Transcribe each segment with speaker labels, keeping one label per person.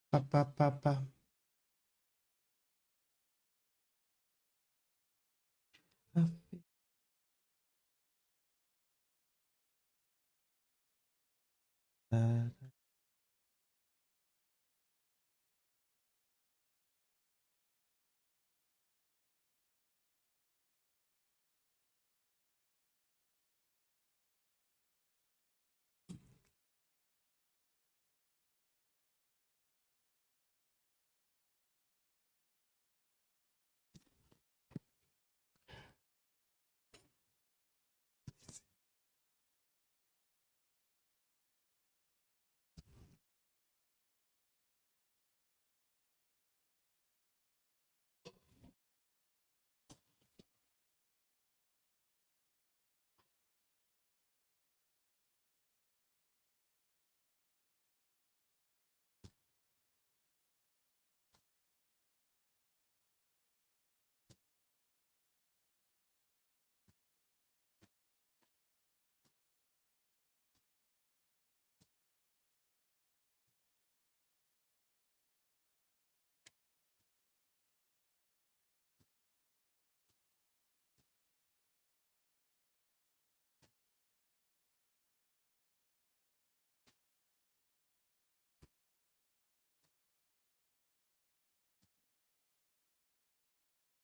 Speaker 1: Pa, pa, pa, pa.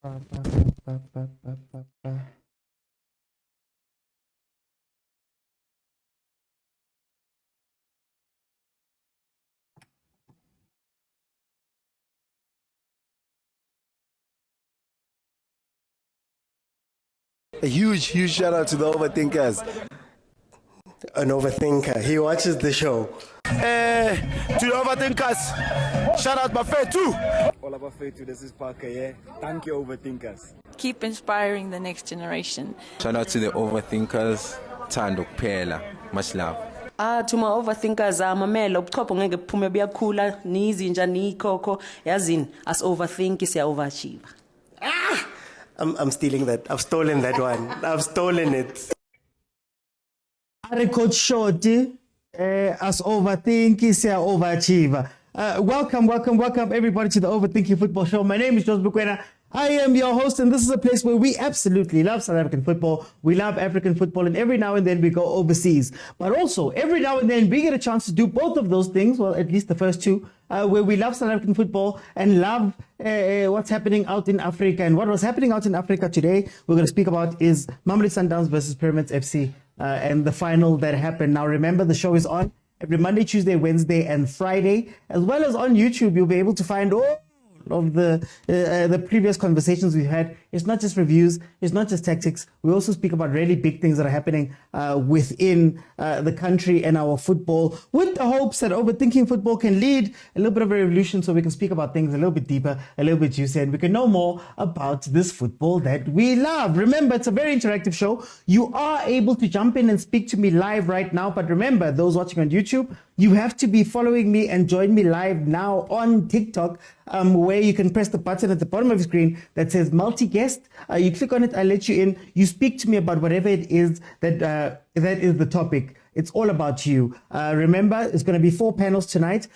Speaker 1: Pa, pa, pa, pa, pa, pa, pa.
Speaker 2: A huge shout out to the overthinkers. An overthinker. He watches the show. To the overthinkers, shout out my fair too. All about fair too. This is Parker. Yeah. Thank you, overthinkers.
Speaker 3: Keep inspiring the next generation.
Speaker 4: Shout out to the overthinkers. Thando kuphela. Much love.
Speaker 5: To my overthinkers, mamela ubuchopho ngeke buphume buyakhula nizinja nikhokho yazini as overthink siya overachieve.
Speaker 2: I'm stealing that. I've stolen that one. I've stolen it.
Speaker 1: Record shorty, as overthinking, say overachiever. Welcome everybody to the Overthinking Football Show. My name is Jordaan Milford. I am your host, and this is a place where we absolutely love South African football. We love African football, and every now and then we go overseas. But also, every now and then we get a chance to do both of those things, well, at least the first two, where we love South African football and love what's happening out in Africa. And what was happening out in Africa today, we're going to speak about is Mamelodi Sundowns versus Pyramids FC and the final that happened. Now, remember, the show is on every Monday, Tuesday, Wednesday, and Friday, as well as on YouTube. You'll be able to find all of the previous conversations we've had. It's not just reviews, it's not just tactics. We also speak about really big things that are happening within the country and our football, with the hopes that Overthinking Football can lead a little bit of a revolution so we can speak about things a little bit deeper, a little bit juicier, and we can know more about this football that we love. Remember, it's a very interactive show. You are able to jump in and speak to me live right now, but remember, those watching on YouTube, you have to be following me and join me live now on TikTok, where you can press the button at the bottom of the screen that says multi-guest. You click on it, I let you in. You speak to me about whatever it is that is the topic. It's all about you. Remember, it's going to be 4 panels tonight.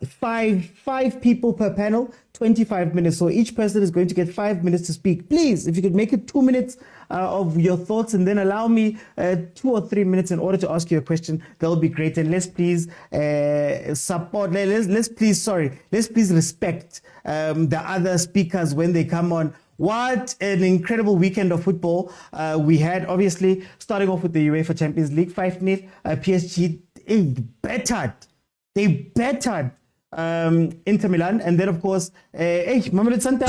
Speaker 1: Five people per panel, 25 minutes. So each person is going to get 5 minutes to speak. Please, if you could make it 2 minutes of your thoughts and then allow me 2 or 3 minutes in order to ask you a question, that would be great. And let's please support, let's please respect the other speakers when they come on. What an incredible weekend of football we had. Obviously, starting off with the UEFA Champions League, 5-0. PSG they battered Inter Milan, and then of course, Mamelodi Sundowns.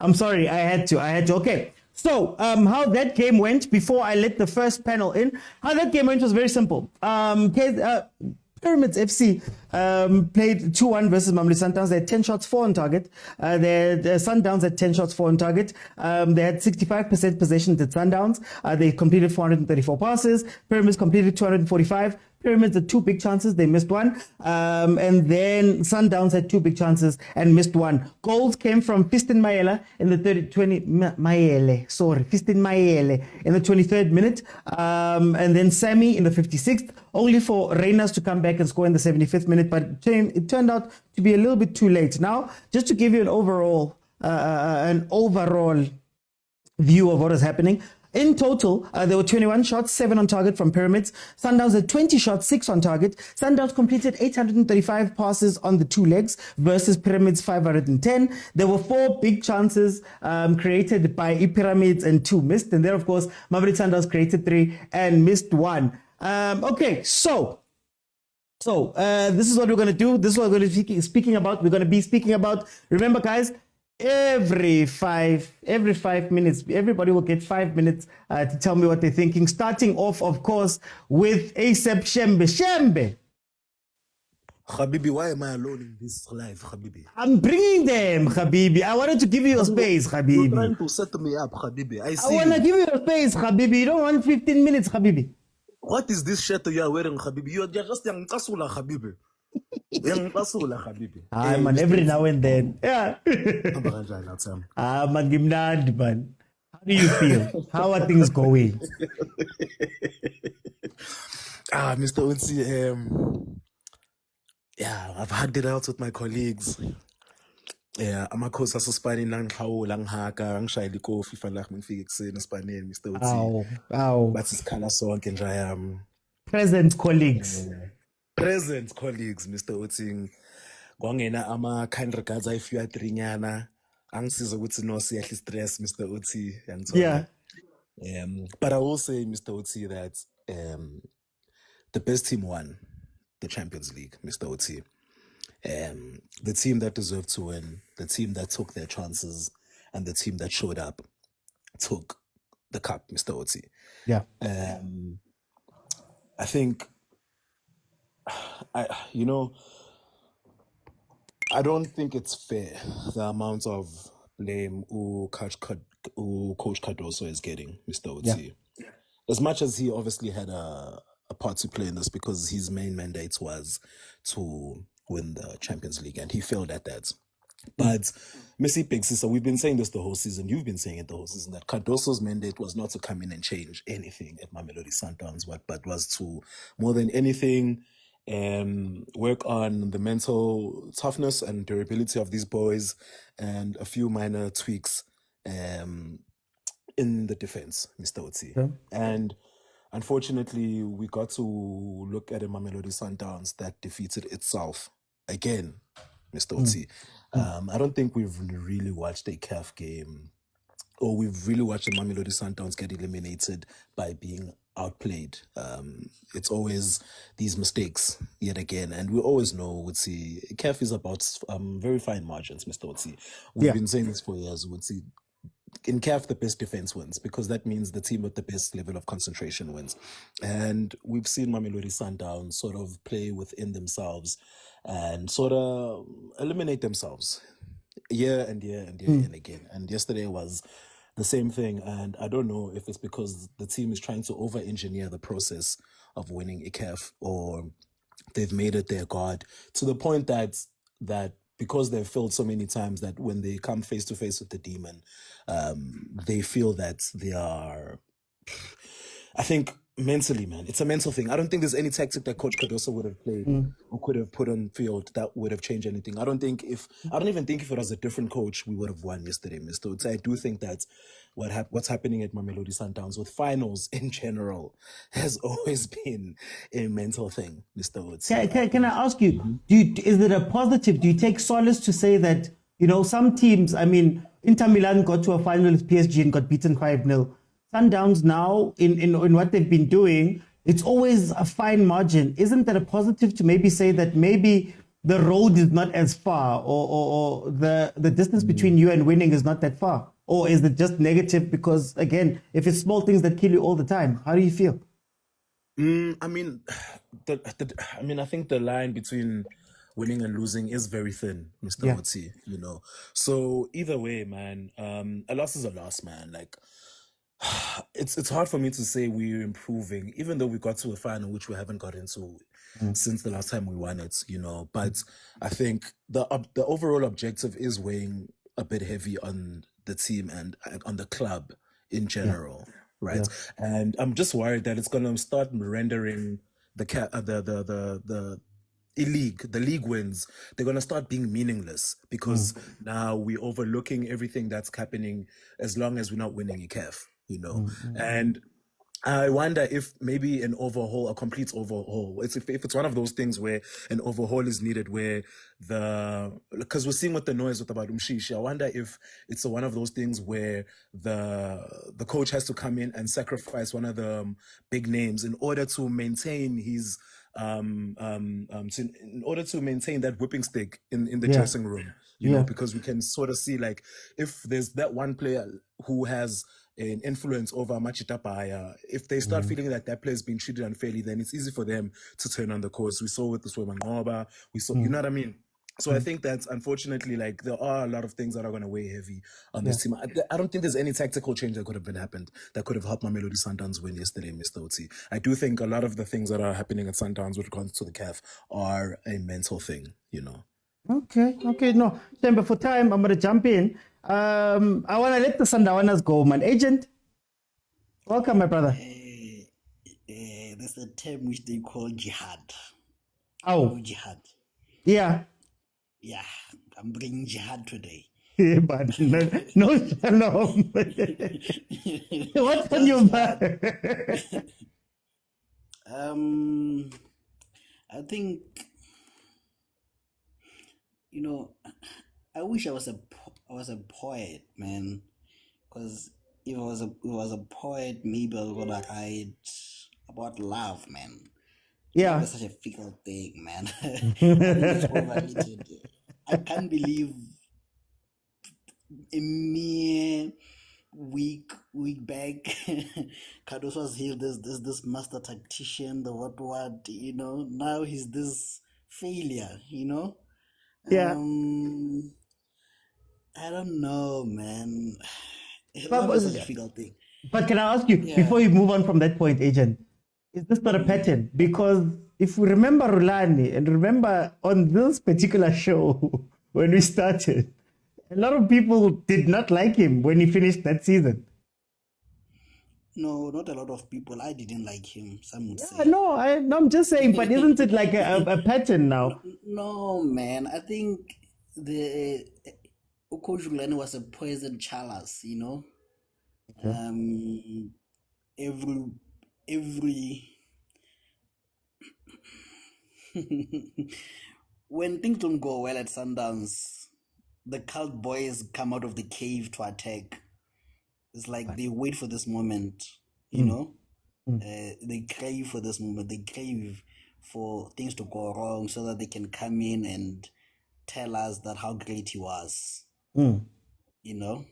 Speaker 1: I'm sorry, I had to. Okay. So, how that game went, before I let the first panel in, how that game went was very simple. Pyramids FC played 2-1 versus Mamelodi Sundowns. They had 10 shots, 4 on target. The Sundowns had 10 shots, 4 on target. They had 65% possession at Sundowns. They completed 434 passes. Pyramids completed 245. Pyramids had 2 big chances, they missed 1. And then Sundowns had 2 big chances and missed 1. Goals came from Fiston Mayele in the 23rd minute. And then Sammy in the 56th, only for Reyners to come back and score in the 75th minute, but it turned out to be a little bit too late. Now, just to give you an overall view of what is happening. In total, there were 21 shots, 7 on target from Pyramids. Sundowns had 20 shots, 6 on target. Sundowns completed 835 passes on the 2 legs versus Pyramids 510. There were 4 big chances created by Pyramids and 2 missed. And there, of course, Mamelodi Sundowns created 3 and missed 1. Okay, so this is what we're going to do. This is what we're going to be speaking about. We're going to be speaking about, remember, guys, every 5 minutes, everybody will get 5 minutes to tell me what they're thinking, starting off, of course, with ASAP Shembe.
Speaker 6: Habibi, why am I alone in this life, Habibi?
Speaker 1: I'm bringing them, Habibi. I wanted to give you a space, Habibi.
Speaker 6: You're trying to set me up, Habibi. I see.
Speaker 1: I want to give you a space, Habibi. You don't want 15 minutes, Habibi.
Speaker 6: What is this shirt you are wearing, Habibi? You're just young Kasula, Habibi. Young Kasula, Habibi.
Speaker 1: Man, every now and then. Yeah. Man, gimnad, man. How do you feel? How are things going?
Speaker 6: Mr. Unsi, yeah, I've hugged it out with my colleagues. Yeah, I'm a khoza Spanish lang how lang haka ang shayli ko FIFA lang mingfike kuseni Spanish Mr. Unsi.
Speaker 1: Ow.
Speaker 6: But it's kind of sonke nje
Speaker 1: Present colleagues.
Speaker 6: Present colleagues, Mr. Uting. Gwangena ama kind regards if you are trinyana. Angsiza ukuthi no siyahle stress, Mr. Uti.
Speaker 1: Yeah.
Speaker 6: But I will say, Mr. Uti, that the best team won the Champions League, Mr. Uti. The team that deserved to win, the team that took their chances, and the team that showed up took the cup, Mr. Uti.
Speaker 1: Yeah.
Speaker 6: I think, I don't think it's fair, the amount of blame Coach Cardoso is getting, Mr. Uti. Yeah. As much as he obviously had a part to play in this because his main mandate was to win the Champions League and he failed at that. But Messi Pixisa, we've been saying this the whole season, you've been saying it the whole season, that Cardoso's mandate was not to come in and change anything at Mamelodi Sundowns, but was to, more than anything, work on the mental toughness and durability of these boys and a few minor tweaks in the defense, Mr. Uti. Yeah. And unfortunately, we got to look at a Mamelodi Sundowns that defeated itself again, Mr. Uti. I don't think we've really watched a CAF game or we've really watched the Mamelodi Sundowns get eliminated by being outplayed. It's always these mistakes yet again, and we always know, Wutsi, CAF is about very fine margins, Mr. Wutsi. We've been saying this for years, Wutsi. In CAF, the best defense wins because that means the team with the best level of concentration wins. And we've seen Mamelodi Sundowns sort of play within themselves and sort of eliminate themselves year and again. And yesterday was the same thing. And I don't know if it's because the team is trying to over-engineer the process of winning a CAF or they've made it their god to the point that because they've failed so many times that when they come face to face with the demon, they feel that they are, I think mentally, man, it's a mental thing. I don't think there's any tactic that Coach Cardoso would have played or could have put on field that would have changed anything. I don't even think if it was a different coach, we would have won yesterday, Mr. Utsi. I do think that what's happening at Mamelodi Sundowns with finals in general has always been a mental thing, Mr. Utsi.
Speaker 1: Can I ask you, is it a positive? Do you take solace to say that, some teams, Inter Milan got to a final with PSG and got beaten 5-0. Sundowns now, in what they've been doing, it's always a fine margin. Isn't that a positive to maybe say that maybe the road is not as far or the distance between you and winning is not that far? Or is it just negative because, again, if it's small things that kill you all the time, how do you feel?
Speaker 6: I mean, I think the line between winning and losing is very thin, Mr.
Speaker 1: Yeah.
Speaker 6: Otsi, you know. So either way, man, a loss is a loss, man. Like, it's hard for me to say we're improving, even though we got to a final which we haven't got into since the last time we won it, you know. But I think the overall objective is weighing a bit heavy on the team and on the club in general, right?
Speaker 1: Yeah.
Speaker 6: And I'm just worried that it's gonna start rendering the the league wins, they're gonna start being meaningless because now we're overlooking everything that's happening as long as we're not winning a CAF, you know. And I wonder if maybe a complete overhaul. If it's one of those things where an overhaul is needed, where because we're seeing what the noise with about Umshishi. I wonder if it's one of those things where the coach has to come in and sacrifice one of the big names in order to maintain his in order to maintain that whipping stick in the dressing room, you know, because we can sort of see like if there's that one player who has an influence over Machita Paya, if they start feeling that that player is being treated unfairly, then it's easy for them to turn on the course. We saw with the Mangoba, you know what I mean? So I think that unfortunately, like there are a lot of things that are going to weigh heavy on this team. I don't think there's any tactical change that could have happened that could have helped Mamelodi Sundowns win yesterday, Mr. Otsi. I do think a lot of the things that are happening at Sundowns with regards to the CAF are a mental thing, you know.
Speaker 1: Okay. No, then for time, I'm going to jump in. I want to let the Sundowners go, man. Agent, welcome, my brother.
Speaker 7: There's a term which they call jihad.
Speaker 1: Oh.
Speaker 7: Jihad.
Speaker 1: Yeah.
Speaker 7: Yeah, I'm bringing jihad today.
Speaker 1: But no shalom. What's on your mind?
Speaker 7: I think, you know, I wish I was a poet, man. Because if I was a poet, maybe I was gonna write about love, man.
Speaker 1: Yeah.
Speaker 7: Love is such a fickle thing, man. I think it's overrated. I can't believe a mere week back, Cardoso was here. This master tactician, the what, you know. Now he's this failure, you know.
Speaker 1: Yeah.
Speaker 7: I don't know, man.
Speaker 1: But-
Speaker 7: Love is such a fickle thing.
Speaker 1: But can I ask you, before you move on from that point, Agent, is this not a pattern? Because if we remember Rulani and remember on this particular show when we started, a lot of people did not like him when he finished that season.
Speaker 7: No, not a lot of people. I didn't like him. Some would say.
Speaker 1: No, I'm just saying, but isn't it like a pattern now?
Speaker 7: No, man. I think the Coach Rulani was a poison chalice, you know. Every when things don't go well at Sundowns, the cult boys come out of the cave to attack. It's like they wait for this moment, you know. They crave for this moment. They crave for things to go wrong so that they can come in and tell us that how great he was. You know.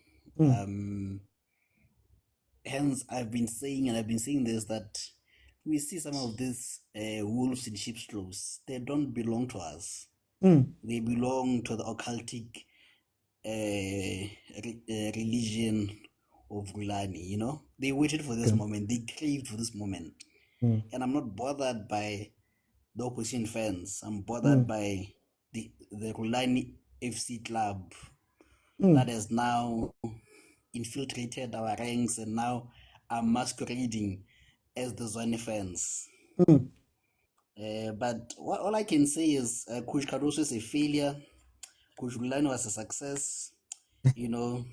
Speaker 7: Hence, I've been saying this, that we see some of these wolves in sheep's clothes. They don't belong to us. They belong to the occultic religion of Rulani, you know. They waited for this moment. They craved for this moment. And I'm not bothered by the opposition fans. I'm bothered by the Rulani FC club that has now infiltrated our ranks and now are masquerading as the Zwane fans. But all I can say is Coach Cardoso is a failure. Coach Rulani was a success. You know,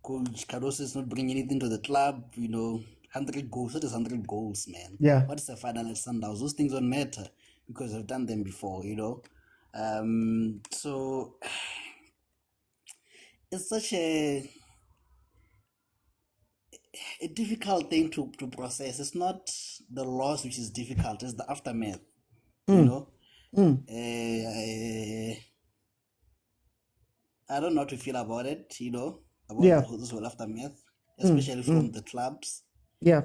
Speaker 7: Coach Cardoso is not bringing anything to the club. You know, 100 goals. What is 100 goals, man?
Speaker 1: Yeah.
Speaker 7: What is the final at Sundowns? Those things don't matter because I've done them before, you know. So it's such a difficult thing to process. It's not the loss which is difficult, it's the aftermath, you know. I don't know how to feel about it, you know, about this whole aftermath, especially from the clubs.
Speaker 1: Yeah.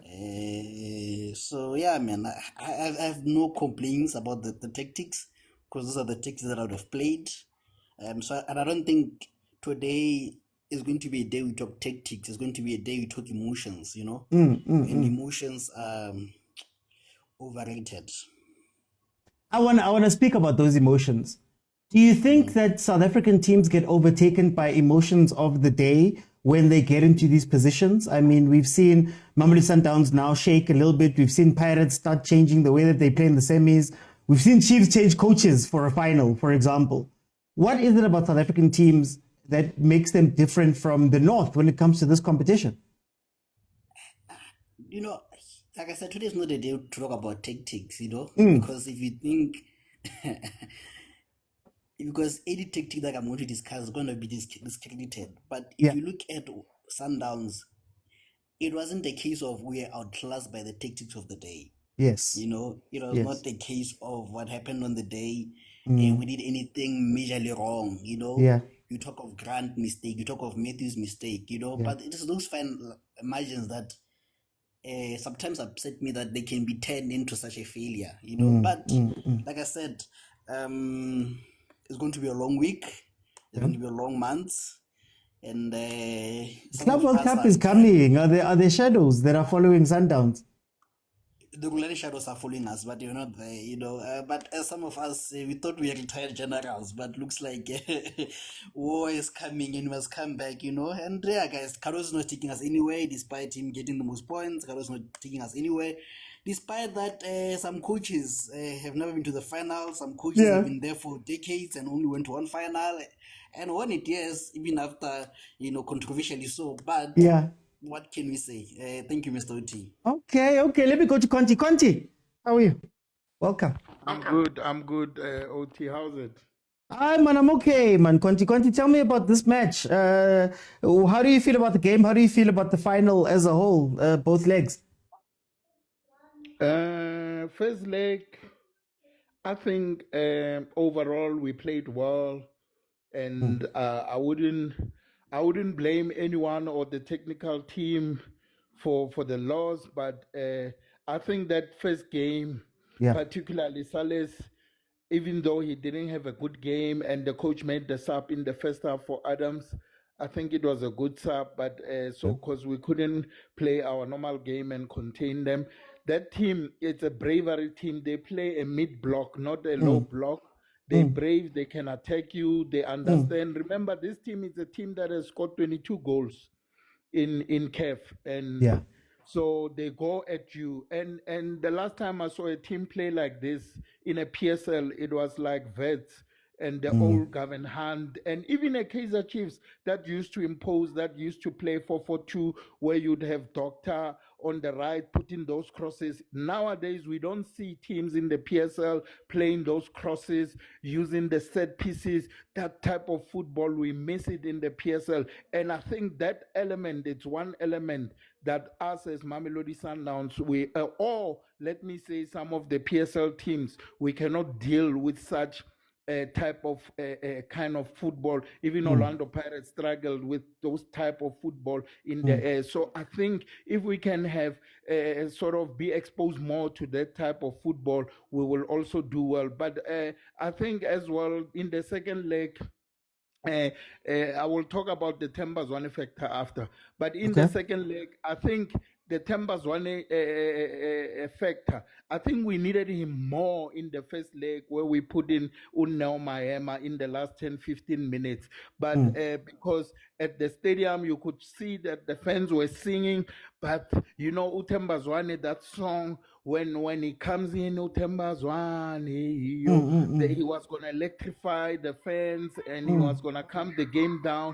Speaker 7: So yeah, man, I have no complaints about the tactics because those are the tactics that I would have played. And I don't think today is going to be a day we talk tactics. It's going to be a day we talk emotions. And emotions are overrated.
Speaker 1: I want to speak about those emotions. Do you think that South African teams get overtaken by emotions of the day when they get into these positions? I mean, we've seen Mamelodi Sundowns now shake a little bit. We've seen Pirates start changing the way that they play in the semis. We've seen Chiefs change coaches for a final, for example. What is it about South African teams that makes them different from the North when it comes to this competition?
Speaker 7: Like I said, today is not a day to talk about tactics, because if you think, because any tactic that I'm going to discuss is going to be discredited. But if you look at Sundowns, it wasn't a case of we are outclassed by the tactics of the day.
Speaker 1: Yes.
Speaker 7: It was not the case of what happened on the day and we did anything majorly wrong, You talk of Grant mistake, you talk of Matthew's mistake, but it is those fine margins that sometimes upset me that they can be turned into such a failure, But like I said, it's going to be a long week, it's going to be a long month, and
Speaker 1: Club World Cup is coming. Are there shadows that are following Sundowns?
Speaker 7: The rulani shadows are following us, but you're not there, but some of us, we thought we were retired generals, but looks like war is coming and must come back, And yeah, guys, Carlos is not taking us anywhere, despite him getting the most points. Carlos is not taking us anywhere, despite that some coaches have never been to the final. Some coaches have been there for decades and only went to one final and won it, yes, even after, controversially so. But what can we say? Thank you, Mr. OT.
Speaker 1: Okay. Let me go to Conti. Conti, how are you? Welcome.
Speaker 8: I'm good. OT, how's it?
Speaker 1: I'm okay, man. Conti, tell me about this match. How do you feel about the game? How do you feel about the final as a whole, both legs?
Speaker 8: First leg, I think overall we played well, and I wouldn't blame anyone or the technical team for the loss, but I think that first game, particularly Salas, even though he didn't have a good game and the coach made the sub in the first half for Adams, I think it was a good sub, but because we couldn't play our normal game and contain them. That team, it's a bravery team. They play a mid-block, not a low block. They're brave, they can attack you, they understand. Remember, this team is a team that has scored 22 goals in CAF. And so they go at you. And the last time I saw a team play like this in a PSL, it was like Vets and the old Gavin Hand, and even a Kaizer Chiefs that used to impose, that used to play 4-4-2, where you'd have Doctor on the right putting those crosses. Nowadays, we don't see teams in the PSL playing those crosses, using the set pieces, that type of football. We miss it in the PSL. And I think that element, it's one element that us as Mamelodi Sundowns, or let me say some of the PSL teams, we cannot deal with such type of kind of football. Even Orlando Pirates struggled with those type of football in the air. So I think if we can have sort of be exposed more to that type of football, we will also do well. But I think as well in the second leg, I will talk about the Tembazwane factor after. But in the second leg, I think the Tembazwane factor, I think we needed him more in the first leg, where we put in Unnao Mahema in the last 10-15 minutes. But because at the stadium, you could see that the fans were singing. But, Utembazwane, that song, when he comes in, Utembazwane, he was going to electrify the fans and he was going to calm the game down.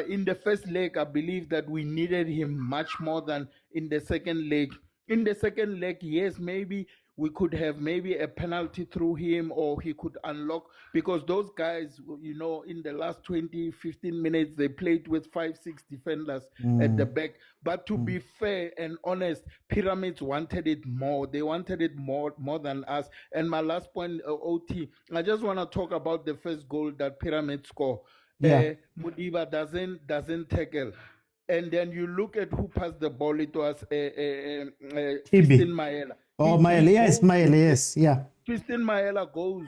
Speaker 8: In the first leg, I believe that we needed him much more than in the second leg. In the second leg, yes, maybe we could have maybe a penalty through him, or he could unlock, because those guys, in the last 20-15 minutes, they played with 5-6 defenders at the back. But to be fair and honest, Pyramids wanted it more. They wanted it more than us. And my last point, OT, I just want to talk about the first goal that Pyramids scored. Mudiba doesn't tackle. and then you look at who passed the ball. It was
Speaker 1: Ibi.
Speaker 8: Fiston Maela.
Speaker 1: Oh, Maele, yes, Maele, yes, yeah.
Speaker 8: Fiston Maela goes,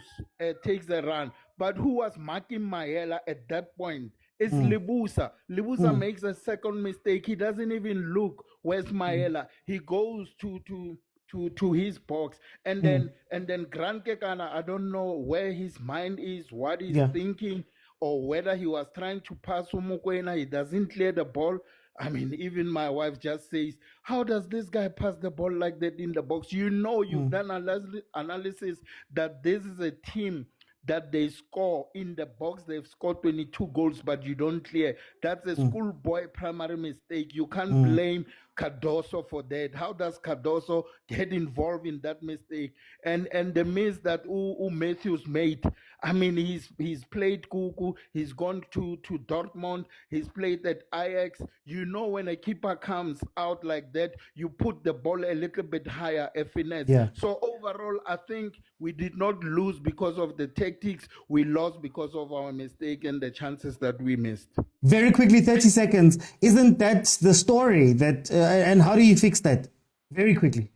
Speaker 8: takes a run. But who was marking Maela at that point? It's Libusa. Libusa makes a second mistake. He doesn't even look. Where's Maela? He goes to his box, and then Grant Kekana, I don't know where his mind is, what he's thinking, or whether he was trying to pass Mokwena. He doesn't clear the ball. I mean, even my wife just says, how does this guy pass the ball like that in the box? You know, you've done analysis that this is a team that they score in the box. They've scored 22 goals, but you don't clear. That's a schoolboy primary mistake. You can't blame Cardoso for that. How does Cardoso get involved in that mistake? And the miss that Matthews made, I mean, he's played Kuku, he's gone to Dortmund, he's played at Ajax. You know, when a keeper comes out like that, you put the ball a little bit higher, a finesse.
Speaker 1: Yeah.
Speaker 8: So overall, I think we did not lose because of the tactics. We lost because of our mistake and the chances that we missed.
Speaker 1: Very quickly, 30 seconds. Isn't that the story? That and how do you fix that? Very quickly.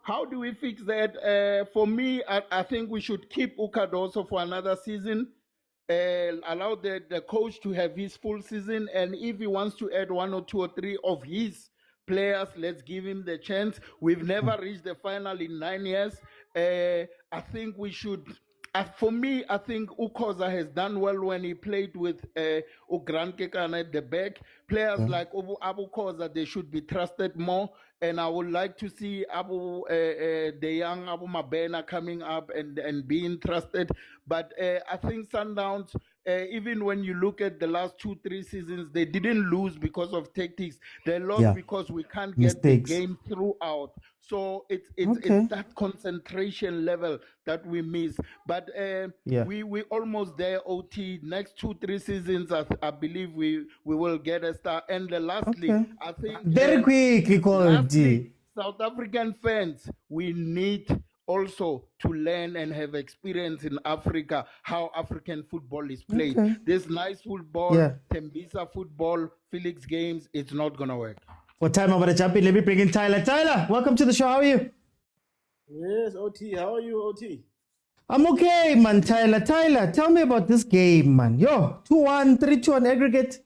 Speaker 8: How do we fix that? For me, I think we should keep Ukadoso for another season. Allow the coach to have his full season. And if he wants to add 1 or 2 or 3 of his players, let's give him the chance. We've never reached the final in 9 years. I think we should... for me, I think Khoza has done well when he played with Grant Kekana at the back. Players like Abu Khoza, they should be trusted more. And I would like to see the young Abu Mabena coming up and being trusted. But I think Sundowns, even when you look at the last 2-3 seasons, they didn't lose because of tactics. They lost because we can't get the game throughout. So it's that concentration level that we miss. But we almost there, OT. Next 2-3 seasons, I believe we will get a star. And lastly, I think...
Speaker 1: Very quickly, quality.
Speaker 8: South African fans, we need also to learn and have experience in Africa, how African football is played. This nice football, Tembisa football, Felix games, it's not going to work.
Speaker 1: For time over the champion, let me bring in Tyler. Tyler, welcome to the show. How are you?
Speaker 9: Yes, OT. How are you, OT?
Speaker 1: I'm okay, man, Tyler. Tyler, tell me about this game, man. Yo, 2-1, 3-2 on aggregate.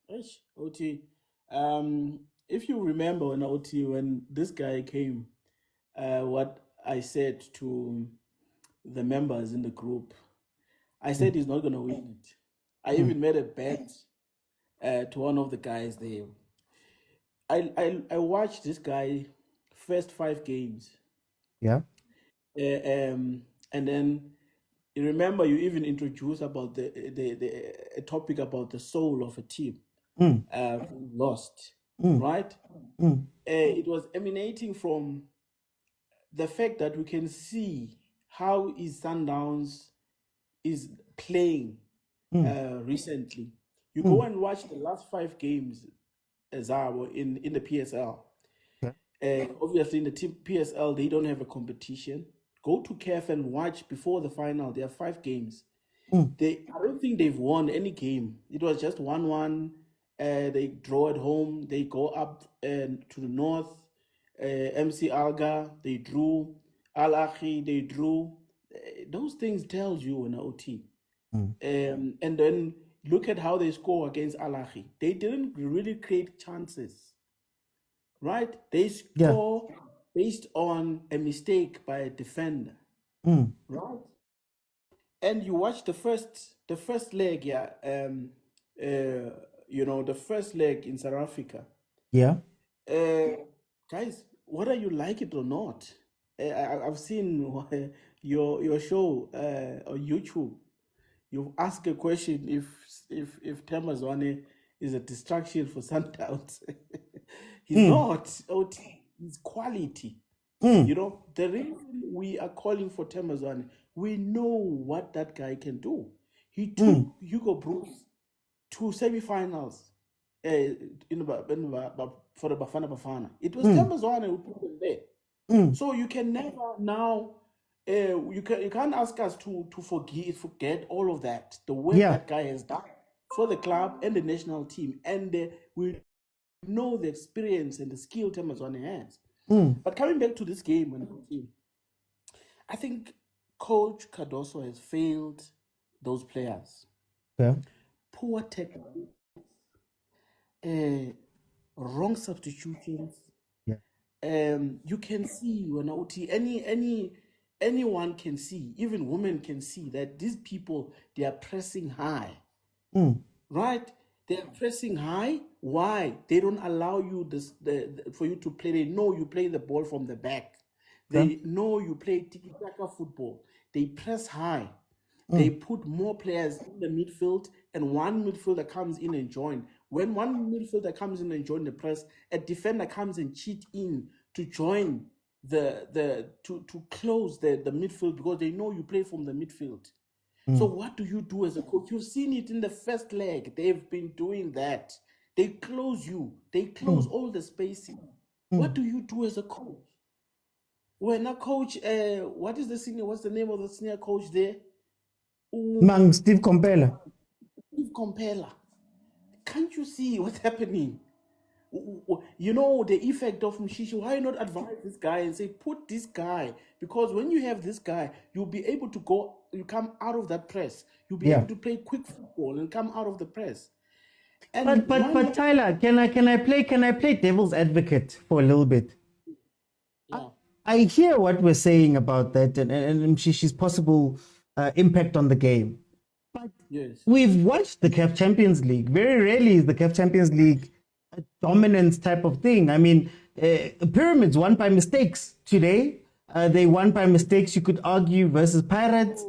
Speaker 9: Yes, OT. If you remember when OT, when this guy came, what I said to the members in the group, I said he's not going to win it. I even made a bet to one of the guys there. I watched this guy first 5 games.
Speaker 1: Yeah.
Speaker 9: And then you remember you even introduced about a topic about the soul of a team lost, right? It was emanating from the fact that we can see how is Sundowns is playing recently. You go and watch the last 5 games in the PSL. Obviously, in the team PSL, they don't have a competition. Go to CAF and watch before the final. There are 5 games. I don't think they've won any game. It was just 1-1. They draw at home. They go up to the north. MC Alga, they drew. Ahly, they drew. Those things tells you in OT. And then look at how they score against Ahly. They didn't really create chances, right? They score based on a mistake by a defender, right? And you watch the first leg, the first leg in South Africa.
Speaker 1: Yeah.
Speaker 9: Guys, whether you like it or not, I've seen your show on YouTube. You ask a question if Temazwane is a distraction for Sundowns. He's not. He's quality. You know, the reason we are calling for Temazwane, we know what that guy can do. He took Hugo Bruce to semi-finals for the Bafana. It was Temazwane who put them there. So you can never now... you can't ask us to forget all of that, the way that guy has done. for the club and the national team, and we know the experience and the skill Temazwane has. But coming back to this game, I think Coach Cardoso has failed those players.
Speaker 1: Yeah.
Speaker 9: Poor technique, wrong substitutions.
Speaker 1: Yeah.
Speaker 9: You can see when anyone can see, even women can see that these people, they are pressing high, right? They are pressing high. Why? They don't allow you for you to play. They know you play the ball from the back. They know you play tiki-taka football. They press high. They put more players in the midfield, and one midfielder comes in and join. When one midfielder comes in and join the press, a defender comes and cheat in to join to close the midfield, because they know you play from the midfield. So what do you do as a coach? You've seen it in the first leg. They've been doing that. They close you. They close all the spacing. What do you do as a coach? When a coach, what is the senior? What's the name of the senior coach there?
Speaker 1: Mang Steve Compella.
Speaker 9: Steve Compella. Can't you see what's happening? You know the effect of Mshishi. Why not advise this guy and say, put this guy? Because when you have this guy, you'll be able to go. You come out of that press. You'll be able to play quick football and come out of the press. And
Speaker 1: but Tyler, can I play devil's advocate for a little bit?
Speaker 9: Yeah.
Speaker 1: I hear what we're saying about that and Mshishi's possible impact on the game. But we've watched the CAF Champions League. Very rarely is the CAF Champions League a dominance type of thing. I mean, Pyramids won by mistakes today. They won by mistakes, you could argue, versus Pirates.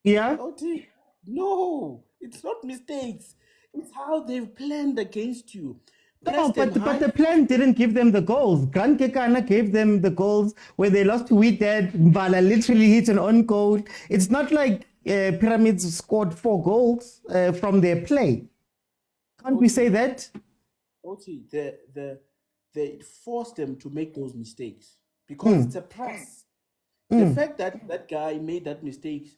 Speaker 1: Yeah?
Speaker 9: No, it's not mistakes. It's how they've planned against you.
Speaker 1: No, but the plan didn't give them the goals. Grant Kekana gave them the goals where they lost to Wheathead. Mbala literally hit an own goal. It's not like Pyramids scored 4 goals from their play. Can't we say that?
Speaker 9: They forced them to make those mistakes because it's a press. The fact that that guy made that mistake,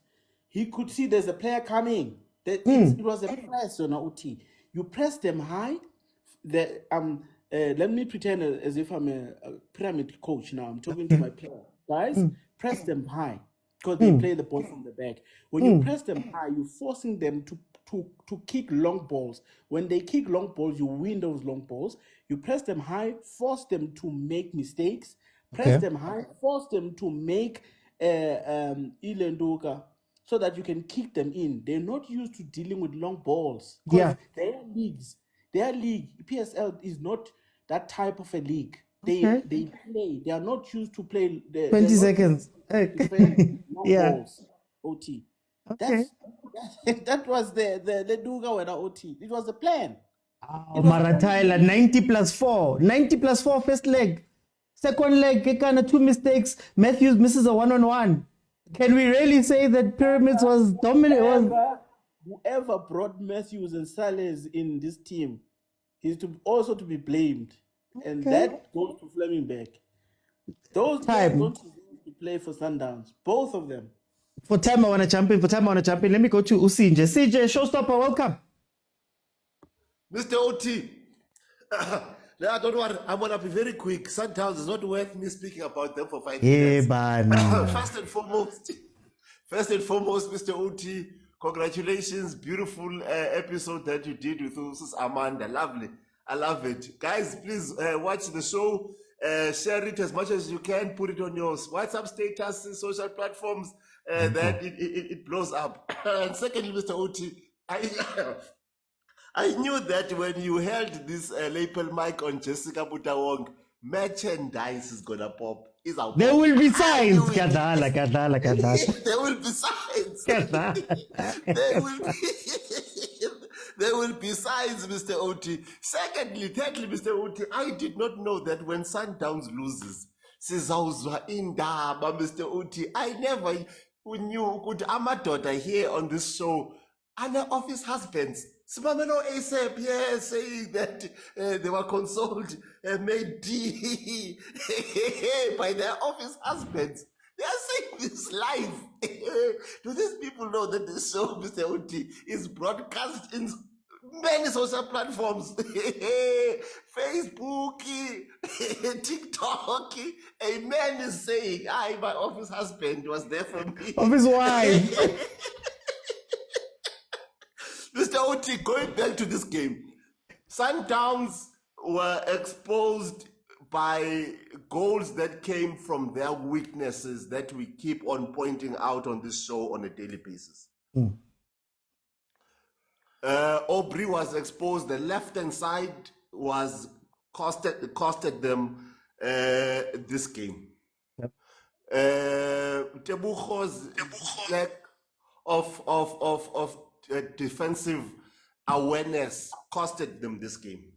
Speaker 9: he could see there's a player coming. It was a press on OT. You press them high. Let me pretend as if I'm a pyramid coach now. I'm talking to my player. Guys, press them high because they play the ball from the back. When you press them high, you're forcing them to kick long balls. When they kick long balls, you win those long balls. You press them high, force them to make mistakes. Press them high, force them to make Ilendoka so that you can kick them in. They're not used to dealing with long balls. Their league, PSL is not that type of a league. They play. They are not used to play.
Speaker 1: 20 seconds.
Speaker 9: Long balls. OT.
Speaker 1: Okay.
Speaker 9: That was the Duga with the OT. It was the plan.
Speaker 1: Marataila, 90 plus 4. 90 plus 4 first leg. Second leg, Kekana, 2 mistakes. Matthews misses a 1-on-1. Can we really say that Pyramids was dominant?
Speaker 9: Whoever brought Matthews and Sales in this team is also to be blamed. And that goes to Flemingberg. Those guys don't deserve to play for Sundowns. Both of them.
Speaker 1: For time I want to jump in. Let me go to Usinje. CJ, showstopper, welcome.
Speaker 2: Mr. OT. No, don't worry. I'm going to be very quick. Sundowns is not worth me speaking about them for 5 minutes. First and foremost, Mr. OT, congratulations. Beautiful episode that you did with Mrs. Amanda. Lovely. I love it. Guys, please watch the show. Share it as much as you can. Put it on your WhatsApp status, social platforms. That it blows up. And secondly, Mr. OT, I knew that when you held this lapel mic on Jessica Butawong, merchandise is gonna pop.
Speaker 1: There will be signs. Kadala.
Speaker 2: There will be signs. There will be signs, Mr. OT. Thirdly, Mr. OT, I did not know that when Sundowns loses, Sizawuzwa indaba, Mr. OT. I never knew good Amadoda here on this show. And their office husbands. Simamelo ASAP, yes, saying that they were consoled, made D by their office husbands. They are saying this live. Do these people know that the show, Mr. Uti, is broadcast in many social platforms? Facebook, TikTok. A man is saying, my office husband was there for me.
Speaker 1: Of his wife.
Speaker 2: Mr. Oti, going back to this game, Sundowns were exposed by goals that came from their weaknesses that we keep on pointing out on this show on a daily basis. Aubrey was exposed. The left-hand side was costed them this game.
Speaker 1: Yep.
Speaker 2: Tebucho's lack of defensive awareness costed them this game.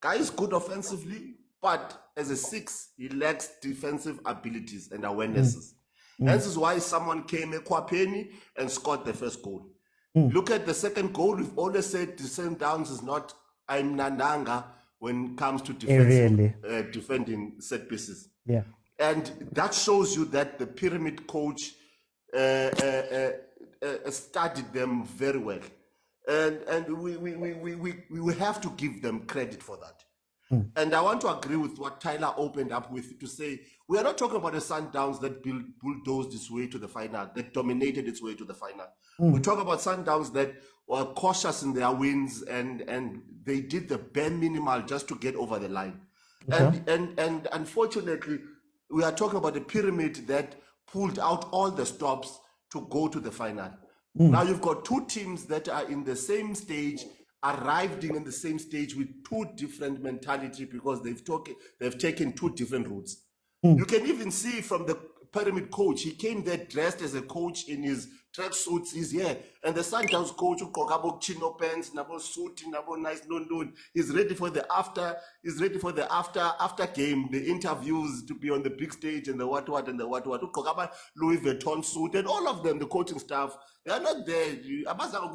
Speaker 2: Guy is good offensively, but as a 6, he lacks defensive abilities and awarenesses. This is why someone came Ekwapeni and scored the first goal. Look at the second goal. We've always said the Sundowns is not I'm Nandanga when it comes to defending set pieces.
Speaker 1: Yeah.
Speaker 2: And that shows you that the pyramid coach studied them very well. And we have to give them credit for that. And I want to agree with what Tyler opened up with to say, we are not talking about the Sundowns that bulldozed its way to the final, that dominated its way to the final. We talk about Sundowns that were cautious in their wins and they did the bare minimal just to get over the line. And unfortunately, we are talking about a pyramid that pulled out all the stops to go to the final. Now you've got two teams that are in the same stage, arrived in the same stage with two different mentality because they've taken two different routes. You can even see from the pyramid coach, he came there dressed as a coach in his track suits, he's here. And the Sundowns coach, who kokabo chino pants, nabo suit, nabo nice London, he's ready for the after game, the interviews to be on the big stage and the what, kokaba Louis Vuitton suit, and all of them, the coaching staff, they are not there.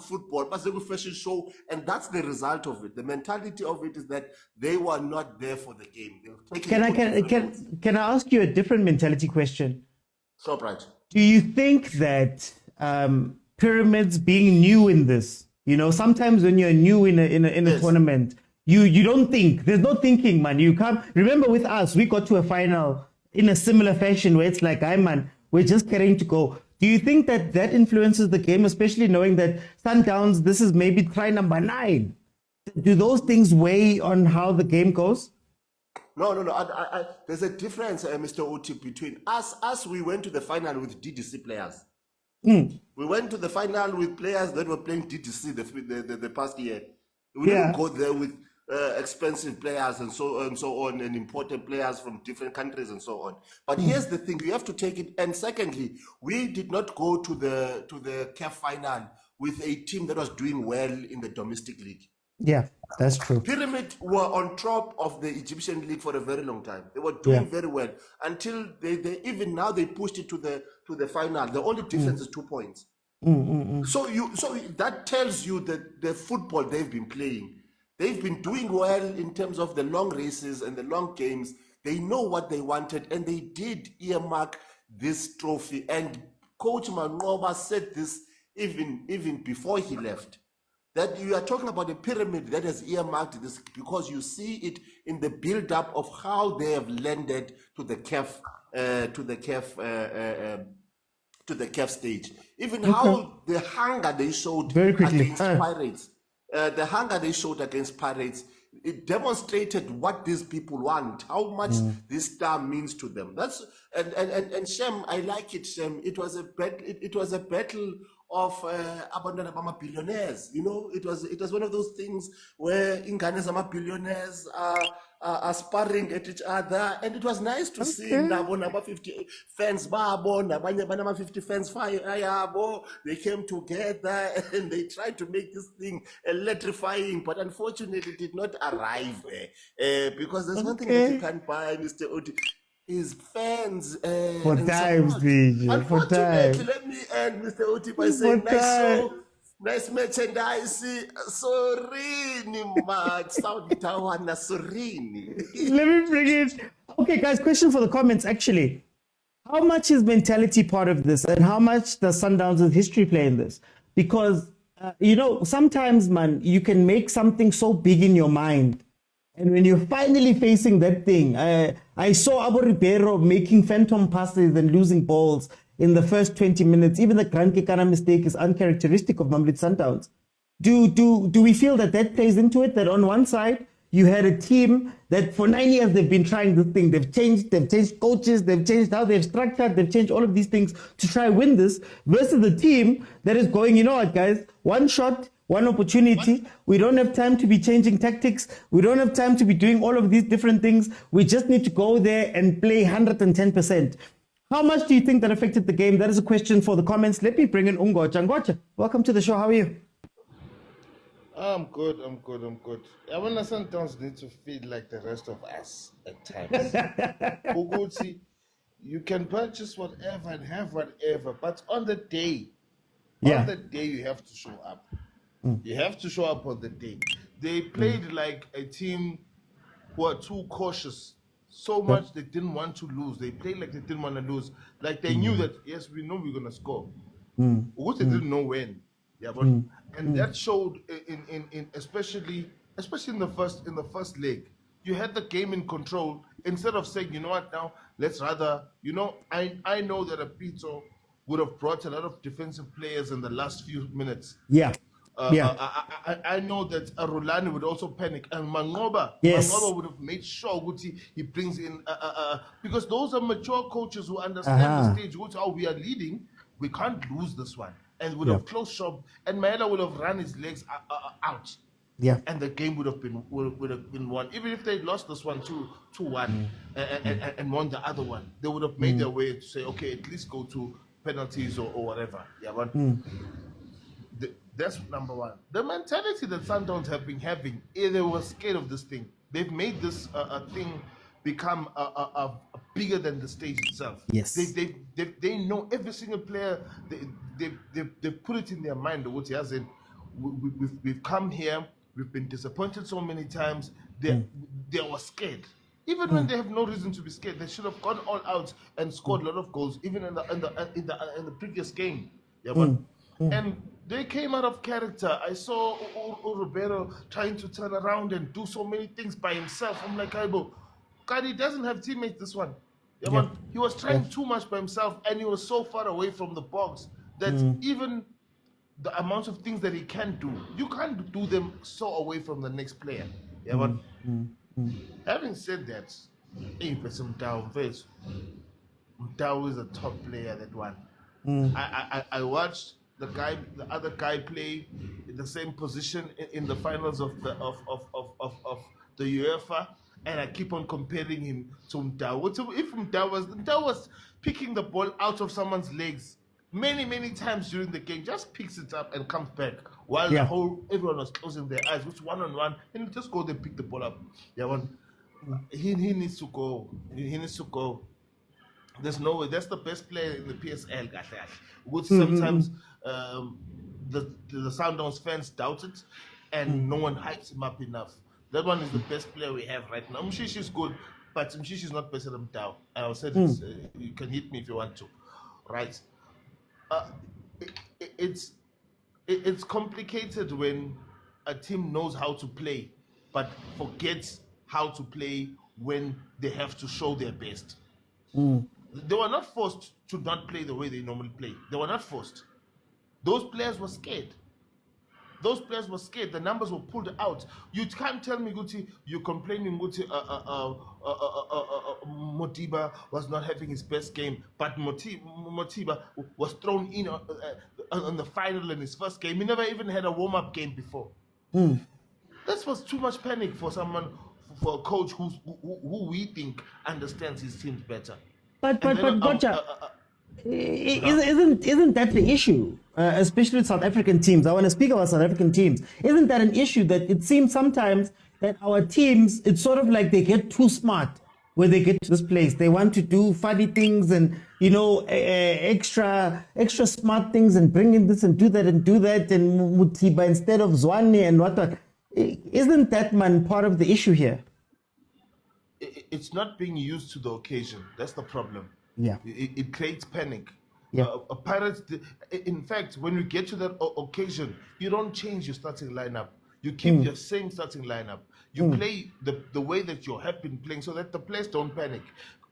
Speaker 2: Football, fashion show, and that's the result of it. The mentality of it is that they were not there for the game.
Speaker 1: Can I ask you a different mentality question?
Speaker 2: So right.
Speaker 1: Do you think that pyramids being new in this, sometimes when you're new in a tournament, you don't think. There's no thinking, man. You come. Remember with us, we got to a final in a similar fashion where it's like, man, we're just getting to go. Do you think that influences the game, especially knowing that Sundowns, this is maybe try number 9? Do those things weigh on how the game goes?
Speaker 2: No. There's a difference, Mr. Oti, between us. We went to the final with DDC players. We went to the final with players that were playing DDC the past year. We didn't go there with expensive players and so on, and imported players from different countries and so on. But here's the thing: you have to take it. And secondly, we did not go to the CAF final with a team that was doing well in the domestic league.
Speaker 1: Yeah, that's true.
Speaker 2: Pyramid were on top of the Egyptian league for a very long time. They were doing very well until they even now they pushed it to the final. The only difference is 2 points. So that tells you that the football they've been playing, they've been doing well in terms of the long races and the long games. They know what they wanted, and they did earmark this trophy. And Coach Manqoba said this even before he left, that you are talking about a pyramid that has earmarked this because you see it in the build-up of how they have landed to the CAF stage. Even how the hunger they showed against Pirates, it demonstrated what these people want, how much this star means to them. That's and Shem, I like it, Shem. It was a battle of abandoned billionaires. It was one of those things where Inghanes billionaires are sparring at each other, and it was nice to see number 50 fans, 50 fans, they came together and they tried to make this thing electrifying, but unfortunately it did not arrive because there's one thing that you can't buy, Mr. Odi, is fans.
Speaker 1: For times, DJ.
Speaker 2: Unfortunately, let me end, Mr. Oti, by saying nice merchandise. Sorini, man. South Tawana, Sorini.
Speaker 1: Let me bring it. Okay, guys, question for the comments, actually. How much is mentality part of this, and how much does Sundowns' history play in this? Because, sometimes, man, you can make something so big in your mind, and when you're finally facing that thing, I saw Abu Ribeiro making phantom passes and losing balls in the first 20 minutes. Even the Grand Kekana mistake is uncharacteristic of Mamelodi Sundowns. Do we feel that plays into it? That on one side, you had a team that for 9 years they've been trying this thing. They've changed coaches, they've changed how they've structured, they've changed all of these things to try win this, versus the team that is going, you know what, guys, one shot, one opportunity. We don't have time to be changing tactics. We don't have time to be doing all of these different things. We just need to go there and play 110%. How much do you think that affected the game? That is a question for the comments. Let me bring in Ungocha. Ungocha, welcome to the show. How are you?
Speaker 10: I'm good. Yabona Sundowns need to feel like the rest of us at times. Uguti, you can purchase whatever and have whatever, but on the day you have to show up. You have to show up on the day. They played like a team who are too cautious. So much they didn't want to lose. They played like they didn't want to lose. Like they knew that, yes, we know we're going to score. Uguti didn't know when. Yeah, but and that showed in especially in the first leg. You had the game in control instead of saying, you know what, now let's rather, I know that a Pitso would have brought a lot of defensive players in the last few minutes. I know that a Rulani would also panic, and Mangoba would have made sure he brings in because those are mature coaches who understand the stage. We are leading, we can't lose this one. And would have closed shop, and Maela would have run his legs out. And the game would have been won. Even if they lost this one 2-1 and won the other one, they would have made their way to say, okay, at least go to penalties or whatever. That's number one. The mentality that Sundowns have been having, they were scared of this thing. They've made this thing become bigger than the stage itself.
Speaker 1: Yes.
Speaker 10: They know every single player. They put it in their mind. What he has in, we've come here. We've been disappointed so many times. They were scared. Even when they have no reason to be scared, they should have gone all out and scored a lot of goals, even in the previous game. And they came out of character. I saw Ribeiro trying to turn around and do so many things by himself. I'm like, Aibo, God, he doesn't have teammates this one. He was trying too much by himself, and he was so far away from the box that even the amount of things that he can do, you can't do them so away from the next player. Having said that, Mtao is a top player, that one. I watched the other guy play in the same position in the finals of the UEFA, and I keep on comparing him to Mtao. If Mtao was picking the ball out of someone's legs many times during the game, just picks it up and comes back, while everyone was closing their eyes, which one-on-one, and just go there, pick the ball up. He needs to go. He needs to go. There's no way. That's the best player in the PSL, which sometimes the Sundowns fans doubt it, and no one hypes him up enough. That one is the best player we have right now. Mshishi's good, but Mshishi's not better than Mtao. I'll say this. You can hit me if you want to, right? It's complicated when a team knows how to play, but forgets how to play when they have to show their best. They were not forced to not play the way they normally play. They were not forced. Those players were scared. The numbers were pulled out. You can't tell me, Guti, you're complaining, Guti, Motiba was not having his best game, but Motiba was thrown in on the final in his first game. He never even had a warm-up game before. That was too much panic for a coach who we think understands his teams better. But
Speaker 1: isn't that the issue? Especially with South African teams. I want to speak about South African teams. Isn't that an issue that it seems sometimes that our teams, it's sort of like they get too smart when they get to this place. They want to do funny things and, extra smart things and bring in this and do that and Mutiba instead of Tshwane and whatnot. Isn't that, man, part of the issue here?
Speaker 10: It's not being used to the occasion. That's the problem.
Speaker 1: Yeah.
Speaker 10: It creates panic.
Speaker 1: Yeah.
Speaker 10: Pirates, in fact, when you get to that occasion, you don't change your starting lineup. You keep your same starting lineup. You play the way that you have been playing so that the players don't panic.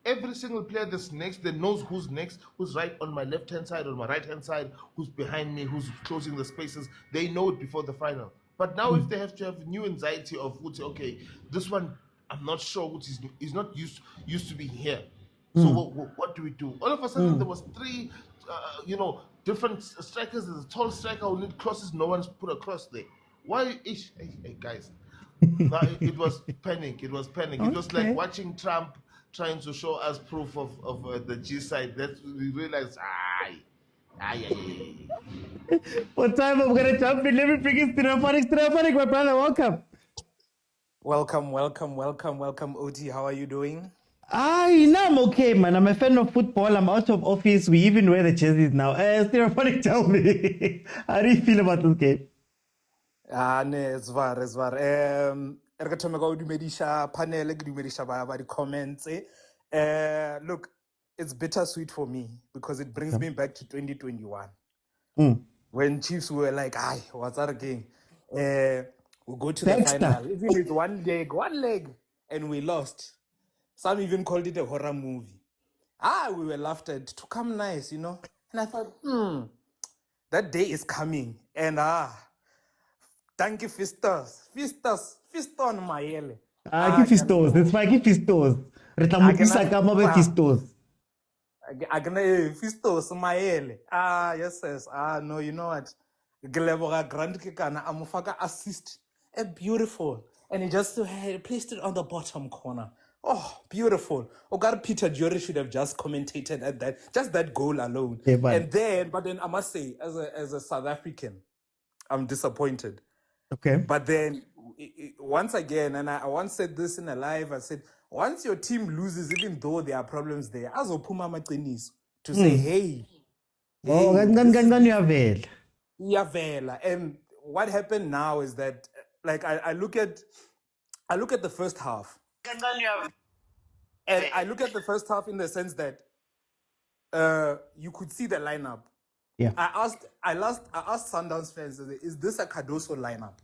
Speaker 10: Every single player that's next, they knows who's next, who's right on my left-hand side, on my right-hand side, who's behind me, who's closing the spaces. They know it before the final. But now if they have to have new anxiety of, okay, this one, I'm not sure, he's not used to being here. So what do we do? All of a sudden, there was three, different strikers. There's a tall striker who need crosses. No one's put a cross there. Why? Hey, guys. It was panic. It was panic. It was like watching Trump trying to show us proof of the G side. That we realized,
Speaker 1: What time I'm going to jump in? Let me bring in Stellenbosch, my brother. Welcome.
Speaker 11: Welcome, OT. How are you doing?
Speaker 1: I'm okay, man. I'm a fan of football. I'm out of office. We even wear the jerseys now. Stellenbosch, tell me, how do you feel about this game?
Speaker 11: Es war. Re ka thoma ka o dumedisha panel, ke dumedisha ba di comments. Look, it's bittersweet for me because it brings me back to 2021. When Chiefs were like, what's our game? We'll go to the final. Even with one leg, and we lost. Some even called it a horror movie. We were laughed at to come nice, And I thought, that day is coming. And thank you, Fistos. Fiston Mayele.
Speaker 1: Fistos. It's my Fistos. Retamukisa kama be Fistos.
Speaker 11: Fistos Mayele. Yes. No, you know what? Gleboga Grand Kikana Amufaka assist. Beautiful. And he just placed it on the bottom corner. Oh, beautiful. God, Peter Jury should have just commentated at that, just that goal alone. Yeah, but then I must say, as a South African, I'm disappointed.
Speaker 1: Okay.
Speaker 11: But then, once again, and I once said this in a live, I said, once your team loses, even though there are problems there, as Opuma Matinis, to say, hey. And what happened now is that, like, I look at the first half. And I look at the first half in the sense that you could see the lineup.
Speaker 1: Yeah.
Speaker 11: I asked Sundowns fans, is this a Cardoso lineup?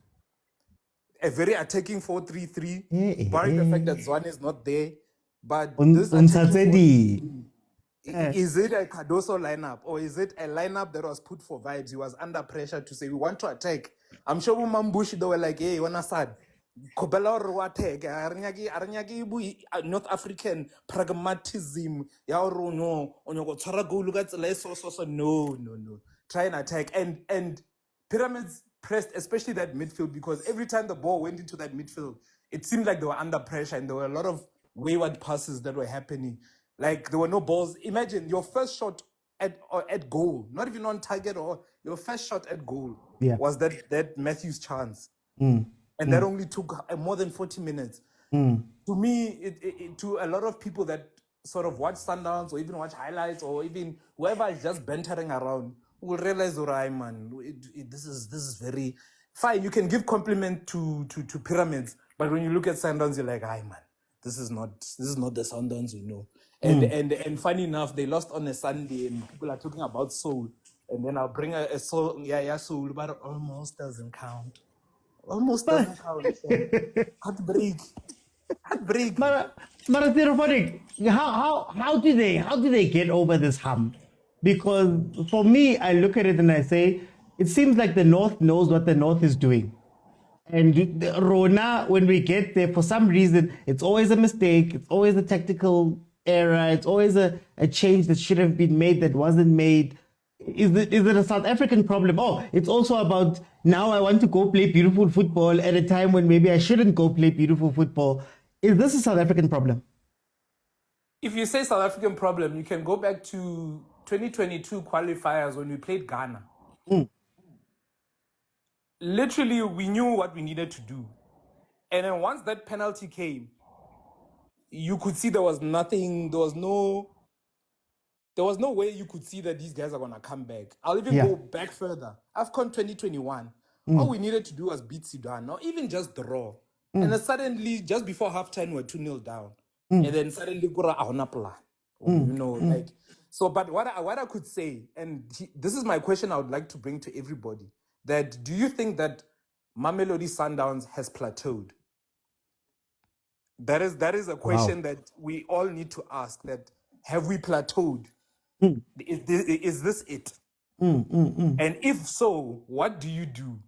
Speaker 11: A very attacking 4-3-3, barring the fact that Zwane is not there. But this is it a Cardoso lineup, or is it a lineup that was put for vibes? He was under pressure to say, we want to attack. I'm sure Mambushi, they were like, hey, when I said, North African pragmatism. No. Try and attack. And Pyramids pressed, especially that midfield, because every time the ball went into that midfield, it seemed like they were under pressure and there were a lot of wayward passes that were happening. Like there were no balls. Imagine your first shot at goal, not even on target, or your first shot at goal was that Matthews chance. And that only took more than 40 minutes. To me, to a lot of people that sort of watch Sundowns or even watch highlights or even whoever is just bantering around will realize, alright, man, this is very fine. You can give compliment to Pyramids, but when you look at Sundowns, you're like, man, this is not the Sundowns we know. And funny enough, they lost on a Sunday, and people are talking about soul. And then I'll bring a soul, soul, but it almost doesn't count. Almost doesn't count. Heartbreak.
Speaker 1: How do they get over this hump? Because for me, I look at it and I say, it seems like the North knows what the North is doing. And Rona, when we get there, for some reason, it's always a mistake. It's always a tactical error. It's always a change that should have been made that wasn't made. Is it a South African problem? It's also about now I want to go play beautiful football at a time when maybe I shouldn't go play beautiful football. Is this a South African problem?
Speaker 11: If you say South African problem, you can go back to 2022 qualifiers when we played Ghana. Literally, we knew what we needed to do. And then once that penalty came, you could see there was nothing, there was no way you could see that these guys are going to come back. I'll even go back further. AFCON 2021, all we needed to do was beat Sudan, or even just draw. And then suddenly, just before halftime, we were 2-0 down. And then suddenly, plan. like so. But what I could say, and this is my question I would like to bring to everybody: that do you think that Mamelodi Sundowns has plateaued? That is a question that we all need to ask. That have we plateaued? Is this it? And if so, what do you do?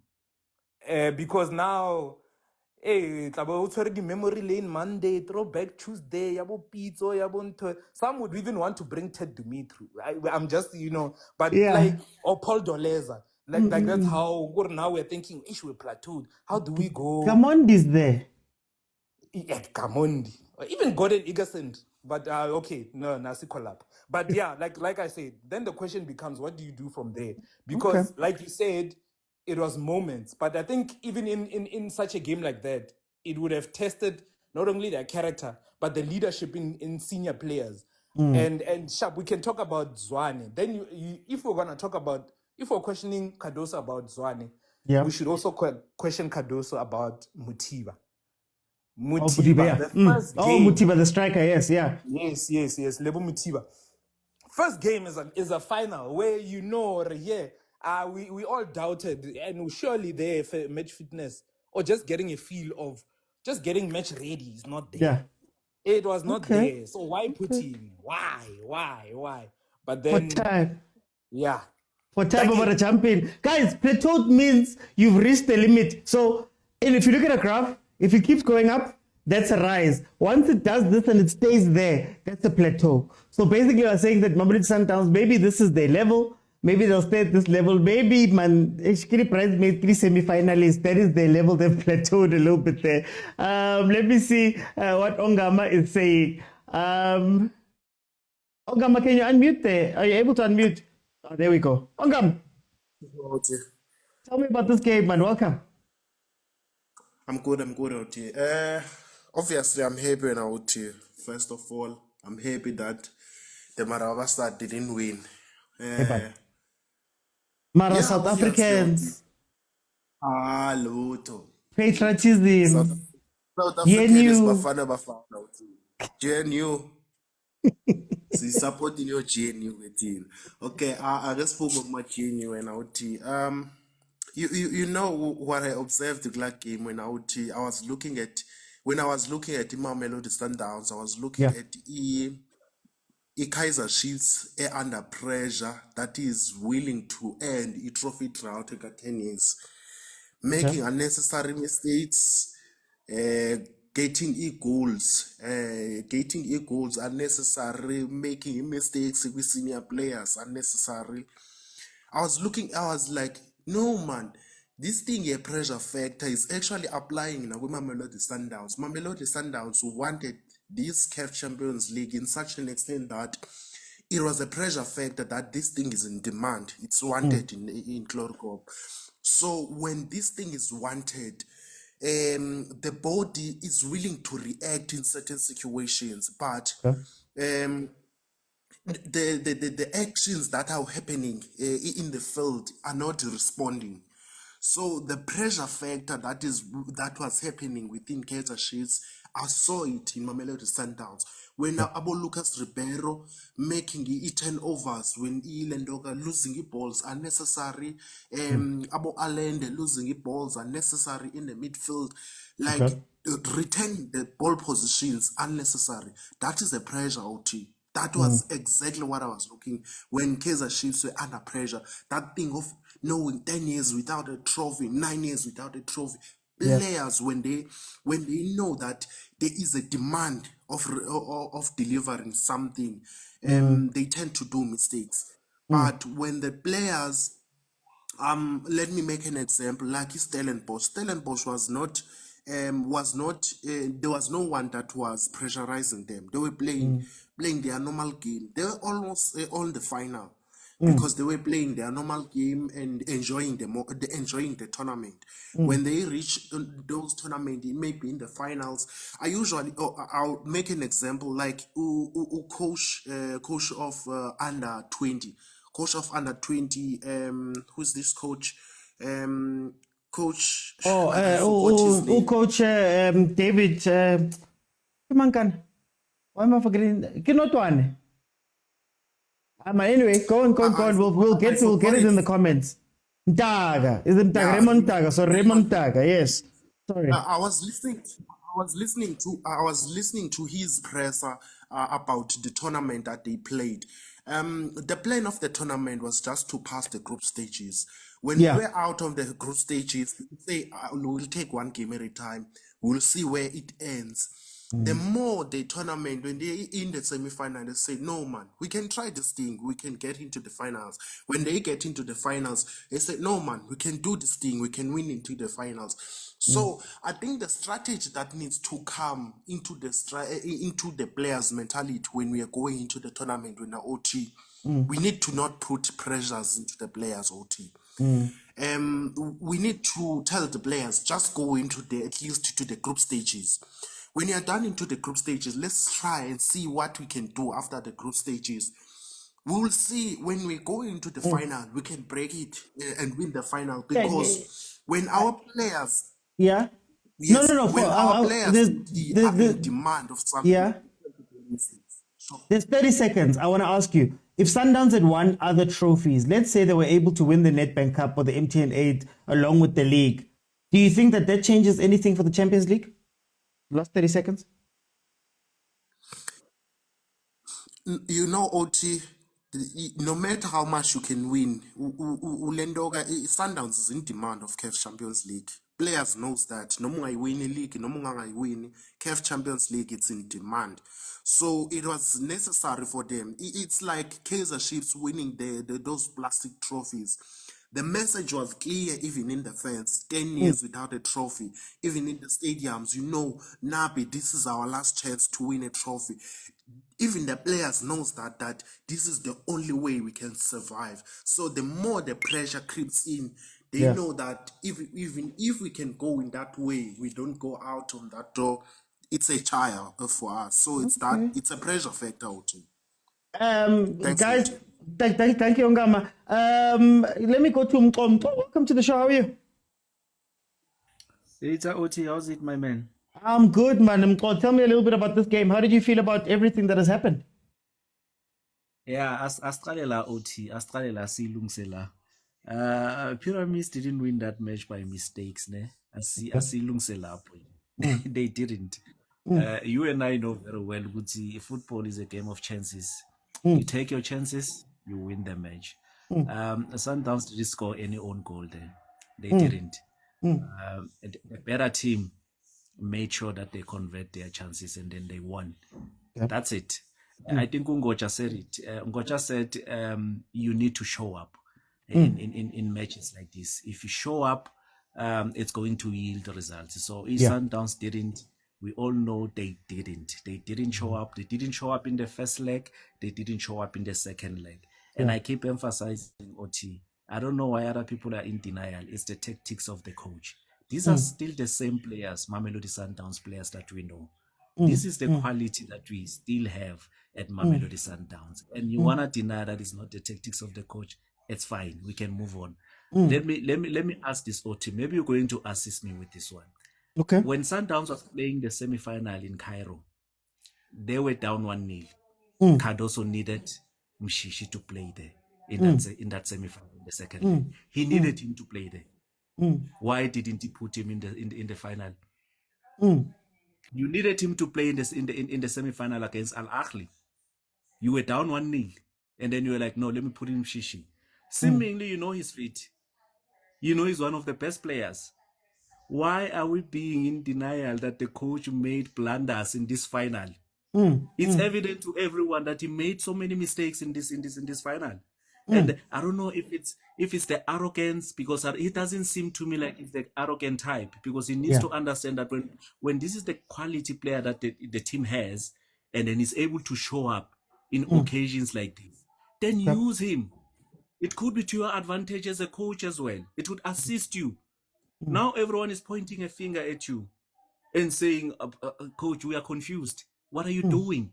Speaker 11: Because now, hey, memory lane Monday, throwback Tuesday, yabo Pitso, yabo. Some would even want to bring Ted Dumitru. I'm just, but like, or Paul Doleza. Like that's how now we're thinking, ish, we plateaued. How do we go?
Speaker 1: Gamondi's there.
Speaker 11: Yeah, Gamondi. Even Gordon Egerson. But okay, no, Nasi collab. But yeah, like I said, then the question becomes, what do you do from there? Because like you said, it was moments. But I think even in such a game like that, it would have tested not only their character, but the leadership in senior players. And Sharp, we can talk about Tshwane. Then if we're questioning Cardoso about Tshwane, we should also question Cardoso about Mutiba. Mutiba, the first game.
Speaker 1: Mutiba, the striker, yes.
Speaker 11: Lebo Mutiba. First game is a final where we all doubted, and surely there for match fitness or just getting a feel of just getting match ready is not there. It was not there. So why put in? Why? But then
Speaker 1: for time.
Speaker 11: Yeah.
Speaker 1: For time over a champion. Guys, plateaued means you've reached the limit. So, and if you look at a graph, if it keeps going up, that's a rise. Once it does this and it stays there, that's a plateau. So basically, you're saying that Mamelodi Sundowns, maybe this is their level. Maybe they'll stay at this level. Maybe, prize made 3 semi-finalists. That is their level. They've plateaued a little bit there. Let me see what Ongama is saying. Ongama, can you unmute there? Are you able to unmute? Oh, there we go. Ongam, tell me about this game, man. Welcome.
Speaker 12: I'm good out here. Obviously, I'm happy out here. First of all, I'm happy that the Marawa side didn't win.
Speaker 1: South Africans.
Speaker 12: Loto.
Speaker 1: Patriotism.
Speaker 12: South Africans, bafana. GNU. So supporting your GNU team. Okay, I just spoke about my GNU and out here. You know what I observed the Black game when I was looking at Mamelodi Sundowns, I was looking at Kaizer Chiefs under pressure that is willing to end a trophy drought at 10 years, making unnecessary mistakes, getting goals unnecessary, making mistakes with senior players unnecessary. I was like, no man, this thing a pressure factor is actually applying now with Mamelodi Sundowns. Mamelodi Sundowns wanted this CAF Champions League in such an extent that it was a pressure factor that this thing is in demand. It's wanted in Chlorocop. So when this thing is wanted, the body is willing to react in certain situations, but the actions that are happening in the field are not responding. So the pressure factor that was happening within Kaizer Chiefs, I saw it in Mamelodi Sundowns when Abo Lucas Ribeiro making turnovers, when Lendoka losing the balls unnecessary, Abo Allende losing the balls unnecessary in the midfield, retain the ball positions unnecessary. That is the pressure out here. That was exactly what I was looking when Kaizer Chiefs were under pressure. That thing of knowing 10 years without a trophy, 9 years without a trophy. Players, when they know that there is a demand of delivering something, they tend to do mistakes. But when the players, let me make an example, like Stellenbosch. Stellenbosch was not, there was no one that was pressurizing them. They were playing their normal game. They were almost on the final because they were playing their normal game and enjoying the tournament. When they reach those tournaments, maybe in the finals, I'll make an example like coach of under 20. Coach of under 20, who's this coach? Coach.
Speaker 1: Coach David. Why am I forgetting? Kinotwane. Anyway, go on. We'll get it in the comments. Mtaga. Is it Mtaga?
Speaker 12: Yeah,
Speaker 1: Raymond Mtaga. So Raymond Mtaga, yes. Sorry.
Speaker 12: I was listening to his presser about the tournament that they played. The plan of the tournament was just to pass the group stages. When we were out of the group stages, we say we'll take one game at a time. We'll see where it ends. The more the tournament, when they in the semi-final, they say, no man, we can try this thing, we can get into the finals. When they get into the finals, they say, no man, we can do this thing, we can win into the finals. So I think the strategy that needs to come into the players' mentality when we are going into the tournament with the OT, we need to not put pressures into the players' OT. We need to tell the players, just go into at least to the group stages. When you're done into the group stages, let's try and see what we can do after the group stages. We will see when we go into the final, we can break it and win the final, because when our players,
Speaker 1: no.
Speaker 12: when our players have a demand of something,
Speaker 1: there's 30 seconds. I want to ask you, if Sundowns had won other trophies, let's say they were able to win the Nedbank Cup or the MTN 8 along with the league, do you think that changes anything for the Champions League? Last 30 seconds.
Speaker 12: You know, OT, no matter how much you can win, Sundowns is in demand of CAF Champions League. Players knows that. No more I win a league, no more I win CAF Champions League, it's in demand. So it was necessary for them. It's like Kaizer Chiefs winning those plastic trophies. The message was clear even in the fans. 10 years without a trophy. Even in the stadiums, Nabi, this is our last chance to win a trophy. Even the players knows that this is the only way we can survive. So the more the pressure creeps in, they know that even if we can go in that way, we don't go out on that door, it's a trial for us. So it's a pressure factor too. Thanks,
Speaker 1: guys, thank you, Ngama. Let me go to Mkom. Welcome to the show. How are you?
Speaker 13: It's OT. How's it, my man?
Speaker 1: I'm good, man. Mkom, tell me a little bit about this game. How did you feel about everything that has happened?
Speaker 13: Yeah, Australia OT. Australia silungsela. Pyramids didn't win that match by mistakes, ne? Asilungsela. They didn't. You and I know very well, Guti, football is a game of chances. You take your chances, you win the match. Sundowns didn't score any own goal there. They didn't. A better team made sure that they convert their chances and then they won. That's it. I think Ngocha said it. Ngocha said you need to show up in matches like this. If you show up, it's going to yield results. So if Sundowns didn't, we all know they didn't. They didn't show up. They didn't show up in the first leg. They didn't show up in the second leg. And I keep emphasizing, OT, I don't know why other people are in denial. It's the tactics of the coach. These are still the same players, Mamelodi Sundowns players that we know. This is the quality that we still have at Mamelodi Sundowns. And you want to deny that it's not the tactics of the coach, it's fine. We can move on. Let me ask this, OT. Maybe you're going to assist me with this one.
Speaker 1: Okay.
Speaker 13: When Sundowns was playing the semi-final in Cairo, they were down 1-0. Cardoso needed Mshishi to play there in that semi-final in the second leg. He needed him to play there. Why didn't he put him in the final? You needed him to play in the semi-final against Ahly. You were down 1-0, and then you were like, no, let me put in Mshishi. Seemingly, you know his feet. You know he's one of the best players. Why are we being in denial that the coach made blunders in this final? It's evident to everyone that he made so many mistakes in this final. And I don't know if it's the arrogance, because it doesn't seem to me like it's the arrogant type, because he needs to understand that when this is the quality player that the team has, and then he's able to show up in occasions like this, then use him. It could be to your advantage as a coach as well. It would assist you. Now everyone is pointing a finger at you and saying, coach, we are confused. What are you doing?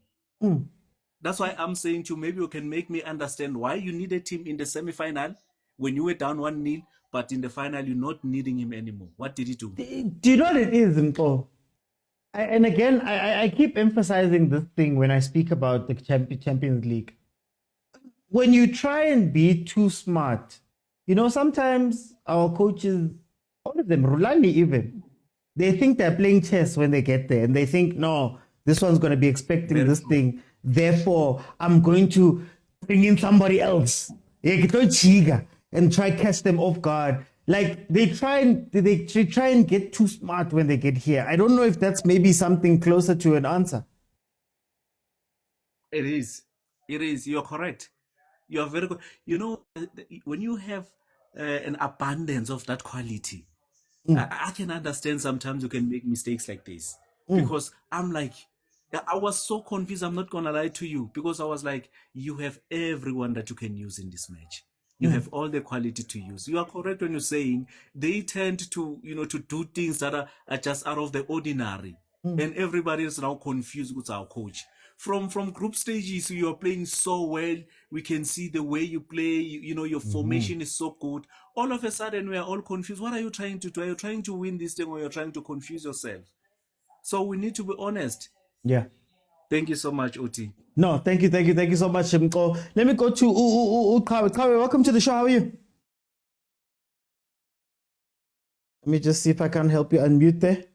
Speaker 13: That's why I'm saying to you, maybe you can make me understand why you needed him in the semi-final when you were down 1-0, but in the final, you're not needing him anymore. What did he do?
Speaker 1: Do you know what it is, Mpo? And again, I keep emphasizing this thing when I speak about the Champions League. when you try and be too smart, you know, sometimes our coaches, all of them, Rulani even, they think they're playing chess when they get there, and they think, no, this one's going to be expecting this thing. Therefore, I'm going to bring in somebody else. And try catch them off guard. Like they try and get too smart when they get here. I don't know if that's maybe something closer to an answer.
Speaker 13: It is. It is. You're correct. You're very good. You know, when you have an abundance of that quality, I can understand sometimes you can make mistakes like this. Because I'm like, I was so confused. I'm not going to lie to you. Because I was like, you have everyone that you can use in this match. You have all the quality to use. You are correct when you're saying they tend to, you know, to do things that are just out of the ordinary. And everybody is now confused with our coach. From group stages, you are playing so well. We can see the way you play. You know, your formation is so good. All of a sudden, we are all confused. What are you trying to do? Are you trying to win this thing or you're trying to confuse yourself? So we need to be honest.
Speaker 1: Yeah.
Speaker 13: Thank you so much, Oti.
Speaker 1: No, thank you so much, Mko. Let me go to Kawe. Kawe, welcome to the show. How are you? Let me just see if I can help you unmute there.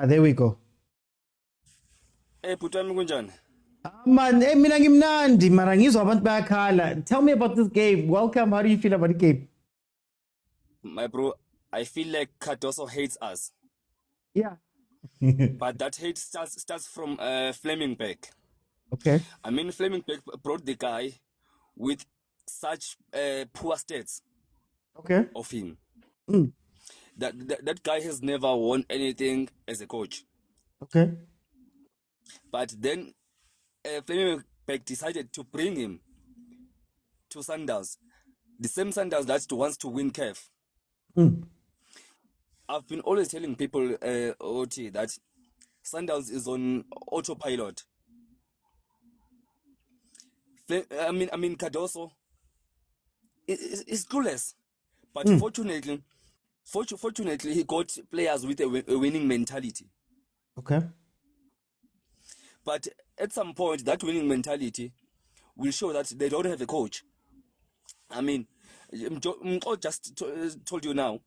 Speaker 1: There we go.
Speaker 14: Hey, Putami kunjani?
Speaker 1: Man, mina ngimnandi mara ngizwa abantu bayakhala. Tell me about this game. Welcome. How do you feel about the game?
Speaker 14: My bro, I feel like Cardoso hates us.
Speaker 1: Yeah.
Speaker 14: But that hate starts from Flemingberg.
Speaker 1: Okay.
Speaker 14: I mean, Flemingberg brought the guy with such poor stats.
Speaker 1: Okay.
Speaker 14: Of him. That guy has never won anything as a coach.
Speaker 1: Okay.
Speaker 14: But then Flemingberg decided to bring him to Sundowns. The same Sundowns that wants to win CAF. I've been always telling people, OT, that Sundowns is on autopilot. I mean, Cardoso is clueless, but fortunately, he got players with a winning mentality.
Speaker 1: Okay.
Speaker 14: But at some point, that winning mentality will show that they don't have a coach. I mean, I just told you now.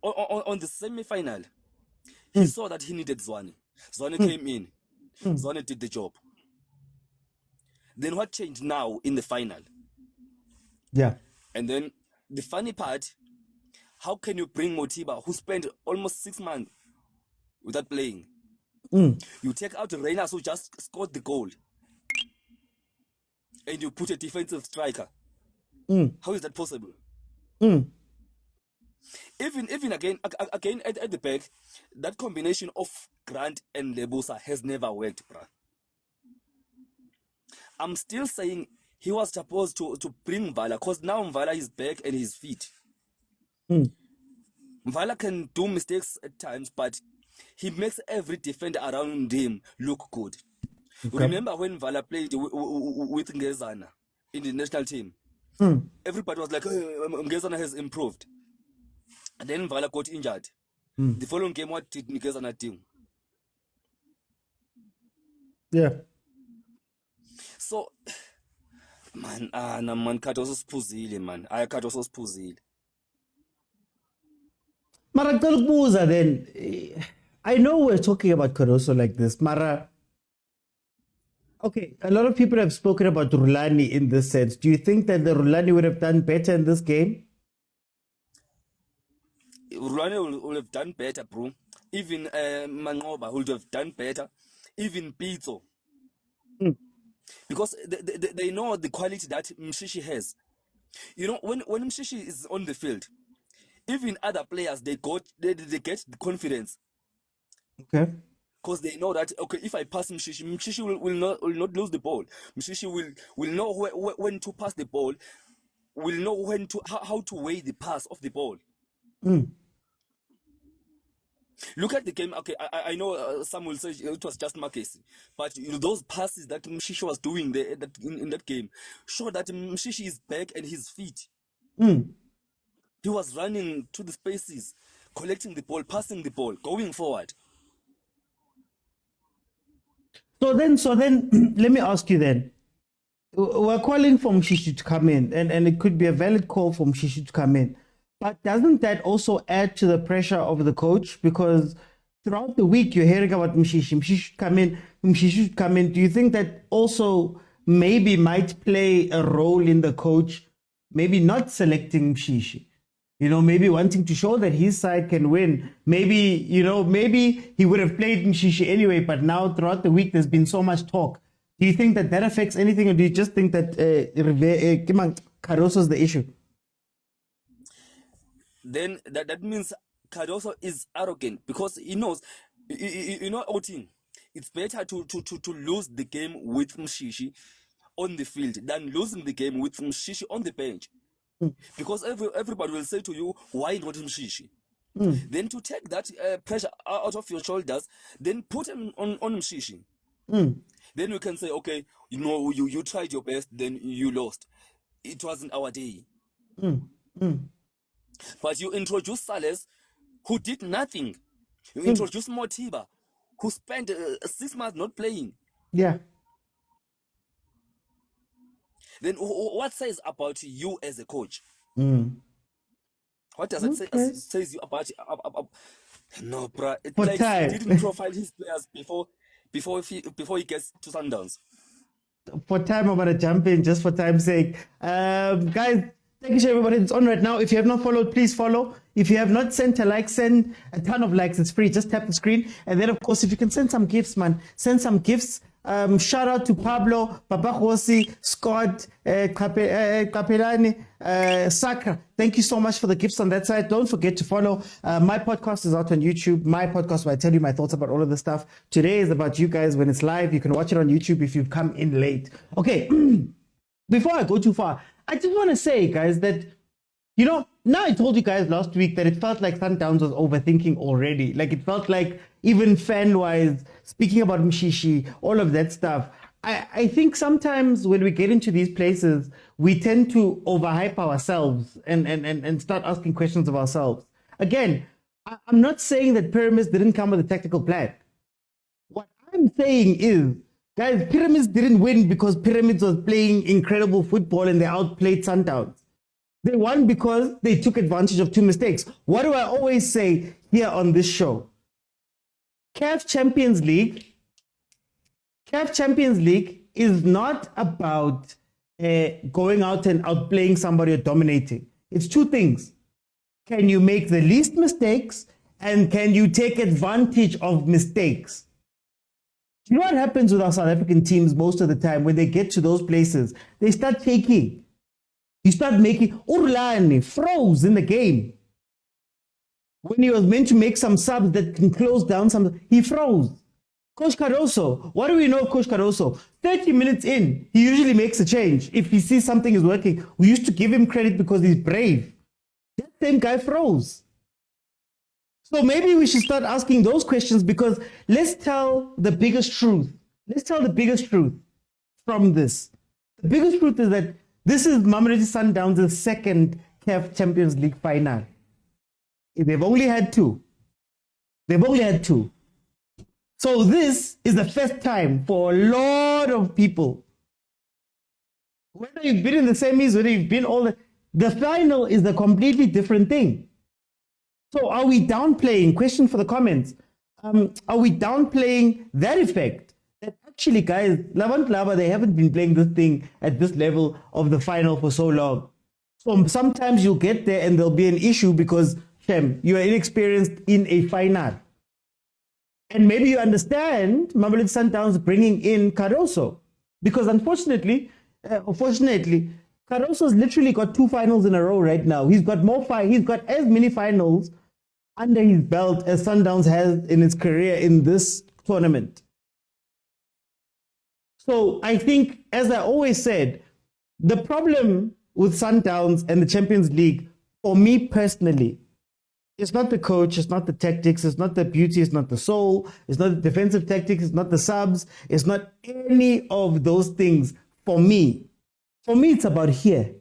Speaker 14: On the semi-final, he saw that he needed Tshwane. Tshwane came in. Tshwane did the job. Then what changed now in the final?
Speaker 1: Yeah.
Speaker 14: And then the funny part, how can you bring Motiba, who spent almost 6 months without playing? You take out Reyners, who just scored the goal, and you put a defensive striker. How is that possible? Even again at the back, that combination of Grant and Lebusa has never worked, bruh. I'm still saying he was supposed to bring Mvala, because now Mvala is back and he's fit. Mvala can do mistakes at times, but he makes every defender around him look good.
Speaker 1: Okay.
Speaker 14: Remember when Mvala played with Ngezana in the national team? Everybody was like, Ngezana has improved. And then Mvala got injured. The following game, what did Ngezana do?
Speaker 1: Yeah.
Speaker 14: So, man, Cardoso siphuzile, man. Cardoso siphuzile.
Speaker 1: Mara ngicela then, I know we're talking about Cardoso like this, Mara. Okay, a lot of people have spoken about Rulani in this sense. Do you think that the Rulani would have done better in this game?
Speaker 14: Rulani would have done better, bro. Even Mangoba would have done better. Even Pitso. Because they know the quality that Mshishi has. You know, when Mshishi is on the field, even other players, they get the confidence.
Speaker 1: Okay.
Speaker 14: Because they know that, okay, if I pass Mshishi will not lose the ball. Mshishi will know when to pass the ball, will know how to weigh the pass of the ball. Look at the game. Okay, I know some will say it was just Marquez, but those passes that Mshishi was doing there in that game show that Mshishi is back and he's fit. He was running to the spaces, collecting the ball, passing the ball, going forward.
Speaker 1: So then, let me ask you then. We're calling for Mshishi to come in, and it could be a valid call for Mshishi to come in. But doesn't that also add to the pressure of the coach? Because throughout the week, you're hearing about Mshishi. Mshishi should come in. Mshishi should come in. Do you think that also maybe might play a role in the coach maybe not selecting Mshishi? You know, maybe wanting to show that his side can win. Maybe, you know, maybe he would have played Mshishi anyway, but now throughout the week, there's been so much talk. Do you think that that affects anything, or do you just think that Cardoso is the issue?
Speaker 14: Then that means Cardoso is arrogant because he knows, you know, outing. It's better to lose the game with Mshishi on the field than losing the game with Mshishi on the bench. Because everybody will say to you, why not Mshishi? Then to take that pressure out of your shoulders, then put him on Mshishi. Then you can say, okay, you know, you tried your best, then you lost. It wasn't our day. But you introduced Sales, who did nothing. You introduced Motiba, who spent 6 months not playing.
Speaker 1: Yeah.
Speaker 14: Then what says about you as a coach? What does it
Speaker 1: Okay.
Speaker 14: says you about no, bruh. It's
Speaker 1: For
Speaker 14: like
Speaker 1: time.
Speaker 14: he didn't profile his players before he gets to Sundowns.
Speaker 1: For time, I'm gonna jump in just for time's sake. Guys, thank you to everybody that's on right now. If you have not followed, please follow. If you have not sent a like, send a ton of likes. It's free. Just tap the screen. And then, of course, if you can send some gifts, man, send some gifts. Shout out to Pablo, Papa Josi, Scott, Kapelani, Sakra. Thank you so much for the gifts on that side. Don't forget to follow. My podcast is out on YouTube. My podcast where I tell you my thoughts about all of this stuff. Today is about you guys. When it's live, you can watch it on YouTube if you've come in late. Okay, before I go too far, I just want to say, guys, that, you know, now I told you guys last week that it felt like Sundowns was overthinking already. Like it felt like even fan-wise, speaking about Mshishi, all of that stuff. I think sometimes when we get into these places, we tend to overhype ourselves and start asking questions of ourselves. Again, I'm not saying that Pyramids didn't come with a tactical plan. What I'm saying is, guys, Pyramids didn't win because Pyramids was playing incredible football and they outplayed Sundowns. They won because they took advantage of 2 mistakes. What do I always say here on this show? CAF Champions League is not about going out and outplaying somebody or dominating. It's 2 things. Can you make the least mistakes, and can you take advantage of mistakes? Do you know what happens with our South African teams most of the time when they get to those places? They start taking. You start making. Rulani froze in the game. When he was meant to make some subs that can close down some, he froze. Coach Cardoso, what do we know of Coach Cardoso? 30 minutes in, he usually makes a change. If he sees something is working, we used to give him credit because he's brave. That same guy froze. So maybe we should start asking those questions, because let's tell the biggest truth. Let's tell the biggest truth from this. The biggest truth is that this is Mamelodi Sundowns' second CAF Champions League final. They've only had 2. They've only had 2. So this is the first time for a lot of people. Whether you've been in the semis, whether you've been the final is a completely different thing. So are we downplaying, question for the comments, are we downplaying that effect? That actually, guys, Lavant Lava, they haven't been playing this thing at this level of the final for so long. So sometimes you'll get there and there'll be an issue because, Shem, you are inexperienced in a final. And maybe you understand Mamelodi Sundowns bringing in Cardoso. Because unfortunately, Cardoso's literally got 2 finals in a row right now. He's got he's got as many finals under his belt as Sundowns has in his career in this tournament. So I think, as I always said, the problem with Sundowns and the Champions League, for me personally, it's not the coach, it's not the tactics, it's not the beauty, it's not the soul, it's not the defensive tactics, it's not the subs, it's not any of those things for me. For me, it's about here.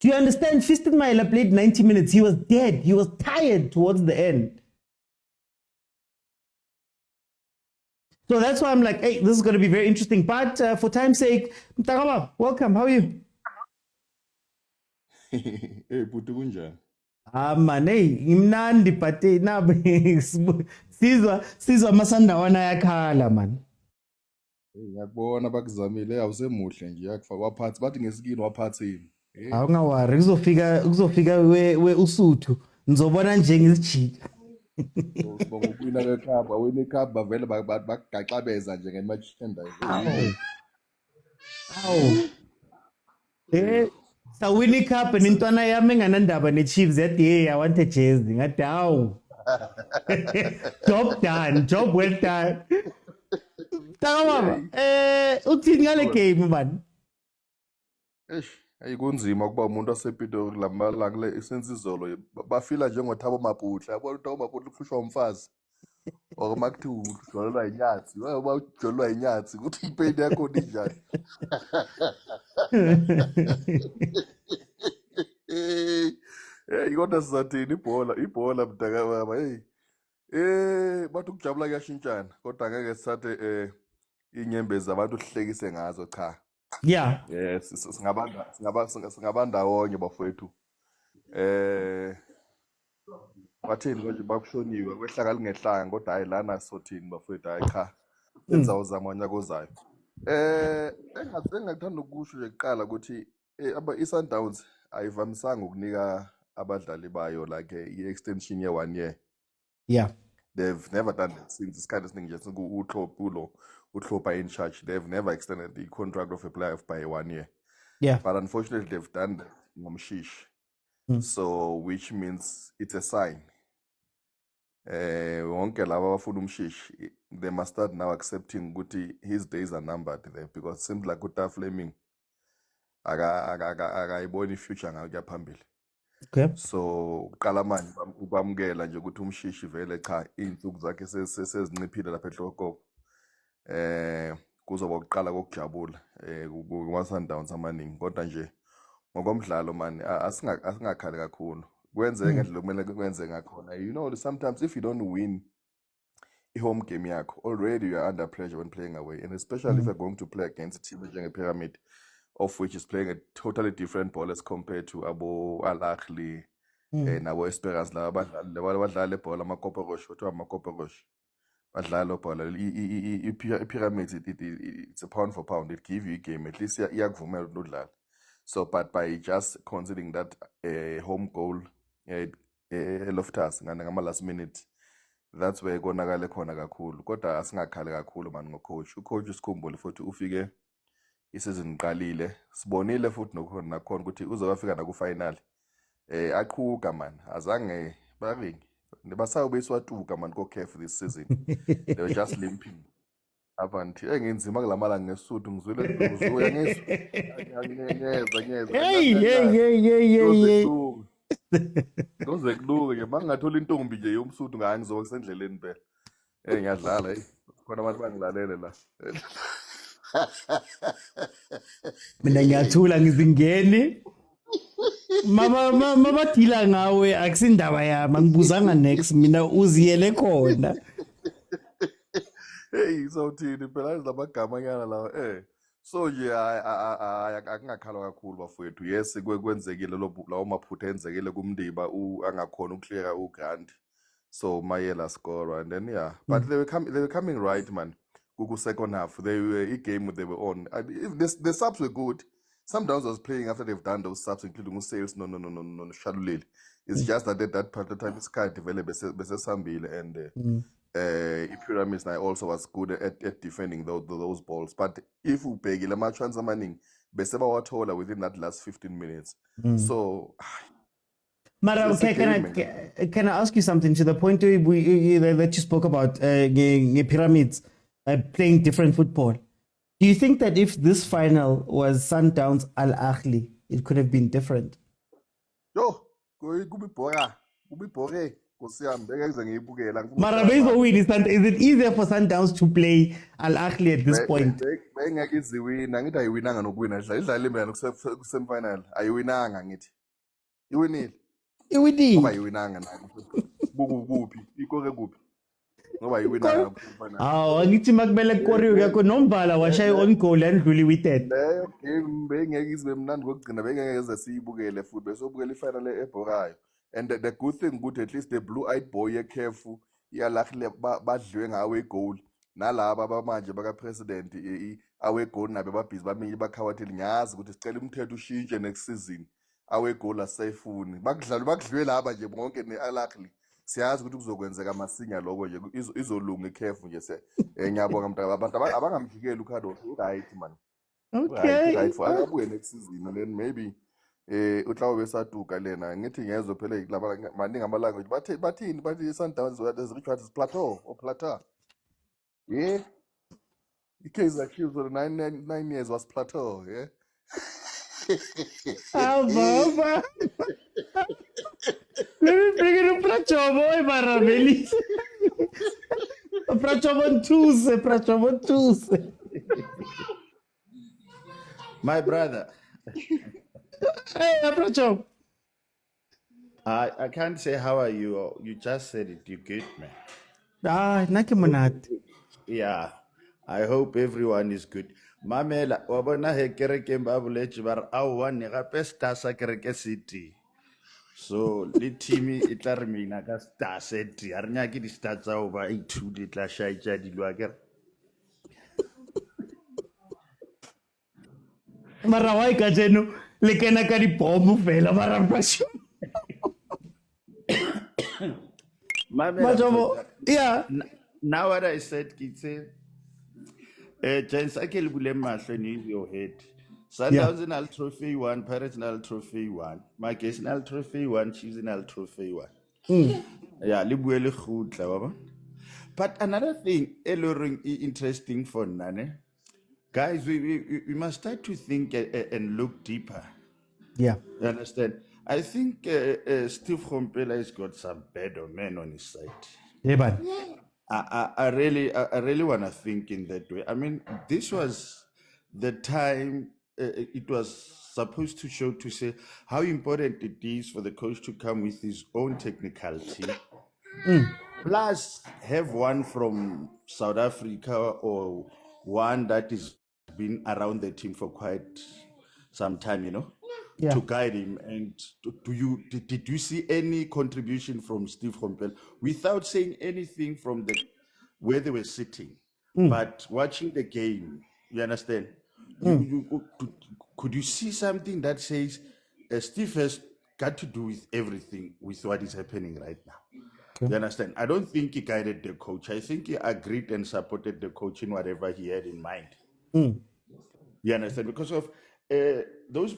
Speaker 1: Do you understand? Fiston Maela played 90 minutes. He was dead. He was tired towards the end. So that's why I'm like, hey, this is going to be very interesting. But for time's sake, Mtakama, welcome. How are you?
Speaker 15: Hey, Putu kunjani?
Speaker 1: Man, hey, imnandi pate na sizwa masandawana yakhala man.
Speaker 15: Hey, ngiyakubona bakuzamile awusemuhle nje yakufaka waphathi bathi ngesikini waphathini.
Speaker 1: Awungawari kuzofika we usuthu. Nizobona nje ngizijika.
Speaker 15: Sibonga ukwina kwekhaba, wena ikhaba vele bagaxabeza nje ngemerchandise.
Speaker 1: Awu. Sawini cup nintwana yami enganandaba ne-Chiefs yathi hey I want a jersey ngathi hawu. Job done, job well done. Mama, uthini ngale game man?
Speaker 15: Hey kunzima kuba umuntu asePitori lamalanga le isenze izolo bafila njengoThabo Maputla, yabona uThabo Maputla ukhushwa umfazi. Or makuthi ujolwa inyathi, waba ujolwa inyathi ukuthi ipain yakho njani. Hey kodwa sizathini ibhola mdaka baba hey bathi ukujabula kuyashintshana kodwa ngeke sithathe inyembezi abantu sihlekise ngazo cha.
Speaker 1: Yeah.
Speaker 15: Yes, singabanda wonke bafowethu. Bathini konje bakushoniwe kwehlaka lingehlanga kodwa hayi lana sothini bafowethu hayi cha. Senza uzama unyaka ozayo. Engathanda ukusho nje kuqala ukuthi iSundowns ayivamisanga ukunika abadlali bayo like i-extension ye-1 year.
Speaker 1: Yeah.
Speaker 15: They've never done that since isikhathi esiningi nje uhlopha in charge. They've never extended the contract of a player by 1 year.
Speaker 1: Yeah.
Speaker 15: But unfortunately they've done that ngomshishi. So which means it's a sign. Wonke laba abafuna umshishi they must start now accepting ukuthi his days are numbered there because it seems like uTa Fleming akayiboni future ngayo kuya phambili.
Speaker 1: Okay.
Speaker 15: So uqala manje ukwamukela nje ukuthi umshishi vele cha insuku zakhe sezinciphile lapha ehloko. Kuzoba ukuqala kokujabula kuma Sundowns amaningi kodwa nje ngokomdlalo man asingakhali kakhulu. Kwenzeke ngendlela okumele kwenze ngakhona. You know sometimes if you don't win i-home game yakho already you are under pressure when playing away and especially if you're going to play against a team njenge-Pyramid of which is playing a totally different ball as compared to Ahly nabo Esperance laba badlala ibhola amakoporosh kuthiwa amakoporosh badlala ibhola i-Pyramid it's a pound for pound it give you a game at least iyakuvumela udlala. So but by just considering that home goal Loftus ngama last minute that's where konakale khona kakhulu kodwa asingakhali kakhulu man ngocoach usikhumbule futhi ufike isizini iqalile sibonile futhi nakhona ukuthi uzofika na ku final aqhuka man azange baringi nebasawubeswa tuka man ko CAF this season they were just limping abantu engenzima kulamalanga ngesuthu ngizwile uzuya ngeza
Speaker 1: hey
Speaker 15: Ngoze kuluke ke mangathola intombi nje yomsuthu ngangizoba kusendleleni phela ngiyadlala khona abantu bangilalele la.
Speaker 1: Mina ngiyathula ngizingeni mama badila ngawe akusindaba yami angibuzanga next mina uziyele khona.
Speaker 15: Hey sawuthini phela izamagama nyana lawa so nje akungakhalwa kakhulu bafowethu. Yes kwenzekile lawo maphutha enzekile kumndiba angakhona ukuhleka uGrant so Mayela score and then yeah but they were coming right man ku second half they game they were on if the subs were good. Sundowns was playing after they've done those subs including sales no Shalulile. It's just that at that part of the time Sky developed besesambile and Pyramids now also was good at defending those balls. But if we pay the match amaning, Beseba wathola within that last 15 minutes. So
Speaker 1: Mara, can I ask you something to the point that you spoke about Pyramids playing different football? Do you think that if this final was Sundowns Al Ahly, it could have been different?
Speaker 15: Yo, could be boring.
Speaker 1: Mara, is it easier for Sundowns to play Al Ahly at this point?
Speaker 15: Semi-final. Ayiwinanga ngithi. Iwinile.
Speaker 1: Iwinile.
Speaker 15: Ngoba ayiwinanga nayo. Kuphi? Ikore kuphi? ngoba yiwina kakhulu fana.
Speaker 1: Hawu angithi makumele kukoriwe kakho nombala washaya on goal andluli with that.
Speaker 15: Leyo game bengeke izibe mnandi kokugcina bengeke eze siyibukele futhi besobukela ifinal ebhokayo. And the good thing ukuthi at least the blue-eyed boy ye-CAF iyalahle badliwe ngawe igoal. Nalaba abamanje baka-president awe goal nabe babhizi bamile bakhawatheli ngiyazi ukuthi sicela umthetho ushintshe next season awe goal asayifuni bakudliwe laba nje bonke ne-alakhli siyazi ukuthi kuzokwenzeka masinya lokho nje izolunga i-CAF nje ngiyabonga mntaka abantu abangamvikeli ukhado right man.
Speaker 1: Okay.
Speaker 15: Right for akabuye next season and then maybe utlawo besatuka lena ngithi ngezwe phela laba maningi amalanguage bathi Sundowns there's which is plateau or plateau. Yeah. Kaizer Chiefs for 9 years was plateau, yeah.
Speaker 1: Baba. Let me bring it to Prachovo, Maraveli. Prachovo Tuesday.
Speaker 16: My brother.
Speaker 1: Hey, Prachovo.
Speaker 16: I can't say how are you. You just said it. You good, man.
Speaker 1: Nakimonat.
Speaker 16: Yeah. I hope everyone is good. Mamela, wabona he kereke mbabulechi bar awane gape star sa kereke city. So le team e tla re mina ka star city. Ha re nyake di star tsa over 82 di tla shaitsa di lwa kere.
Speaker 1: Marawa ka jeno le kena ka di bomb fela mara pasho.
Speaker 16: Mamela.
Speaker 1: Yeah.
Speaker 16: Now what I said kitse James akele bule mahlo ni your head. Sundowns in trophy 1, Pirates in trophy 1. My case in trophy 1, Chiefs in trophy 1. Yeah, libuele khutla baba. But another thing, interesting for Nane. Guys, we must start to think and look deeper.
Speaker 1: Yeah.
Speaker 16: You understand? I think Steve Khompela has got some bad men on his side.
Speaker 1: Yeah, but
Speaker 16: I really want to think in that way. I mean, this was the time it was supposed to show to say how important it is for the coach to come with his own technicality. Plus, have one from South Africa or one that has been around the team for quite some time, to guide him. And did you see any contribution from Steve Khompela without saying anything from where they were sitting, but watching the game? You understand? Could you see something that says Steve has got to do with everything with what is happening right now? You understand? I don't think he guided the coach. I think he agreed and supported the coach in whatever he had in mind. You understand? Because of those,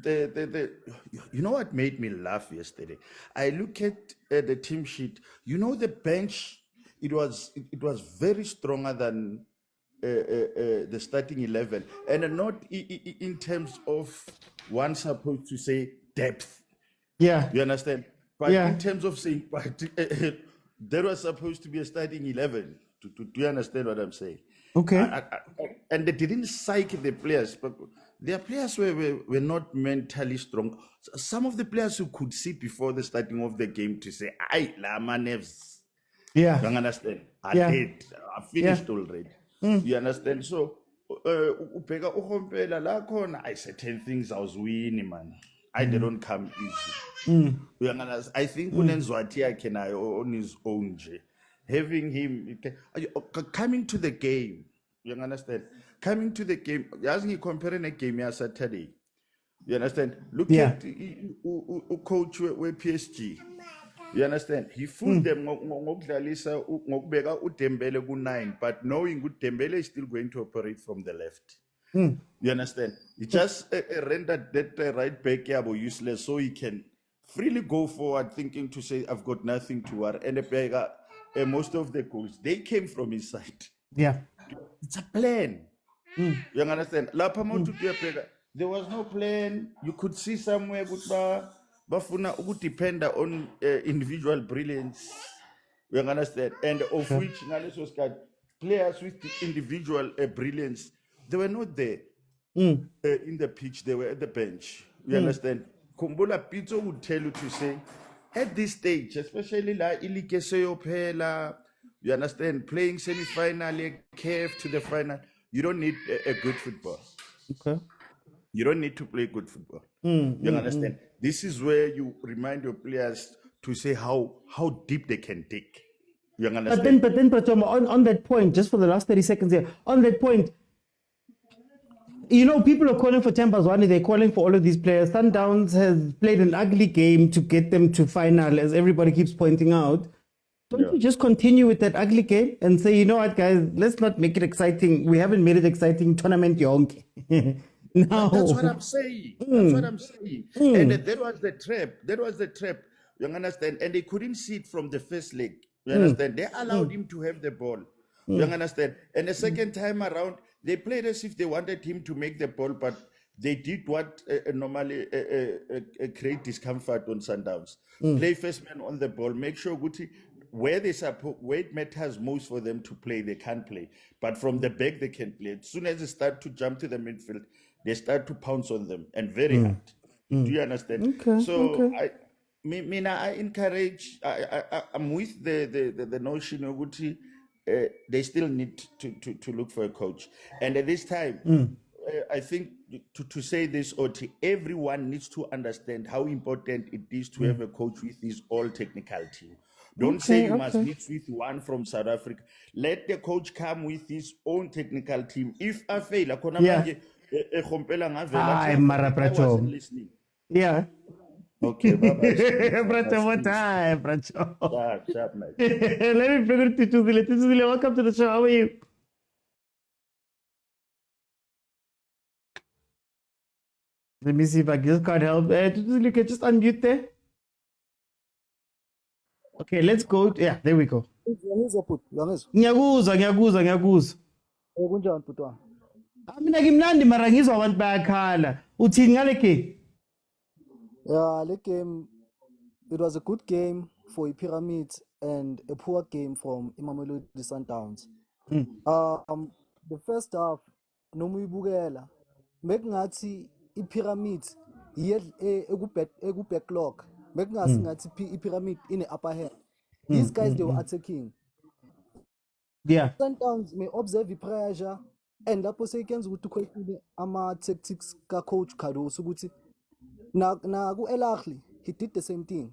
Speaker 16: you know what made me laugh yesterday? I look at the team sheet. The bench. It was very stronger than the starting 11, and not in terms of one supposed to say depth.
Speaker 1: Yeah.
Speaker 16: You understand? But in terms of saying, there was supposed to be a starting 11. Do you understand what I'm saying?
Speaker 1: Okay.
Speaker 16: And they didn't psych the players, but their players were not mentally strong. Some of the players who could see before the starting of the game to say, "I Lama Nevs."
Speaker 1: Yeah.
Speaker 16: You understand? I did. I finished already. You understand? So, Upega Uhompela la khona, I certain things I was winning, man. I didn't come easy. You understand? I think Unenzwati Kenai on his own. Having him coming to the game, you understand? Coming to the game, asking comparing a game here Saturday. You understand? Look at coach with PSG. You understand? He fooled them ngokubeka uDembele ku9, but knowing Dembele is still going to operate from the left. You understand? He just rendered that right back useless so he can freely go forward thinking to say, I've got nothing to worry. And most of the goals, they came from his side.
Speaker 1: Yeah.
Speaker 16: It's a plan. You understand? There was no plan. You could see somewhere bafuna depend on individual brilliance. You understand? And of which players with the individual brilliance, they were not there in the pitch. They were at the bench. You understand? Kumbula Pitso would tell you to say, at this stage, especially la ilike seyophela, you understand, playing semi-final, CAF to the final, you don't need a good football.
Speaker 1: Okay.
Speaker 16: You don't need to play good football.
Speaker 1: Mm,
Speaker 16: You
Speaker 1: mm,
Speaker 16: understand? This is where you remind your players to say how deep they can dig. You understand?
Speaker 1: But then, Pratoma, on that point, just for the last 30 seconds here, on that point, you know, people are calling for Tempazwane, they're calling for all of these players. Sundowns has played an ugly game to get them to final, as everybody keeps pointing out. Don't you just continue with that ugly game and say, you know what, guys, let's not make it exciting. We haven't made it exciting tournament yonke. No.
Speaker 16: That's what I'm saying. That's what I'm saying. And that was the trap. That was the trap. You understand? And they couldn't see it from the first leg. You understand? They allowed him to have the ball. You understand? And the second time around, they played as if they wanted him to make the ball, but they did what normally create discomfort on Sundowns. Play first man on the ball. Make sure Guti, where it matters most for them to play, they can't play. But from the back, they can play. As soon as they start to jump to the midfield, they start to pounce on them, and very hard. Do you understand?
Speaker 1: Okay,
Speaker 16: So
Speaker 1: okay.
Speaker 16: I encourage. I'm with the notion of Guti. They still need to look for a coach, and at this time, I think to say this, Oti, everyone needs to understand how important it is to have a coach with his all technical team. Don't say you must meet with one from South Africa. Let the coach come with his own technical team. If I fail, I wasn't listening.
Speaker 1: Yeah.
Speaker 16: Okay, bye-bye.
Speaker 1: Bracho, what time, Bracho?
Speaker 16: Sharp, mate.
Speaker 1: Let me bring it to Tuzile. Tuzile, welcome to the show. How are you? Let me see if I just can't help. Tuzile, you can just unmute there. Okay, let's go. Yeah, there we go. Ngiyakuzwa.
Speaker 17: Kunjani bhuti wami?
Speaker 1: Mina ngimnandi mara ngizwa abantu bayakhala. Uthini ngale game?
Speaker 17: Yeah, the game, it was a good game for Pyramids and a poor game from Mamelodi Sundowns. The first half, nomuyibukela, mekungathi iPyramids backlog. Mekungathi ngathi iPyramid in upper hand. These guys they were attacking.
Speaker 1: Yeah.
Speaker 17: Sundowns may observe the pressure and lapho sekenza ukuthi ukhwetile ama tactics ka coach Cardoso ukuthi na ku Ahly he did the same thing.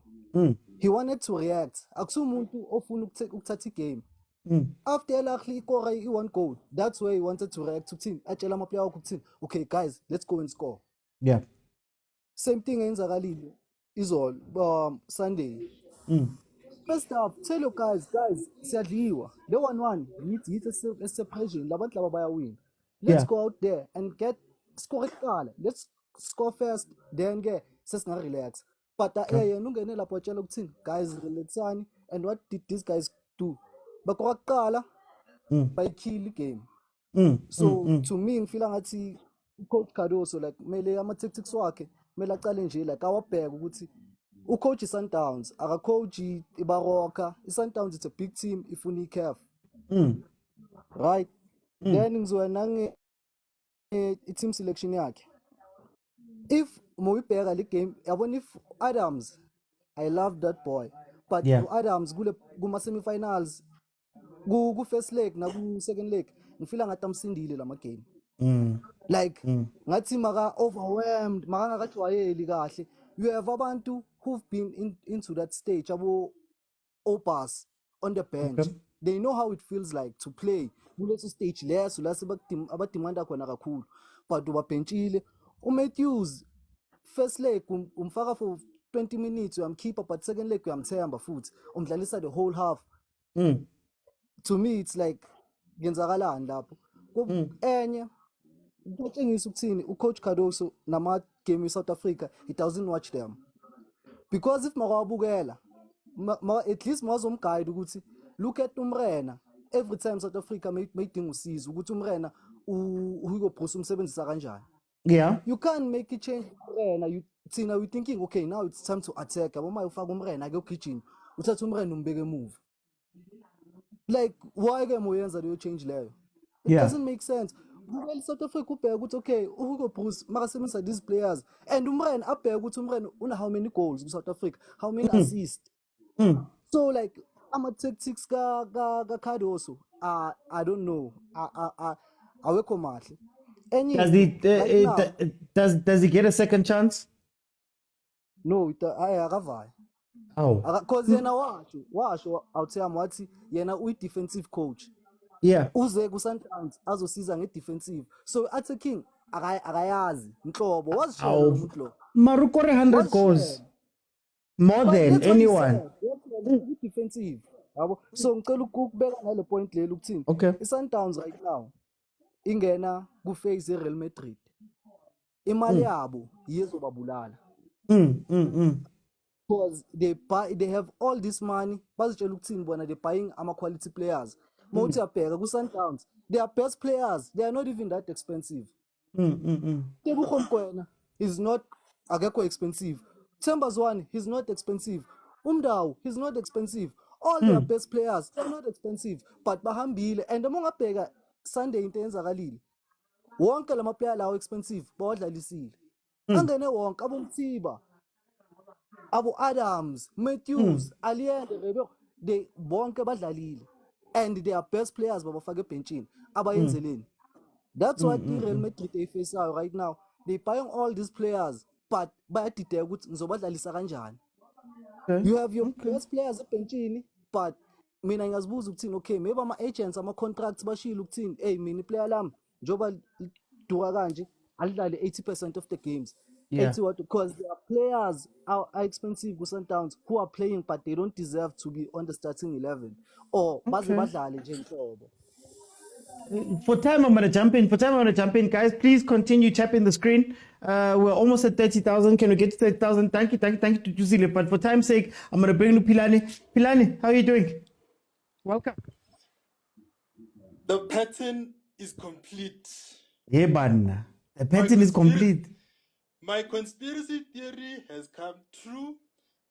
Speaker 17: He wanted to react. Akusumuntu ofuna ukuthatha igame. After Ahly ikora i-1 goal, that's where he wanted to react to team. Atshela amaplayer wakhe ukuthi okay guys, let's go and score.
Speaker 1: Yeah.
Speaker 17: Same thing enzakalile izolo Sunday. First half, tell your guys, siyadliwa. The 1-1, it's a pressure. Labantu laba baya win. Let's go out there and score it. Let's score first, then get sesina relax. But ungene lapho atshela ukuthini, guys relaxani. And what did these guys do? Bakwaqala by kill the game. So to me ngifila ngathi coach Cardoso like mele ama tactics wakhe mele aqale nje like awabheka ukuthi ucoach Sundowns akacoach iBaroka. Sundowns it's a big team ifuna iCAF. Right? Then ngizoya nange team selection yakhe. If moyibheka le game yabona if Adams, I love that boy, but Adams kuma semi-finals ku first leg na ku second leg ngifila ngathi amsindile lama game. Like ngathi maka overwhelmed maka ngakajwayeli kahle. You have abantu who've been into that stage abo opas on the bench. They know how it feels like to play kuleso stage leso la abadimanda khona kakhulu, but ubabhenchile uMatthews first leg umfaka for 20 minutes uyamkhipha, but second leg uyamthemba futhi umdlalisa the whole half. To me it's like ngenzakalani lapho enye kutshengisa ukuthini ucoach Cardoso nama game in South Africa he doesn't watch them, because if mawabukela at least mazomguide ukuthi look at umrena every time South Africa mayidinga usizo ukuthi umrena uHugo umsebenzisa kanjani.
Speaker 1: Yeah.
Speaker 17: You can't make a change umrena. We thinking okay now it's time to attack. Aboma ufaka umrena ke kitchen uthatha umrena umbeke move. Like why ke moyenza leyo change leyo? It doesn't make sense. Well, South Africa ubheka ukuthi okay, uHugo Bruce makasebenzisa these players and umren abheka ukuthi umren una how many goals in South Africa, how many assists. So like ama tactics ka Cardoso, I don't know. Awekho mahle.
Speaker 1: Does he
Speaker 17: Right now,
Speaker 1: does he get a second chance?
Speaker 17: no, akavaya.
Speaker 1: Oh.
Speaker 17: Because yena washo awuthiyami wathi yena uyi-defensive coach.
Speaker 1: Yeah.
Speaker 17: Uze ku-Sundowns azosiza nge-defensive. So attacking akayazi nhlobo wazishela lo muntu lo.
Speaker 1: Marukore 100 goals. More than anyone.
Speaker 17: Defensive. Yabo. So ngicela ukubeka ngale point leli ukuthini.
Speaker 1: Okay.
Speaker 17: I-Sundowns right now ingena ku-phase ye-Real Madrid. Imali yabo yezobabulala. Because they have all this money. Bazitshela ukuthini bona they buying ama-quality players. Mawuthi uyabheka ku-Sundowns, their best players, they are not even that expensive. Mokwena is not akekho expensive. Thembazwane, he's not expensive. Umdawu, he's not expensive. All their best players, they're not expensive. But bahambile, and mongabheka Sunday into yenzakalile. Wonke lama player lawo expensive, bawadlalisile. Angene wonke abomthiba. Abo Adams, Matthews, Aliende, Rebecca, they bonke badlalile. And their best players babafake benchini abayenzeleni. That's what Real Madrid they face out right now. They buying all these players, but bayadideka ukuthi ngizobadlalisa kanjani. You have your best players benchini, but mina ngiyazibuza ukuthini, okay, maybe ama agents ama contracts bashilo ukuthini, hey mina player lami njoba dura kanje alidlale 80% of the games.
Speaker 1: Yeah.
Speaker 17: Because their players are expensive ku Sundowns who are playing but they don't deserve to be on the starting 11 or baze badlale nje nhlobo.
Speaker 1: For time, I'm going to jump in. Guys, please continue tapping the screen. We're almost at 30,000. Can we get to 30,000? Thank you to Juzile. But for time's sake, I'm going to bring you Pilani. Pilani, how are you doing? Welcome.
Speaker 18: The pattern is complete.
Speaker 1: Yeah, man. The pattern is complete.
Speaker 18: My conspiracy theory has come true.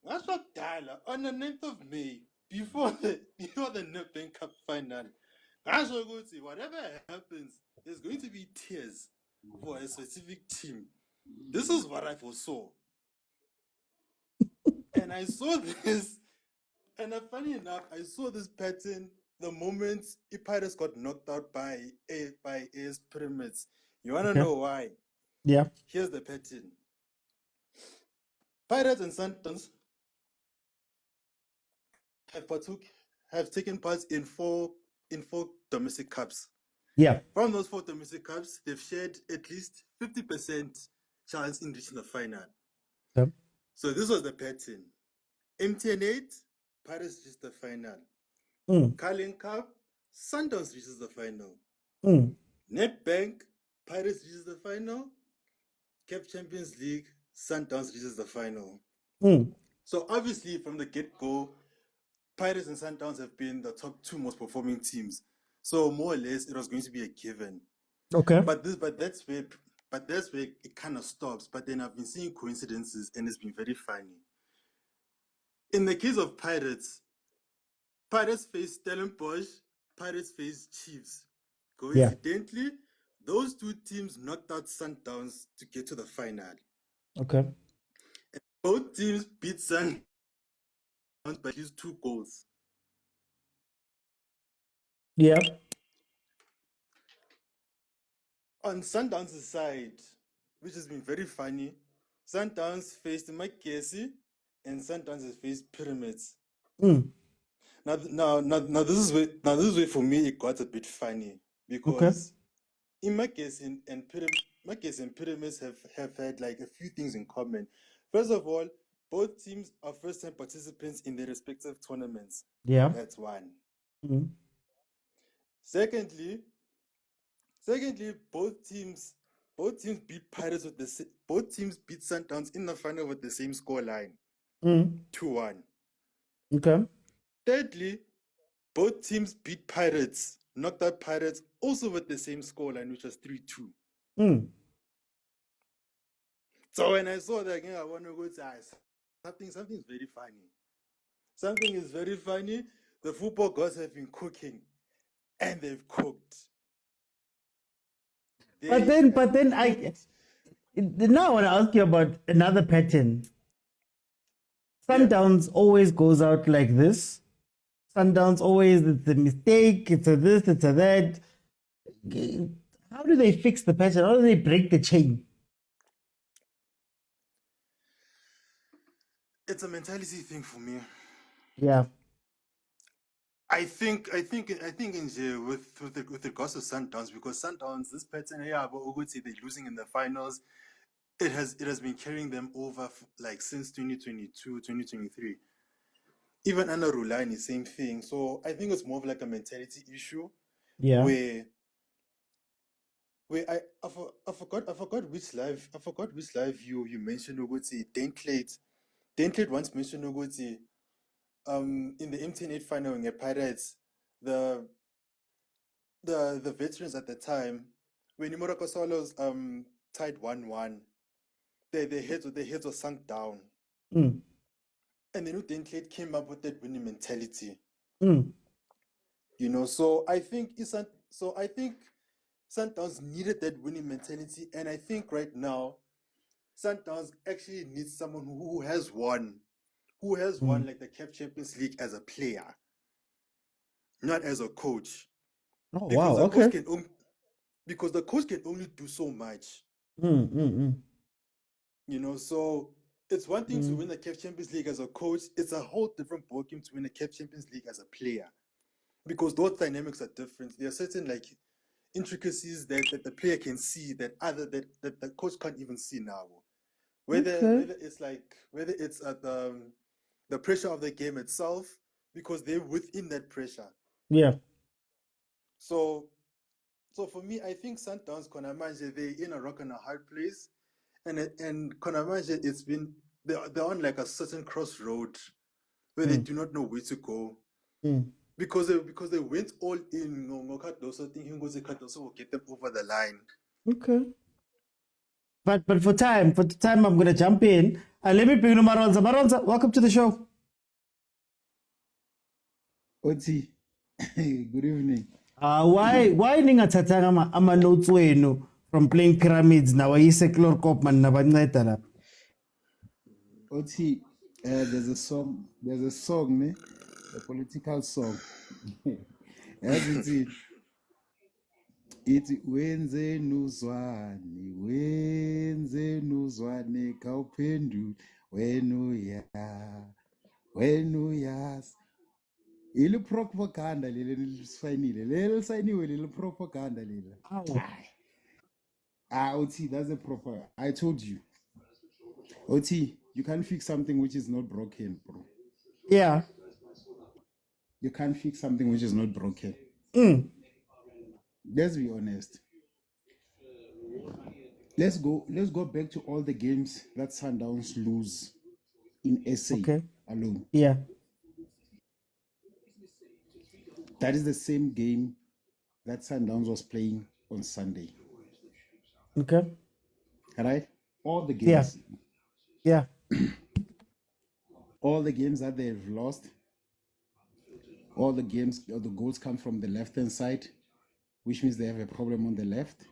Speaker 18: That's what Tyler on the 9th of May, before the Nedbank Cup final. That's what going to see. Whatever happens, there's going to be tears for a specific team. This is what I foresaw. And I saw this, and funny enough, I saw this pattern the moment Pirates got knocked out by AS Pyramids. You want to know why?
Speaker 1: Yeah.
Speaker 18: Here's the pattern. Pirates and Sundowns have taken part in four domestic cups.
Speaker 1: Yeah.
Speaker 18: From those 4 domestic cups, they've shared at least 50% chance in reaching the final.
Speaker 1: Yep.
Speaker 18: So this was the pattern. MTN 8, Pirates reaches the final. Carling Cup, Sundowns reaches the final. Nedbank, Pirates reaches the final. CAF Champions League, Sundowns reaches the final. So obviously from the get-go, Pirates and Sundowns have been the top 2 most performing teams. So more or less, it was going to be a given.
Speaker 1: Okay.
Speaker 18: But that's where it kind of stops. But then I've been seeing coincidences, and it's been very funny. In the case of Pirates face Stellenbosch, Pirates face Chiefs. Coincidentally, those 2 teams knocked out Sundowns to get to the final.
Speaker 1: Okay.
Speaker 18: And both teams beat Sundowns by his 2 goals.
Speaker 1: Yeah.
Speaker 18: On Sundowns' side, which has been very funny, Sundowns faced Makesi and Sundowns has faced Pyramids. Now this is where for me it got a bit funny, because in Makesi and Pyramids have had like a few things in common. First of all, both teams are first-time participants in their respective tournaments.
Speaker 1: Yeah.
Speaker 18: That's one. Secondly, both teams beat Pirates both teams beat Sundowns in the final with the same scoreline, 2-1.
Speaker 1: Okay.
Speaker 18: Thirdly, both teams beat Pirates, knocked out Pirates also with the same scoreline, which was 3-2. So when I saw that again, I want to go to something's very funny. Something is very funny. The football gods have been cooking, and they've cooked.
Speaker 1: But then now I want to ask you about another pattern. Sundowns always goes out like this. Sundowns always, it's a mistake, it's a this, it's a that. How do they fix the pattern? How do they break the chain?
Speaker 18: It's a mentality thing for me.
Speaker 1: Yeah.
Speaker 18: I think in here with regards to Sundowns, because Sundowns, this pattern here, but Uguti, they're losing in the finals. It has been carrying them over like since 2022, 2023. Even under Rulani, same thing. So I think it's more of like a mentality issue.
Speaker 1: Yeah.
Speaker 18: Where I forgot which live you mentioned Uguti. Dentlate once mentioned Uguti in the MTN8 final in the Pirates, the veterans at the time, when Morocco Solos tied 1-1, their heads were sunk down.
Speaker 1: Mm.
Speaker 18: And then Dentlate came up with that winning mentality.
Speaker 1: Mm.
Speaker 18: You know, so I think Sundowns needed that winning mentality, and I think right now Sundowns actually needs someone who has won like the CAF Champions League as a player, not as a coach.
Speaker 1: Oh,
Speaker 18: Because
Speaker 1: wow. Okay.
Speaker 18: because the coach can only do so much.
Speaker 1: You
Speaker 18: know, so it's one thing to win the CAF Champions League as a coach. It's a whole different ballgame to win the CAF Champions League as a player, because those dynamics are different. There are certain like intricacies that the player can see that the coach can't even see now. Whether it's at the pressure of the game itself, because they're within that pressure.
Speaker 1: Yeah.
Speaker 18: So for me, I think Sundowns, Konamanje, they're in a rock and a hard place, and Konamanje, they're on like a certain crossroad where they do not know where to go, because they went all in. Cardoso, thinking Cardoso will get them over the line.
Speaker 1: Okay. But for time, I'm gonna jump in. Let me bring in Maronza. Maronza, welcome to the show.
Speaker 19: Oti, good evening.
Speaker 1: Why ningathathanga ama notes wenu from playing pyramids now ayise chlorcop man nabanceda la?
Speaker 19: Oti, there's a song, ne? A political song. As it is. It's wenze nuzwane kaupendu wenu yas. Ile propaganda lile lisainiwe lile propaganda lile. Oti, that's a proper. I told you. Oti, you can't fix something which is not broken, bro.
Speaker 1: Yeah.
Speaker 19: You can't fix something which is not broken. Let's be honest. Let's go back to all the games that Sundowns lose in SA alone.
Speaker 1: Yeah.
Speaker 19: That is the same game that Sundowns was playing on Sunday.
Speaker 1: Okay.
Speaker 19: Right? All the games.
Speaker 1: Yeah.
Speaker 19: All the games that they've lost, all the goals come from the left-hand side, which means they have a problem on the left,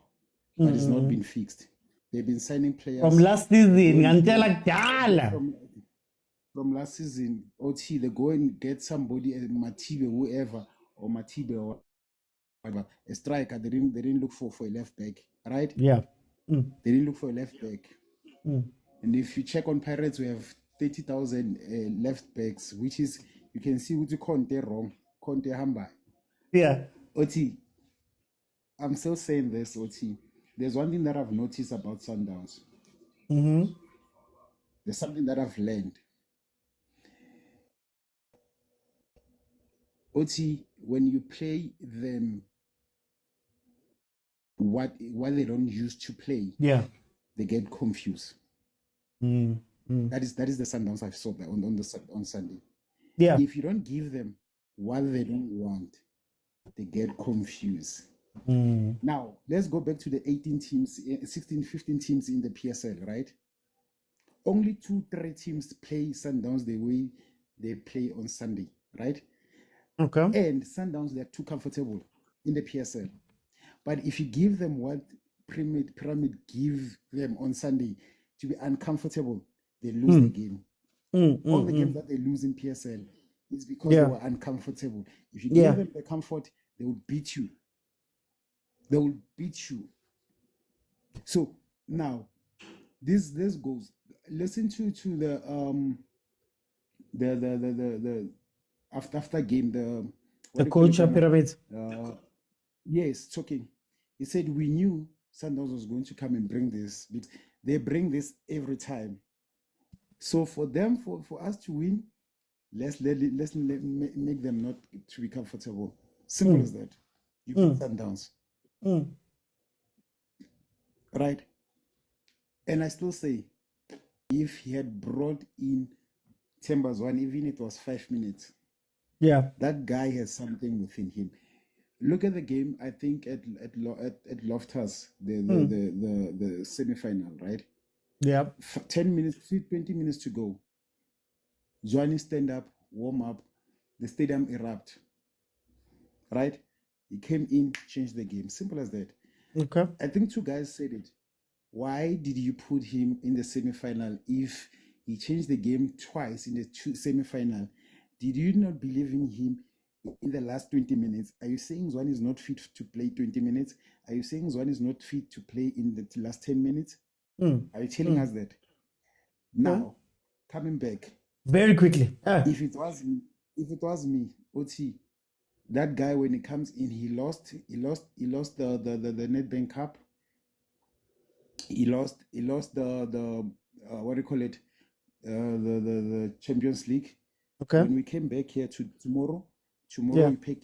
Speaker 19: but it's not been fixed. They've been signing players
Speaker 1: from last season until like
Speaker 19: from last season. OT, they go and get somebody, Matibe, whoever, or Matibe or whatever, a striker. They didn't look for a left back, right?
Speaker 1: Yeah.
Speaker 19: They didn't look for a left back. And if you check on Pirates, we have 30,000 left backs, which is, you can see what you Conte wrong, Conte Hamba.
Speaker 1: Yeah.
Speaker 19: OT, I'm still saying this, OT. There's one thing that I've noticed about Sundowns. There's something that I've learned. OT, when you play them what they don't use to play, they get confused. That is the Sundowns I saw that on Sunday.
Speaker 1: Yeah.
Speaker 19: If you don't give them what they don't want, they get confused. Now, let's go back to the 18 teams, 16, 15 teams in the PSL, right? Only 2-3 teams play Sundowns the way they play on Sunday, right?
Speaker 1: Okay.
Speaker 19: And Sundowns, they're too comfortable in the PSL. But if you give them what Pyramid give them on Sunday to be uncomfortable, they lose the game. All the games that they lose in PSL is because they were uncomfortable. If you give them the comfort, they will beat you. They will beat you. So now, this goes. Listen to the after game
Speaker 1: the coach of Pyramids.
Speaker 19: Yes, talking. He said we knew Sundowns was going to come and bring this. But they bring this every time. So for them, for us to win, let's make them not to be comfortable. Simple as that. You beat Sundowns. Right? And I still say, if he had brought in Timbers one, even if it was 5 minutes, that guy has something within him. Look at the game. I think at Loftus, the semi-final, right? 10 minutes, 20 minutes to go. Zwane stand up, warm up, the stadium erupt. Right? He came in, changed the game. Simple as that.
Speaker 1: Okay.
Speaker 19: I think two guys said it. Why did you put him in the semi-final if he changed the game twice in the semi-final? Did you not believe in him in the last 20 minutes? Are you saying Zwane is not fit to play 20 minutes? Are you saying Zwane is not fit to play in the last 10 minutes? Are you telling us that? Now, coming back.
Speaker 1: Very quickly.
Speaker 19: If it was me, Oti, that guy when he comes in, he lost the Nedbank Cup. He lost the what do you call it? The Champions League.
Speaker 1: Okay.
Speaker 19: When we came back here tomorrow you pack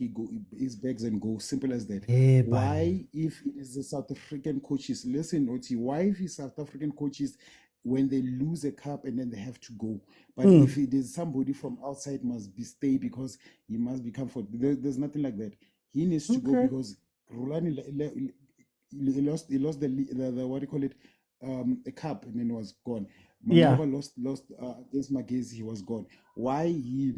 Speaker 19: his bags and go. Simple as that. Why, if it is the South African coaches, listen, Oti, why if it's South African coaches, when they lose a cup and then they have to go, but if it is somebody from outside must be stay because he must be comfortable. There's nothing like that. He needs to go because Rulani he lost the what do you call it, a cup, and then was gone. Marawa lost against Magezi, he was gone. Why he?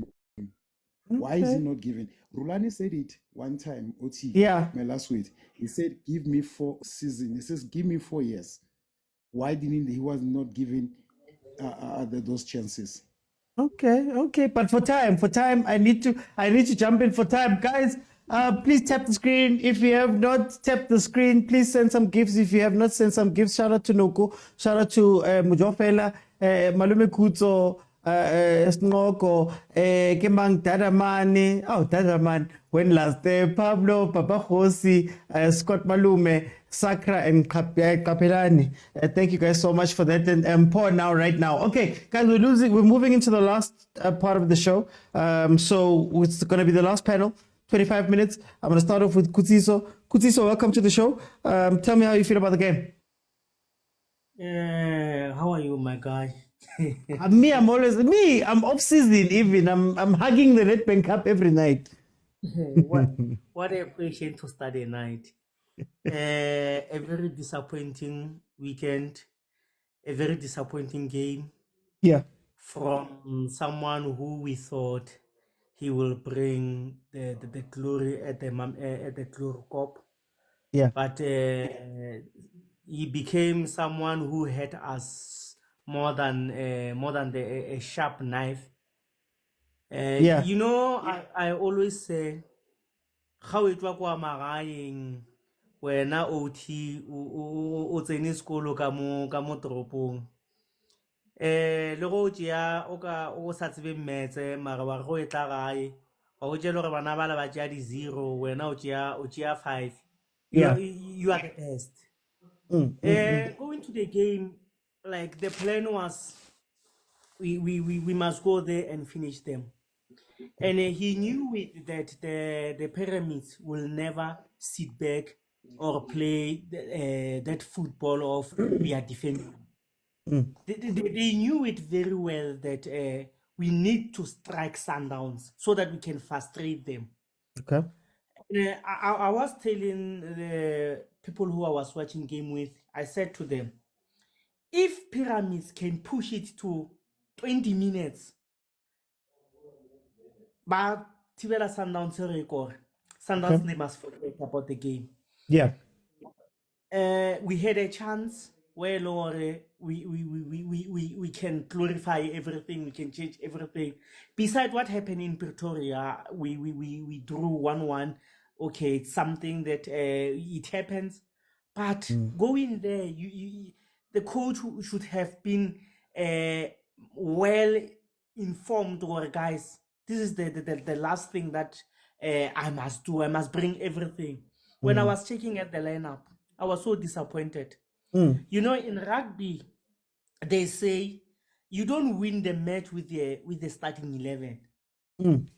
Speaker 19: Why is he not given? Rulani said it one time, Oti, my last week. He said, give me 4 seasons. He says, give me 4 years. Why didn't he was not given those chances?
Speaker 1: Okay. But for time, I need to jump in for time. Guys, please tap the screen. If you have not tapped the screen, please send some gifts. If you have not sent some gifts, shout out to Noko, shout out to Mujofela, Malume Kutso, Snoko, Kemang Dadamani, Dadaman, when last day, Pablo, Papa Josi, Scott Malume, Sakra, and Kapelani. Thank you guys so much for that. And Paul right now. Okay, guys, we're moving into the last part of the show. So it's going to be the last panel, 25 minutes. I'm going to start off with Kutsiso. Kutsiso, welcome to the show. Tell me how you feel about the game.
Speaker 20: How are you, my guy?
Speaker 1: I'm off season even. I'm hugging the Nedbank Cup every night.
Speaker 20: What a question to start a night. A very disappointing weekend, a very disappointing game.
Speaker 1: Yeah.
Speaker 20: From someone who we thought he will bring the glory at the Glory Cup.
Speaker 1: Yeah.
Speaker 20: But he became someone who had us more than a sharp knife. You know, I always say, how it was magaeng wena OT o tsene sekolo ka mo toropong le go tšea o sa tsebe mmetse mara wa go e tla gae wa go tšea le gore bana ba le ba tšea di-0 wena o tšea 5. You are the best. Going to the game, like the plan was we must go there and finish them. And he knew that the Pyramids will never sit back or play that football of we are defending. They knew it very well that we need to strike Sundowns so that we can frustrate them.
Speaker 1: Okay.
Speaker 20: I was telling the people who I was watching game with, I said to them, if Pyramids can push it to 20 minutes, but Sundowns record. Sundowns, they must forget about the game.
Speaker 1: Yeah.
Speaker 20: we had a chance where Lord, we can glorify everything, we can change everything. Besides what happened in Pretoria, we drew 1-1. Okay, it's something that it happens, but going there, the coach should have been well informed. Or guys, this is the last thing that I must do. I must bring everything. When I was checking at the lineup, I was so disappointed. You know, in rugby, they say you don't win the match with the starting 11.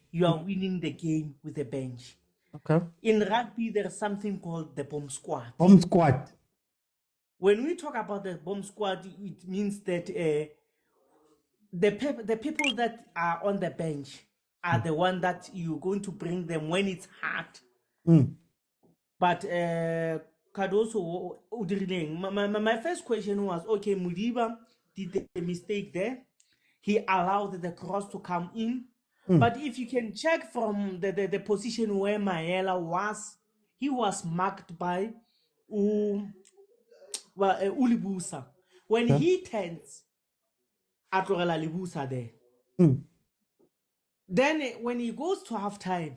Speaker 20: You are winning the game with the bench.
Speaker 1: Okay.
Speaker 20: In rugby, there's something called the bomb squad.
Speaker 1: Bomb squad.
Speaker 20: When we talk about the bomb squad, it means that the people that are on the bench are the one that you're going to bring them when it's hard. But Cardoso, my first question was, okay, Mudiba did the mistake there. He allowed the cross to come in. But if you can check from the position where Maela was, he was marked by Ulibusa. When he turns, Atorela Libusa there. Then when he goes to halftime,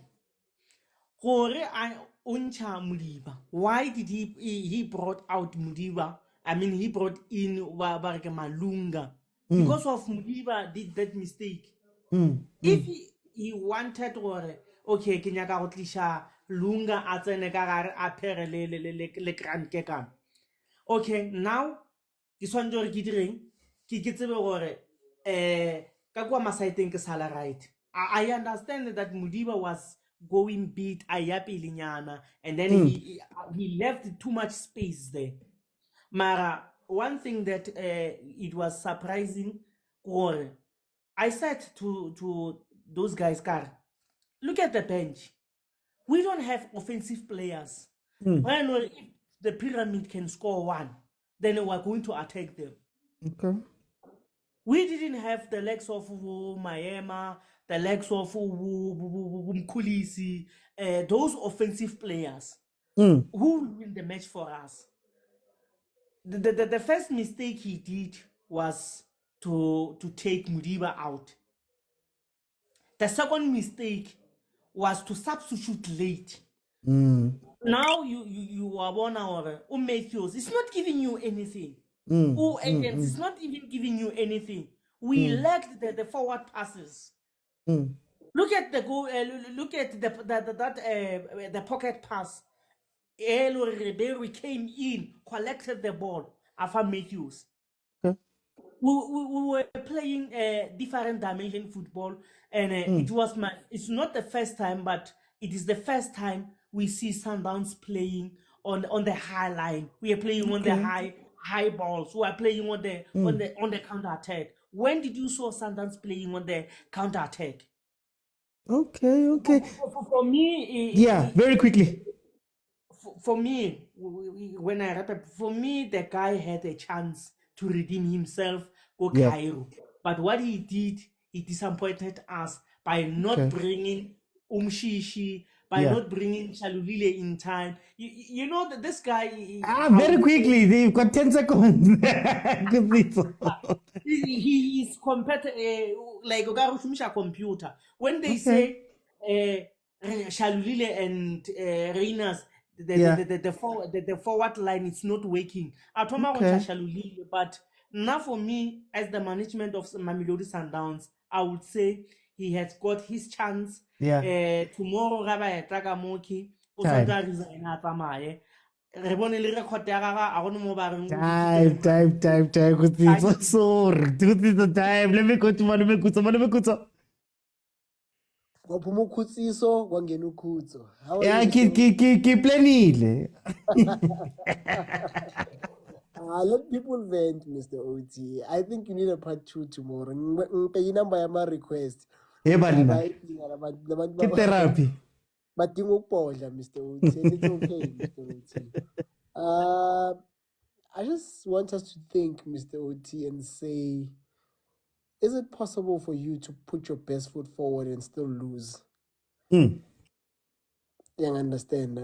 Speaker 20: why did he brought out Mudiba? I mean, he brought in Malunga because of Mudiba did that mistake. If he wanted or okay, Kenyaka Otlisha Lunga Atsenegara apere le grand kekam. Okay, now this one you're getting Kikitsebe Kakwa Masai think is right. I understand that Mudiba was going beat Ayapi Linyana, and then he left too much space there. Mara, one thing that it was surprising, or I said to those guys, Car, look at the bench. We don't have offensive players. When if the pyramid can score one, then we're going to attack them.
Speaker 1: Okay.
Speaker 20: We didn't have the legs of Mayema, the legs of Mkulisi, those offensive players who will win the match for us. The first mistake he did was to take Mudiba out. The second mistake was to substitute late. Now you are 1 hour. Matthews, it's not giving you anything. Agents, it's not even giving you anything. We lacked the forward passes. Look at the goal. Look at the pocket pass. Elo Ribeiro came in, collected the ball. Afa Matthews. We were playing different dimension football, and it's not the first time, but it is the first time we see Sundowns playing on the high line. We are playing on the high balls. We are playing on the counter attack. When did you saw Sundowns playing on the counter attack?
Speaker 1: Okay.
Speaker 20: For me,
Speaker 1: very quickly.
Speaker 20: For me, when I wrap up, for me, the guy had a chance to redeem himself or Cairo. But what he did, he disappointed us by not bringing Umshishi, by not bringing Chalulile in time. You know that this guy...
Speaker 1: very quickly, they've got 10 seconds.
Speaker 20: he is like a computer. When they say Chalulile and Reynas, the forward line is not working. But now for me, as the management of Mamelodi Sundowns, I would say he has got his chance. Tomorrow, Rabbi Tagamoki,
Speaker 1: time. Sorry, the time. Let me go to
Speaker 21: Wapumukutsiso kwangena ukhutso.
Speaker 1: Kiplenile.
Speaker 21: Let people vent, Mr. OT. I think you need a part 2 tomorrow. Pay number my request.
Speaker 1: Therapy.
Speaker 21: But you won't Mr. OT. It's okay, Mr. OT. I just want us to think, Mr. OT, and say, is it possible for you to put your best foot forward and still lose? You understand?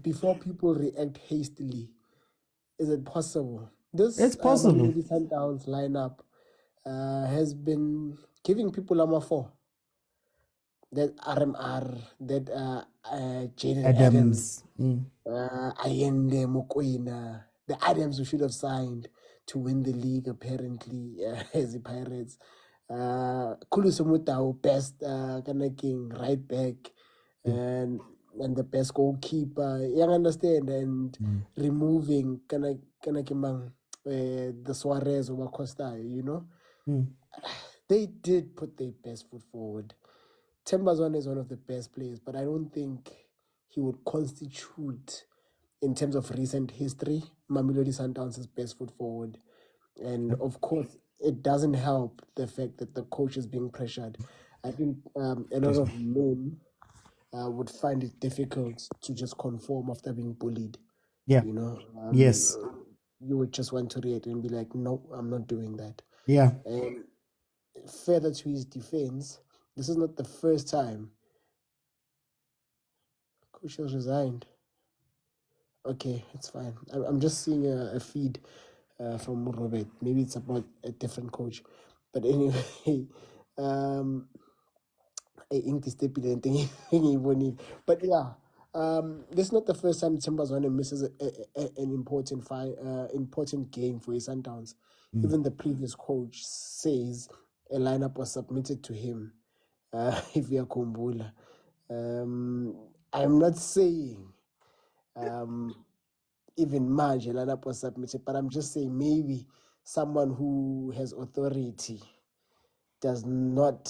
Speaker 21: Before people react hastily, is it possible? This
Speaker 1: It's possible.
Speaker 21: Mamelodi Sundowns lineup has been giving people number 4. That RMR, that Jaden Adams, Ayende Mokwena, the Adams who should have signed to win the league apparently as the Pirates. Kuluso Motaung, best king right back, and the best goalkeeper. You understand? And removing the Suarez over Costa, you know? They did put their best foot forward. Tembazwane is one of the best players, but I don't think he would constitute, in terms of recent history, Mamelodi Sundowns' best foot forward. And of course, it doesn't help the fact that the coach is being pressured. I think a lot of men would find it difficult to just conform after being bullied.
Speaker 1: Yeah.
Speaker 21: You know?
Speaker 1: Yes.
Speaker 21: You would just want to react and be like, no, I'm not doing that.
Speaker 1: Yeah.
Speaker 21: And further to his defense, this is not the first time coach has resigned. Okay, it's fine. I'm just seeing a feed from Robert. Maybe it's about a different coach. But anyway, but yeah, this is not the first time Tembazwane misses an important game for his Sundowns. Even the previous coach says a lineup was submitted to him. If you are Kumbula, I'm not saying even Manje lineup was submitted, but I'm just saying maybe someone who has authority does not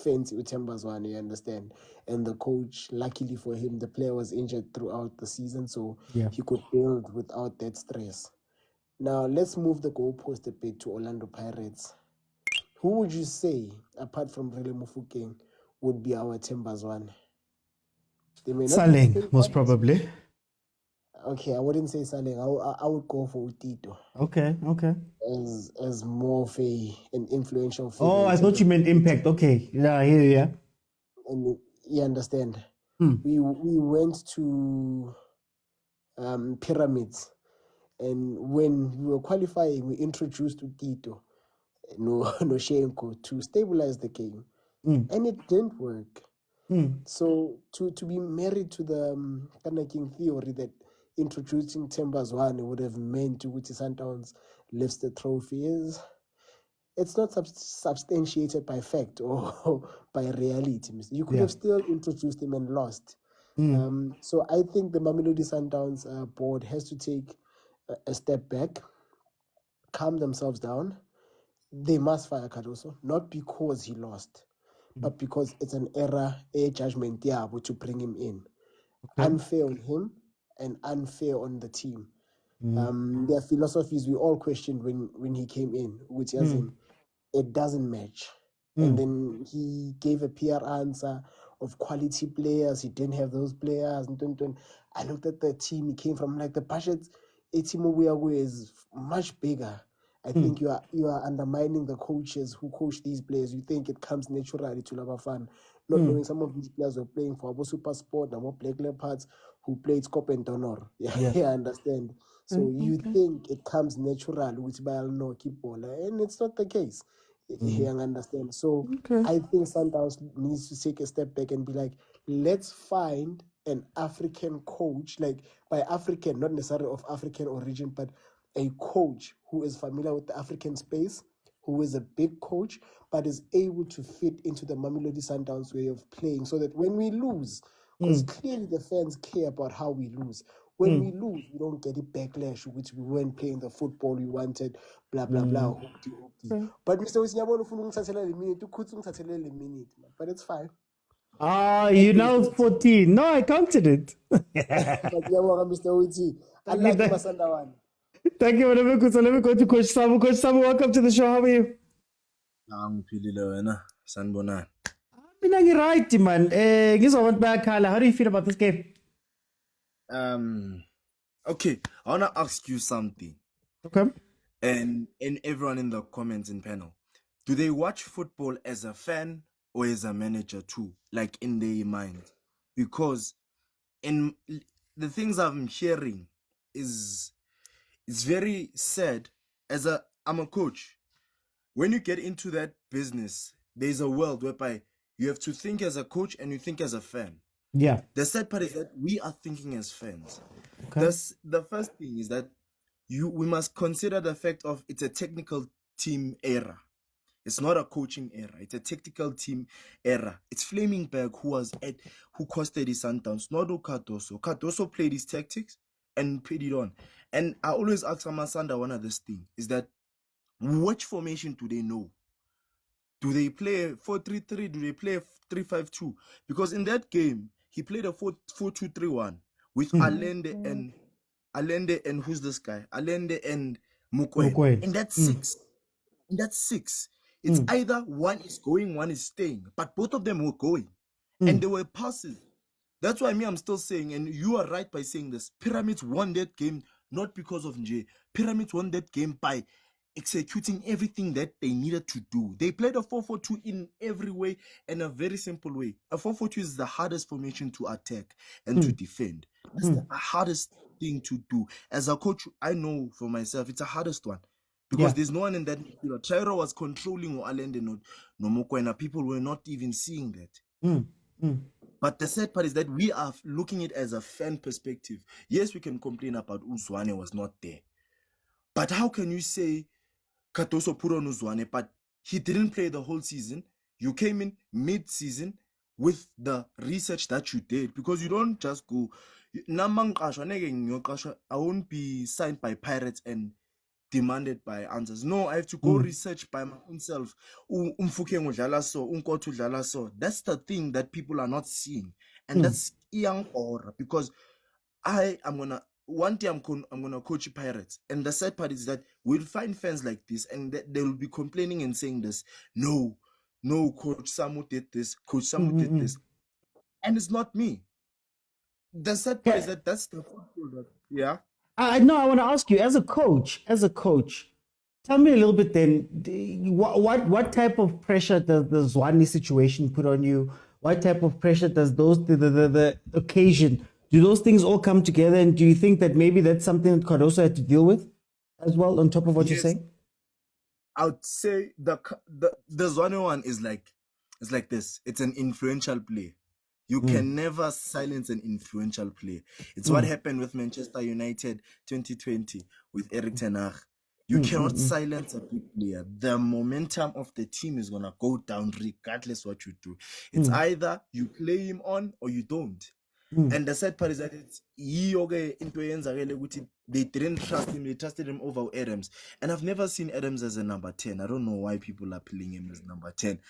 Speaker 21: fancy Utembazwane, you understand? And the coach, luckily for him, the player was injured throughout the season, so he could build without that stress. Now, let's move the goalpost a bit to Orlando Pirates. Who would you say, apart from Rele Mufokeng, would be our Tembazwane? They may not
Speaker 1: Saleng, most probably.
Speaker 21: Okay, I wouldn't say Saleng. I would go for Utito.
Speaker 1: Okay.
Speaker 21: As more of an influential figure.
Speaker 1: Oh, I thought you meant impact. Okay. Yeah, I hear you.
Speaker 21: And you understand. We went to Pyramids, and when we were qualifying, we introduced Utito, no Shenko, to stabilize the game. And it didn't work. So to be married to the King theory that introducing Tembazwane would have meant to which Sundowns lifts the trophy it's not substantiated by fact or by reality. You could have still introduced him and lost. So I think the Mamelodi Sundowns board has to take a step back, calm themselves down. They must fire Cardoso, not because he lost, but because it's an error, a judgment to bring him in. Unfair on him and unfair on the team. Their philosophies we all questioned when he came in, which as in it doesn't match. And then he gave a PR answer of quality players. He didn't have those players. I looked at the team he came from, like the budget. Etimo is much bigger. I think you are undermining the coaches who coach these players. You think it comes naturally to Labafan, not knowing some of these players were playing for Abo Super Sport, Abo Black Leopards, who played Scop and Donor. I understand. So you think it comes natural, which by no keep ball, and it's not the case. I understand. So I think Sundowns needs to take a step back and be like, let's find an African coach, like by African, not necessarily of African origin, but a coach who is familiar with the African space, who is a big coach, but is able to fit into the Mamelodi Sundowns way of playing so that when we lose, because clearly the fans care about how we lose. When we lose, we don't get a backlash, which we weren't playing the football we wanted, blah, blah, blah. But Mr. Osinyabolo minute, but it's fine.
Speaker 1: You know 14. No, I counted it.
Speaker 21: But Mr. Oti, I like Masandawan.
Speaker 1: Thank you, so let me go to Coach Samu. Coach Samu, welcome to the show. How are you?
Speaker 3: I'm Sanbonani.
Speaker 1: I'm right, man. How do you feel about this game?
Speaker 3: Okay, I want to ask you something.
Speaker 1: Okay.
Speaker 3: And everyone in the comments and panel, do they watch football as a fan or as a manager too, like in their mind? Because in the things I'm hearing is it's very sad. I'm a coach. When you get into that business, there's a world whereby you have to think as a coach and you think as a fan.
Speaker 1: Yeah.
Speaker 3: The sad part is that we are thinking as fans.
Speaker 1: Okay.
Speaker 3: The first thing is that we must consider the fact of it's a technical team era. It's not a coaching era. It's a tactical team era. It's Flamingberg who costed his Sundowns, not Cardoso. Cardoso played his tactics and put it on. And I always ask Amasanda one of this thing is that which formation do they know? Do they play 4-3-3? Do they play 3-5-2? Because in that game, he played a 4-2-3-1 with Allende and who's this guy? Allende and Mokwena. And that's six. And that's six. It's either one is going, one is staying. But both of them were going. And they were passes. That's why I'm still saying, and you are right by saying this, Pyramids won that game not because of Nje. Pyramids won that game by executing everything that they needed to do. They played a 4-4-2 in every way, and a very simple way. A 4-4-2 is the hardest formation to attack and to defend. That's the hardest thing to do. As a coach, I know for myself, it's the hardest one. Because there's no one in that midfield. Chairo was controlling Allende no Mokwena. People were not even seeing that. But the sad part is that we are looking at it as a fan perspective. Yes, we can complain about Uzwane was not there. But how can you say Katoso put on Uzwane, but he didn't play the whole season? You came in mid-season with the research that you did, because you don't just go. I won't be signed by Pirates and demanded by answers. No, I have to go research by my own self. That's the thing that people are not seeing. And that's young aura, because one day I'm gonna coach Pirates. And the sad part is that we'll find fans like this and they will be complaining and saying this. No, Coach Samu did this, Coach Samu did this. And it's not me. The sad part is that that's the football that, yeah.
Speaker 1: I know. I want to ask you, as a coach, tell me a little bit then. What type of pressure does the Zwane situation put on you? What type of pressure does the occasion? Do those things all come together? And do you think that maybe that's something that Cardoso had to deal with as well, on top of what you're saying?
Speaker 3: I would say the Zwane one is like this. It's an influential play. You can never silence an influential play. It's what happened with Manchester United 2020 with Erik ten Hag. You cannot silence a big player. The momentum of the team is going to go down regardless what you do. It's either you play him on or you don't. And the sad part is that they didn't trust him. They trusted him over Adams. And I've never seen Adams as a number 10. I don't know why people are playing him as number 10.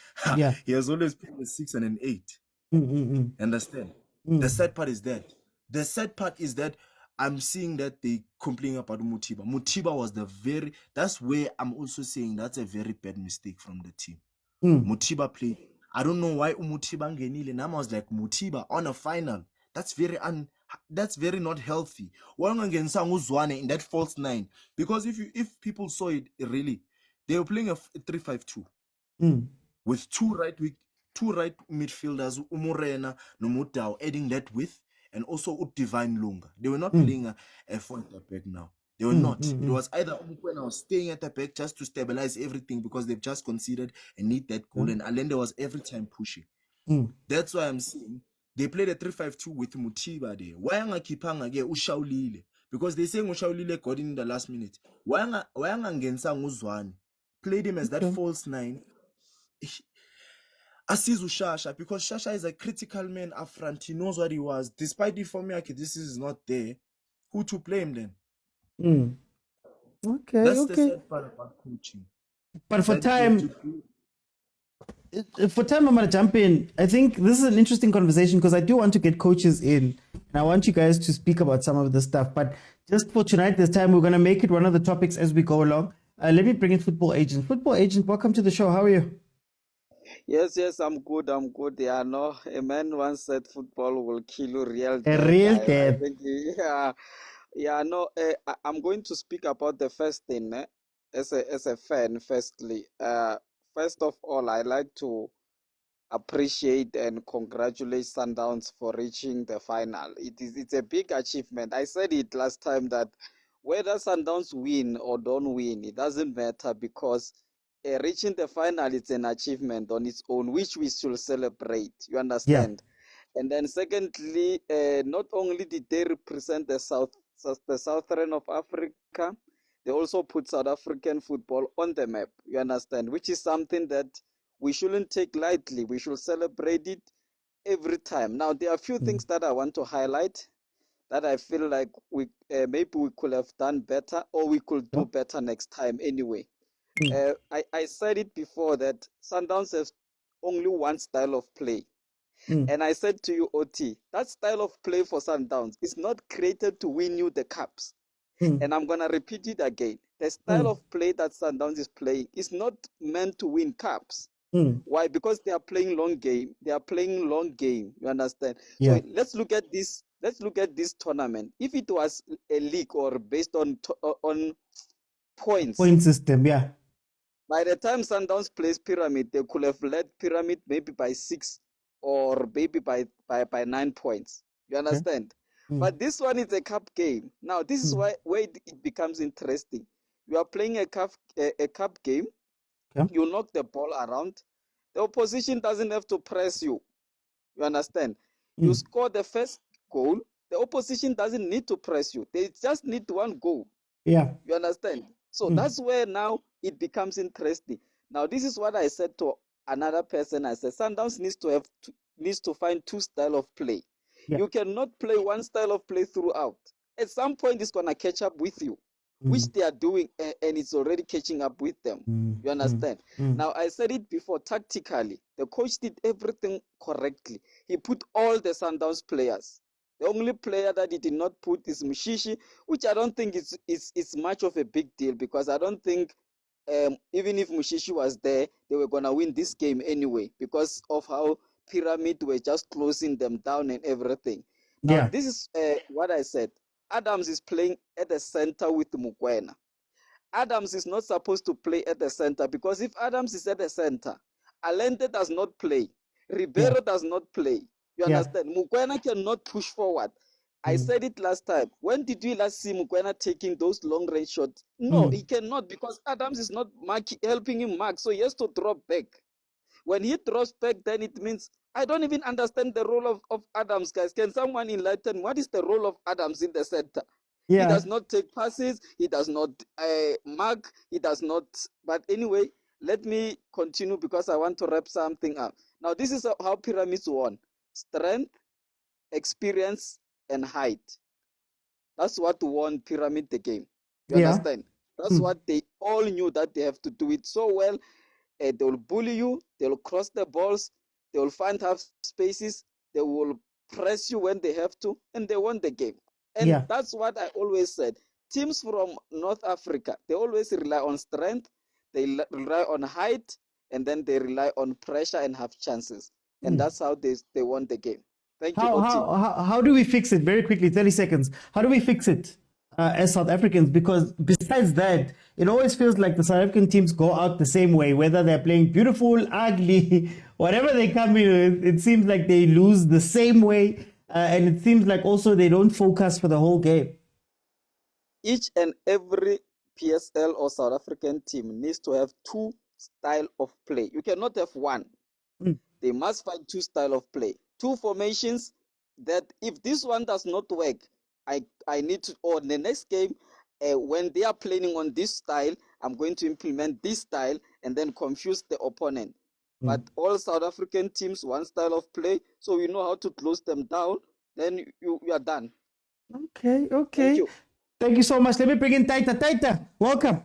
Speaker 3: He has always played a 6 and an 8. Understand? The sad part is that. The sad part is that I'm seeing that they complain about Mutiba. Mutiba was that's where I'm also saying that's a very bad mistake from the team. Mutiba played. I don't know why Mutiba ngenile. Nama was like Mutiba on a final. That's very not healthy. Why against Uzwane in that false 9? Because if people saw it really, they were playing a 3-5-2 with two right midfielders, Umurena, Nomutao, adding that width, and also Divine Lunga. They were not playing a four at the back now. They were not. It was either Umkwena was staying at the back just to stabilize everything because they've just conceded and need that goal. And Allende was every time pushing. That's why I'm saying they played a 3-5-2 with Mutiba there. Why anga kipanga ge Ushaulile? Because they say Ushaulile got in the last minute. Why anga ngensa Uzwane? Played him as that false 9. Asizu Shasha, because Shasha is a critical man up front. He knows what he was. Despite the formula, this is not there. Who to play him then?
Speaker 1: Okay,
Speaker 3: That's the sad part about coaching.
Speaker 1: But for time, I'm going to jump in. I think this is an interesting conversation because I do want to get coaches in. And I want you guys to speak about some of the stuff. But just for tonight, this time, we're going to make it one of the topics as we go along. Let me bring in Football Agent. Football Agent, welcome to the show. How are you?
Speaker 4: Yes, I'm good. Yeah, no, a man once said football will kill you real
Speaker 1: A
Speaker 4: death.
Speaker 1: real
Speaker 4: I
Speaker 1: death.
Speaker 4: think, no, I'm going to speak about the first thing, as a fan, firstly. First of all, I like to appreciate and congratulate Sundowns for reaching the final. It's a big achievement. I said it last time that whether Sundowns win or don't win, it doesn't matter because reaching the final is an achievement on its own, which we should celebrate. You understand? And then secondly, not only did they represent the southern of Africa, they also put South African football on the map. You understand? Which is something that we shouldn't take lightly. We should celebrate it every time. Now, there are a few things that I want to highlight that I feel like we maybe we could have done better or we could do better next time anyway. I said it before that Sundowns has only one style of play. And I said to you, OT, that style of play for Sundowns is not created to win you the cups. And I'm going to repeat it again. The style of play that Sundowns is playing is not meant to win cups. Why? Because they are playing long game. They are playing long game. You understand? So let's look at this. Let's look at this tournament. If it was a league or based on points,
Speaker 1: point system, yeah.
Speaker 4: By the time Sundowns plays Pyramid, they could have led Pyramid maybe by 6 or maybe by 9 points. You understand? But this one is a cup game. Now, this is where it becomes interesting. You are playing a cup game. You knock the ball around. The opposition doesn't have to press you. You understand? You score the first goal. The opposition doesn't need to press you. They just need one goal.
Speaker 1: Yeah.
Speaker 4: You understand? So that's where now it becomes interesting. Now, this is what I said to another person. I said, Sundowns needs to find 2 styles of play. You cannot play one style of play throughout. At some point, it's going to catch up with you, which they are doing, and it's already catching up with them. You understand? Now, I said it before, tactically, the coach did everything correctly. He put all the Sundowns players. The only player that he did not put is Mushishi, which I don't think is much of a big deal because I don't think even if Mushishi was there, they were going to win this game anyway because of how Pyramid were just closing them down and everything. Now, this is what I said. Adams is playing at the center with Mokwena. Adams is not supposed to play at the center because if Adams is at the center, Alente does not play. Ribeiro does not play. You understand? Mokwena cannot push forward. I said it last time. When did we last see Mokwena taking those long range shots? No, he cannot because Adams is not helping him mark. So he has to drop back. When he drops back, then it means I don't even understand the role of Adams, guys. Can someone enlighten what is the role of Adams in the center? He does not take passes. He does not mark. He does not. But anyway, let me continue because I want to wrap something up. Now, this is how Pyramids won. Strength, experience, and height. That's what won Pyramid the game. You understand? That's what they all knew that they have to do it so well. They will bully you. They will cross the balls. They will find half spaces. They will press you when they have to, and they won the game. And that's what I always said. Teams from North Africa, they always rely on strength. They rely on height, and then they rely on pressure and have chances. And that's how they won the game. Thank you, OT.
Speaker 1: How do we fix it? Very quickly, 30 seconds. How do we fix it as South Africans? Because besides that, it always feels like the South African teams go out the same way, whether they're playing beautiful, ugly, whatever they come in with, it seems like they lose the same way. And it seems like also they don't focus for the whole game.
Speaker 4: Each and every PSL or South African team needs to have 2 styles of play. You cannot have one. They must find 2 styles of play. 2 formations that if this one does not work, I need to, or the next game, when they are playing on this style, I'm going to implement this style and then confuse the opponent. But all South African teams, 1 style of play, so we know how to close them down, then you are done.
Speaker 1: Okay. Thank you so much. Let me bring in Taita. Taita, welcome.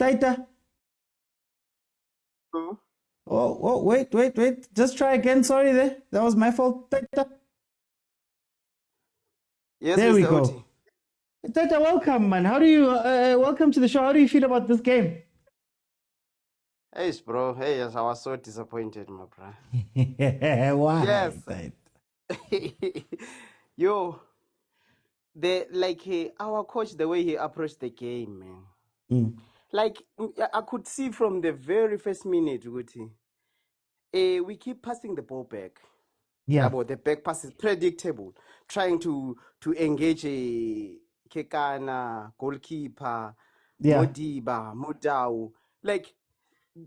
Speaker 1: Taita. Oh, wait. Just try again. Sorry there. That was my fault. Taita.
Speaker 5: Yes,
Speaker 1: there
Speaker 5: Mr.
Speaker 1: we go.
Speaker 5: Oti.
Speaker 1: Taita, welcome, man. How do you, welcome to the show. How do you feel about this game?
Speaker 5: Hey, bro. Hey, yes, I was so disappointed, my bro.
Speaker 1: Why?
Speaker 5: Yes. Yo, our coach, the way he approached the game, man. Like, I could see from the very first minute, Guti, we keep passing the ball back.
Speaker 1: Yeah.
Speaker 5: About the back pass is predictable. Trying to engage a Kekana, goalkeeper,
Speaker 1: Yeah.
Speaker 5: Modiba, Modao. Like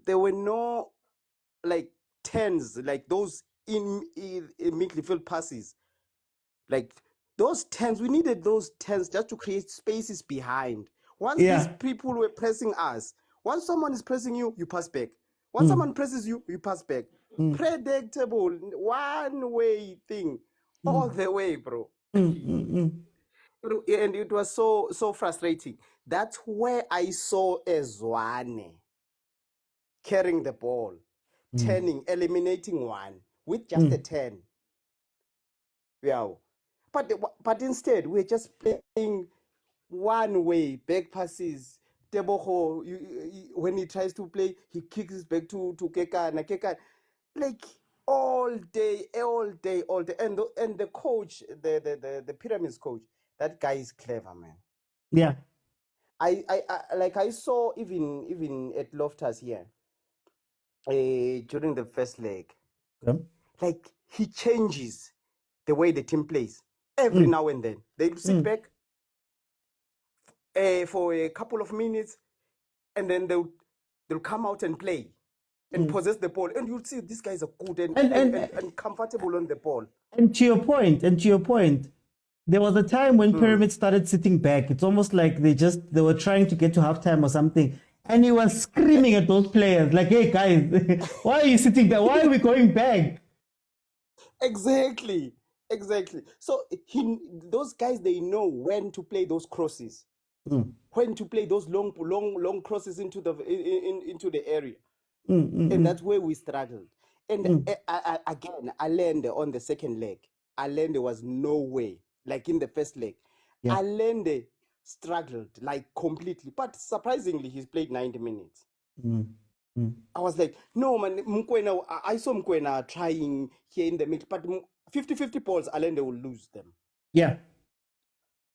Speaker 5: there were no like tens, like those in midfield passes. Like those tens, we needed those tens just to create spaces behind. Once these people were pressing us, once someone is pressing you, you pass back. Once someone presses you, you pass back. Predictable, one way thing, all the way, bro. And it was so frustrating. That's where I saw a Zwane carrying the ball, turning, eliminating one with just a 10. Yeah. But instead, we're just playing one way, back passes. Teboho, when he tries to play, he kicks back to Kekana. Kekana, like all day. And the coach, the Pyramids coach, that guy is clever, man.
Speaker 1: Yeah.
Speaker 5: I saw even at Loftus here during the first leg. Like he changes the way the team plays every now and then. They'll sit back for a couple of minutes, and then they'll come out and play and possess the ball, and you'll see these guys are good and comfortable on the ball.
Speaker 1: And to your point, there was a time when Pyramid started sitting back. It's almost like they were trying to get to halftime or something. And he was screaming at those players like, hey guys, why are you sitting there? Why are we going back?
Speaker 5: Exactly. So those guys, they know when to play those crosses, when to play those long crosses into the area. And that's where we struggled. And again, Allende on the second leg, Allende was no way. Like in the first leg, Allende struggled like completely. But surprisingly, he's played 90 minutes. I was like, no, man, Mokwena, I saw Mokwena trying here in the middle, but 50-50 balls, Allende will lose them.
Speaker 1: Yeah.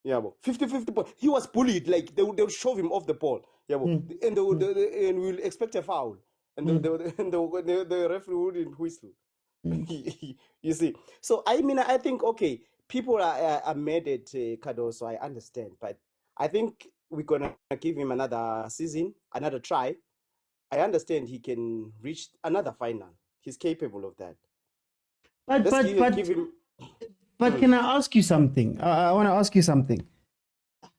Speaker 5: Yeah, but 50-50 balls. He was bullied, like they'll shove him off the ball. Yeah, but, and we'll expect a foul. And the referee wouldn't whistle. You see? So, I think, okay, people are mad at Cardoso, I understand, but I think we're going to give him another season, another try. I understand he can reach another final. He's capable of that.
Speaker 1: But can I ask you something? I want to ask you something.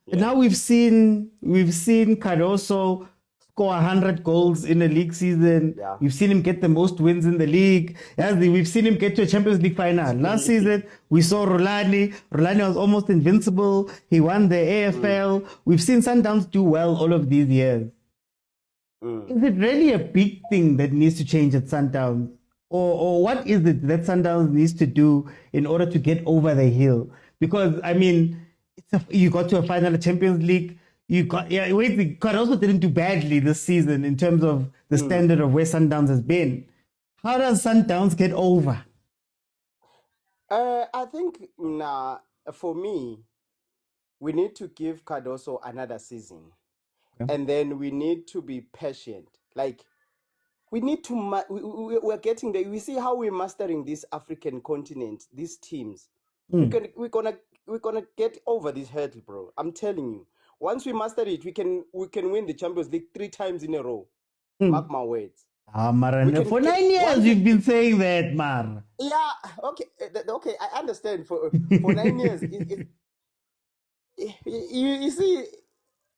Speaker 1: Yeah. Now we've seen Cardoso score 100 goals in a league season. Yeah. We've seen him get the most wins in the league. We've seen him get to a Champions League final. Last season, we saw Rulani. Rulani was almost invincible. He won the AFL. We've seen Sundowns do well all of these years. Is it really a big thing that needs to change at Sundowns? Or what is it that Sundowns needs to do in order to get over the hill? Because, you got to a final of Champions League. Cardoso didn't do badly this season in terms of the standard of where Sundowns has been. How does Sundowns get over?
Speaker 5: I think, for me, we need to give Cardoso another season. Okay. And then we need to be patient. Like, we need to, we're getting there. We see how we're mastering this African continent, these teams. We're gonna get over this hurdle, bro. I'm telling you. Once we master it, we can win the Champions League 3 times in a row. Mark my words.
Speaker 1: Mara, for 9 years you've been saying that, Mar.
Speaker 5: Yeah, okay, I understand. For 9 years, you see,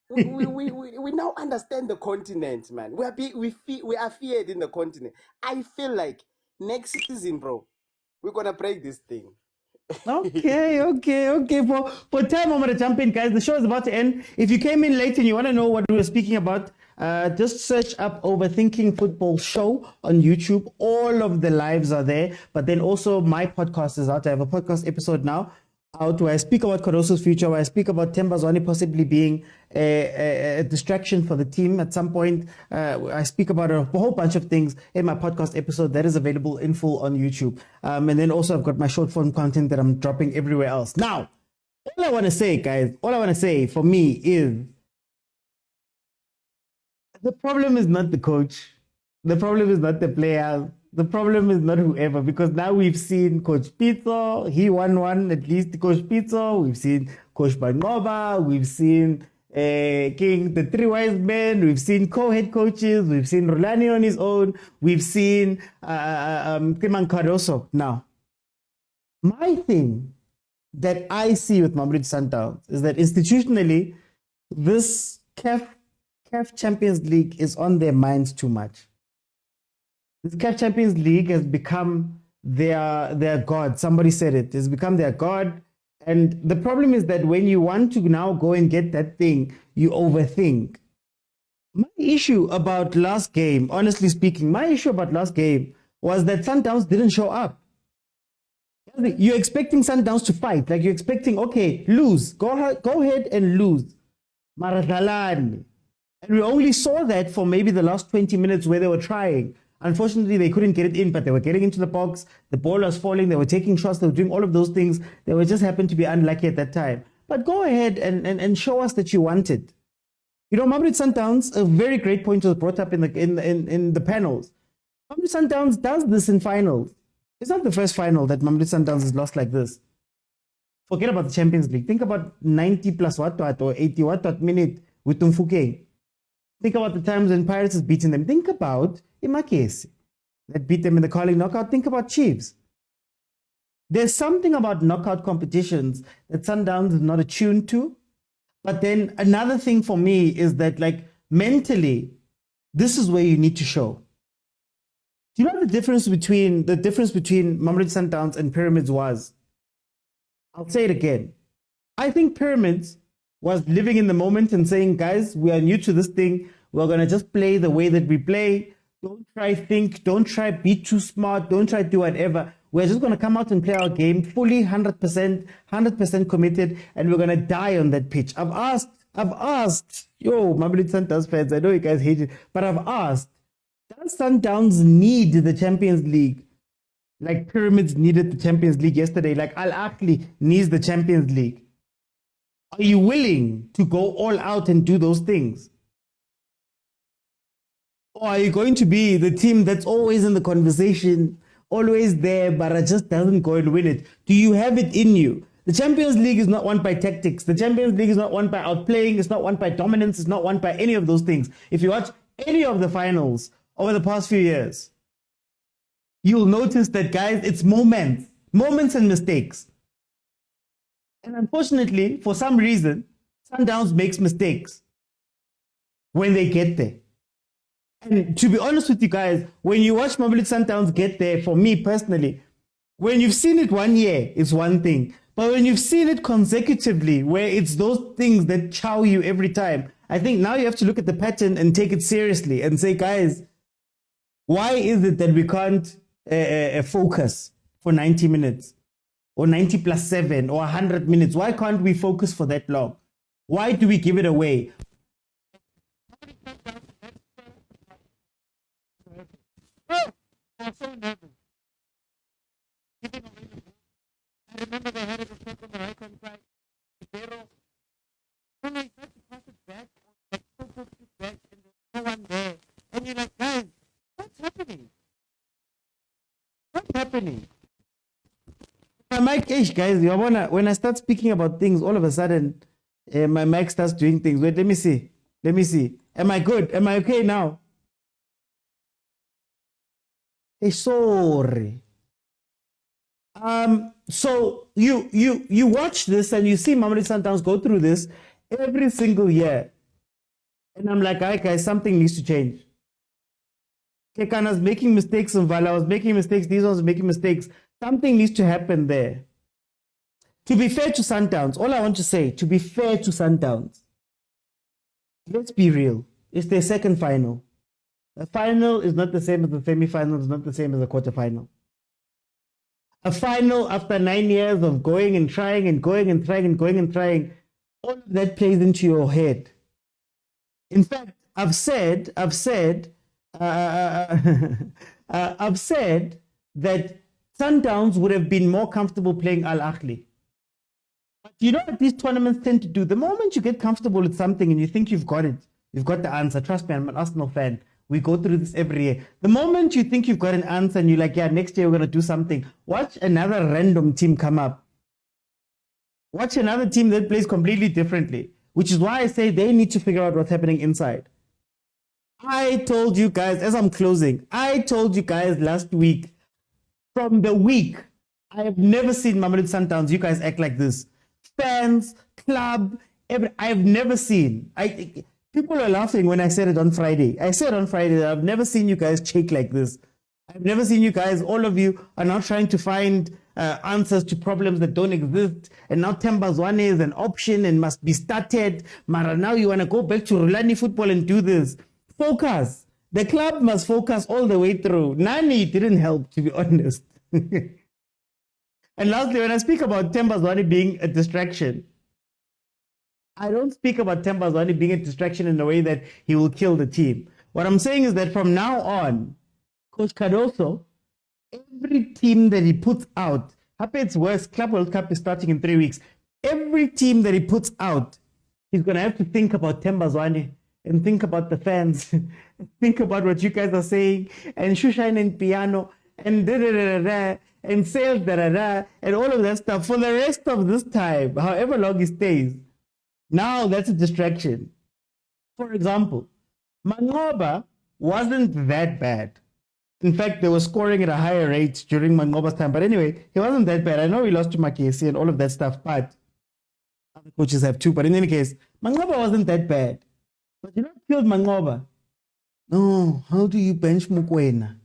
Speaker 5: we now understand the continent, man. We are feared in the continent. I feel like next season, bro, we're gonna break this thing.
Speaker 1: Okay. For time, I'm gonna jump in, guys. The show is about to end. If you came in late and you want to know what we were speaking about, just search up Overthinking Football Show on YouTube. All of the lives are there. But then also my podcast is out. I have a podcast episode now out where I speak about Cardoso's future, where I speak about Themba Zwane possibly being a distraction for the team at some point. I speak about a whole bunch of things in my podcast episode that is available in full on YouTube. And then also I've got my short form content that I'm dropping everywhere else. Now, all I want to say, guys, for me is the problem is not the coach. The problem is not the players. The problem is not whoever, because now we've seen Coach Pitso, he won one, at least Coach Pitso. We've seen Coach Bangoba. We've seen King, the three wise men. We've seen co-head coaches. We've seen Rulani on his own. We've seen Timan Cardoso now. My thing that I see with Mamelodi Sundowns is that institutionally, this CAF Champions League is on their minds too much. This CAF Champions League has become their god. Somebody said it. It's become their god. And the problem is that when you want to now go and get that thing, you overthink. My issue about last game, honestly speaking, was that Sundowns didn't show up. You're expecting Sundowns to fight. Like, you're expecting, okay, lose. Go ahead and lose. Maradalani. And we only saw that for maybe the last 20 minutes where they were trying. Unfortunately, they couldn't get it in, but they were getting into the box. The ball was falling. They were taking shots. They were doing all of those things. They were just happened to be unlucky at that time. But go ahead and show us that you want it. You know, Mamelodi Sundowns, a very great point was brought up in the panels. Mamelodi Sundowns does this in finals. It's not the first final that Mamelodi Sundowns has lost like this. Forget about the Champions League. Think about 90 plus what or 80 what minute with Tumfuke. Think about the times when Pirates has beaten them. Think about Imakesi that beat them in the Carling knockout. Think about Chiefs. There's something about knockout competitions that Sundowns is not attuned to. But then another thing for me is that, like, mentally, this is where you need to show. Do you know the difference between Mamelodi Sundowns and Pyramids was? I'll say it again. I think Pyramids was living in the moment and saying, guys, we are new to this thing. We're going to just play the way that we play. Don't try think. Don't try be too smart. Don't try do whatever. We're just going to come out and play our game fully 100% committed, and we're going to die on that pitch. I've asked, yo, Mamelodi Sundowns fans, I know you guys hate it, but I've asked, does Sundowns need the Champions League? Like Pyramids needed the Champions League yesterday, like Ahly needs the Champions League. Are you willing to go all out and do those things? Or are you going to be the team that's always in the conversation, always there, but just doesn't go and win it? Do you have it in you? The Champions League is not won by tactics. The Champions League is not won by outplaying. It's not won by dominance. It's not won by any of those things. If you watch any of the finals over the past few years, you'll notice that, guys, it's moments and mistakes. And unfortunately, for some reason, Sundowns makes mistakes when they get there. And to be honest with you guys, when you watch Mamelodi Sundowns get there, for me personally, when you've seen it 1 year, it's one thing. But when you've seen it consecutively, where it's those things that chow you every time, I think now you have to look at the pattern and take it seriously and say, guys, why is it that we can't focus for 90 minutes? Or 90 plus 7 or 100 minutes. Why can't we focus for that long? Why do we give it away? I remember they had a shot on the right hand side. When I tried to pass it back, like so close to back, and there's no one there. And you're like, guys, what's happening? What's happening? My mic, guys, when I start speaking about things, all of a sudden, my mic starts doing things. Wait, let me see. Am I good? Am I okay now? Hey, sorry. So you watch this and you see Mamelodi Sundowns go through this every single year. And I'm like, all right, guys, something needs to change. Kekana's making mistakes, and Vala was making mistakes, these ones are making mistakes. Something needs to happen there. To be fair to Sundowns, all I want to say, to be fair to Sundowns, let's be real. It's their second final. A final is not the same as the semi-final, it's not the same as a quarterfinal. A final after 9 years of going and trying and going and trying and going and trying, all of that plays into your head. In fact, I've said that Sundowns would have been more comfortable playing Al Ahly. But you know what these tournaments tend to do? The moment you get comfortable with something and you think you've got it, you've got the answer. Trust me, I'm an Arsenal fan. We go through this every year. The moment you think you've got an answer and you're like, yeah, next year we're going to do something, watch another random team come up. Watch another team that plays completely differently, which is why I say they need to figure out what's happening inside. I told you guys, as I'm closing, I told you guys last week, from the week, I have never seen Mamelodi Sundowns, you guys act like this. Fans, club, I've never seen. People are laughing when I said it on Friday. I said on Friday that I've never seen you guys shake like this. I've never seen you guys, all of you are now trying to find answers to problems that don't exist. And now Tshwane is an option and must be started. Mara, now you want to go back to Rulani football and do this. Focus. The club must focus all the way through. Nani didn't help, to be honest. And lastly, when I speak about Tshwane being a distraction, I don't speak about Tshwane being a distraction in a way that he will kill the team. What I'm saying is that from now on, Coach Cardoso, every team that he puts out, happens worse, Club World Cup is starting in 3 weeks. Every team that he puts out, he's going to have to think about Tshwane and think about the fans, think about what you guys are saying, and Shushine and piano, and da-da-da-da-da, and sales, da-da-da, and all of that stuff for the rest of this time, however long he stays. Now that's a distraction. For example, Mangoba wasn't that bad. In fact, they were scoring at a higher rate during Mangoba's time. But anyway, he wasn't that bad. I know he lost to Makesi and all of that stuff, but other coaches have too. But in any case, Mangoba wasn't that bad. But you know what killed Mangoba? No, how do you bench Mokwena?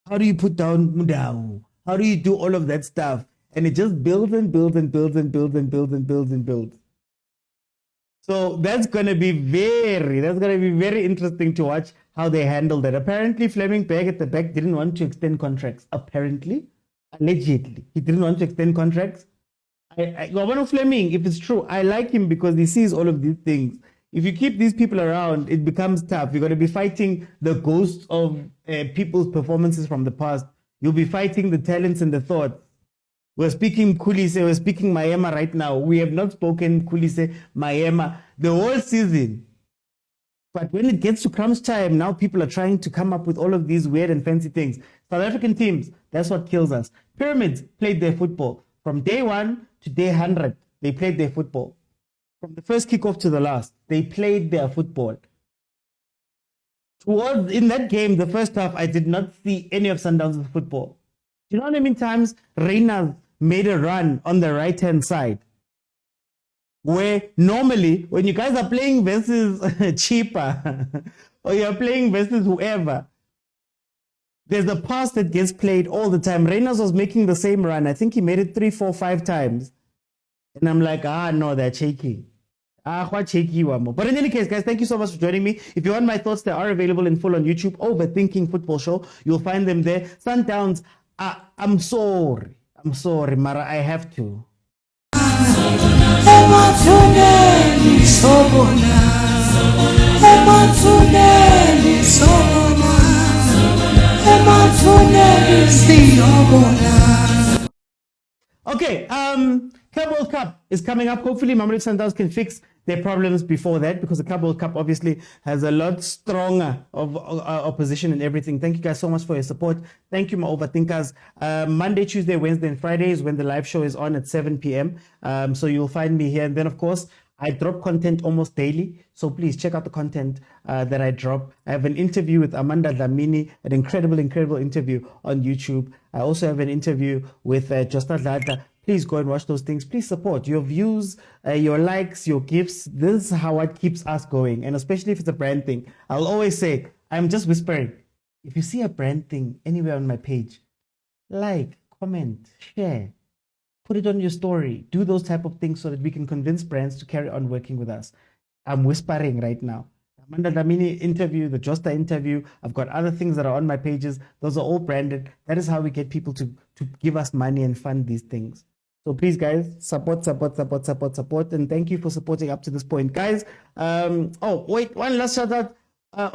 Speaker 1: How do you put down Mudau? How do you do all of that stuff? And it just builds and builds and builds and builds and builds and builds and builds. So that's going to be very interesting to watch how they handle that. Apparently, Fleming Berg at the back didn't want to extend contracts. Apparently, allegedly, he didn't want to extend contracts. Governor Fleming, if it's true, I like him because he sees all of these things. If you keep these people around, it becomes tough. You're going to be fighting the ghosts of people's performances from the past. You'll be fighting the talents and the thoughts. We're speaking Kulise, we're speaking Mayema right now. We have not spoken Kulise, Mayema the whole season. But when it gets to crunch time, now people are trying to come up with all of these weird and fancy things. South African teams, that's what kills us. Pyramids played their football. From day 1 to day 100, they played their football. From the first kickoff to the last, they played their football. In that game, the first half, I did not see any of Sundowns' football. Do you know how many times Reina made a run on the right-hand side? Where normally, when you guys are playing versus Cheaper, or you're playing versus whoever, there's a pass that gets played all the time. Reynolds was making the same run. I think he made it 3, 4, 5 times. And I'm like, no, they're shaky. Quite shaky one more. But in any case, guys, thank you so much for joining me. If you want my thoughts, they are available in full on YouTube. Overthinking Football Show. You'll find them there. Sundowns, I'm sorry, Mara, I have to. Okay, Club World Cup is coming up. Hopefully, Mamelodi Sundowns can fix their problems before that, because the Club World Cup obviously has a lot stronger of opposition and everything. Thank you guys so much for your support. Thank you, my overthinkers. Monday, Tuesday, Wednesday, and Friday is when the live show is on at 7 p.m. So you'll find me here. And then, of course, I drop content almost daily. So please check out the content that I drop. I have an interview with Amanda Dlamini, an incredible interview on YouTube. I also have an interview with Josta Dlata. Please go and watch those things. Please support your views, your likes, your gifts. This is how it keeps us going. And especially if it's a brand thing. I'll always say, I'm just whispering. If you see a brand thing anywhere on my page, like, comment, share, put it on your story. Do those type of things so that we can convince brands to carry on working with us. I'm whispering right now. Amanda Dlamini interview, the Josta interview. I've got other things that are on my pages. Those are all branded. That is how we get people to give us money and fund these things. So please, guys, support. And thank you for supporting up to this point. Guys, oh, wait, one last shout out.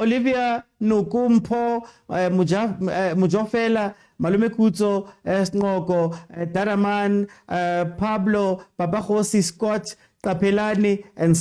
Speaker 1: Olivia Nukumpo, Mujofela, Malume Kuto, Snoko, Daraman, Pablo, Babahosi, Scott, Tapelani, and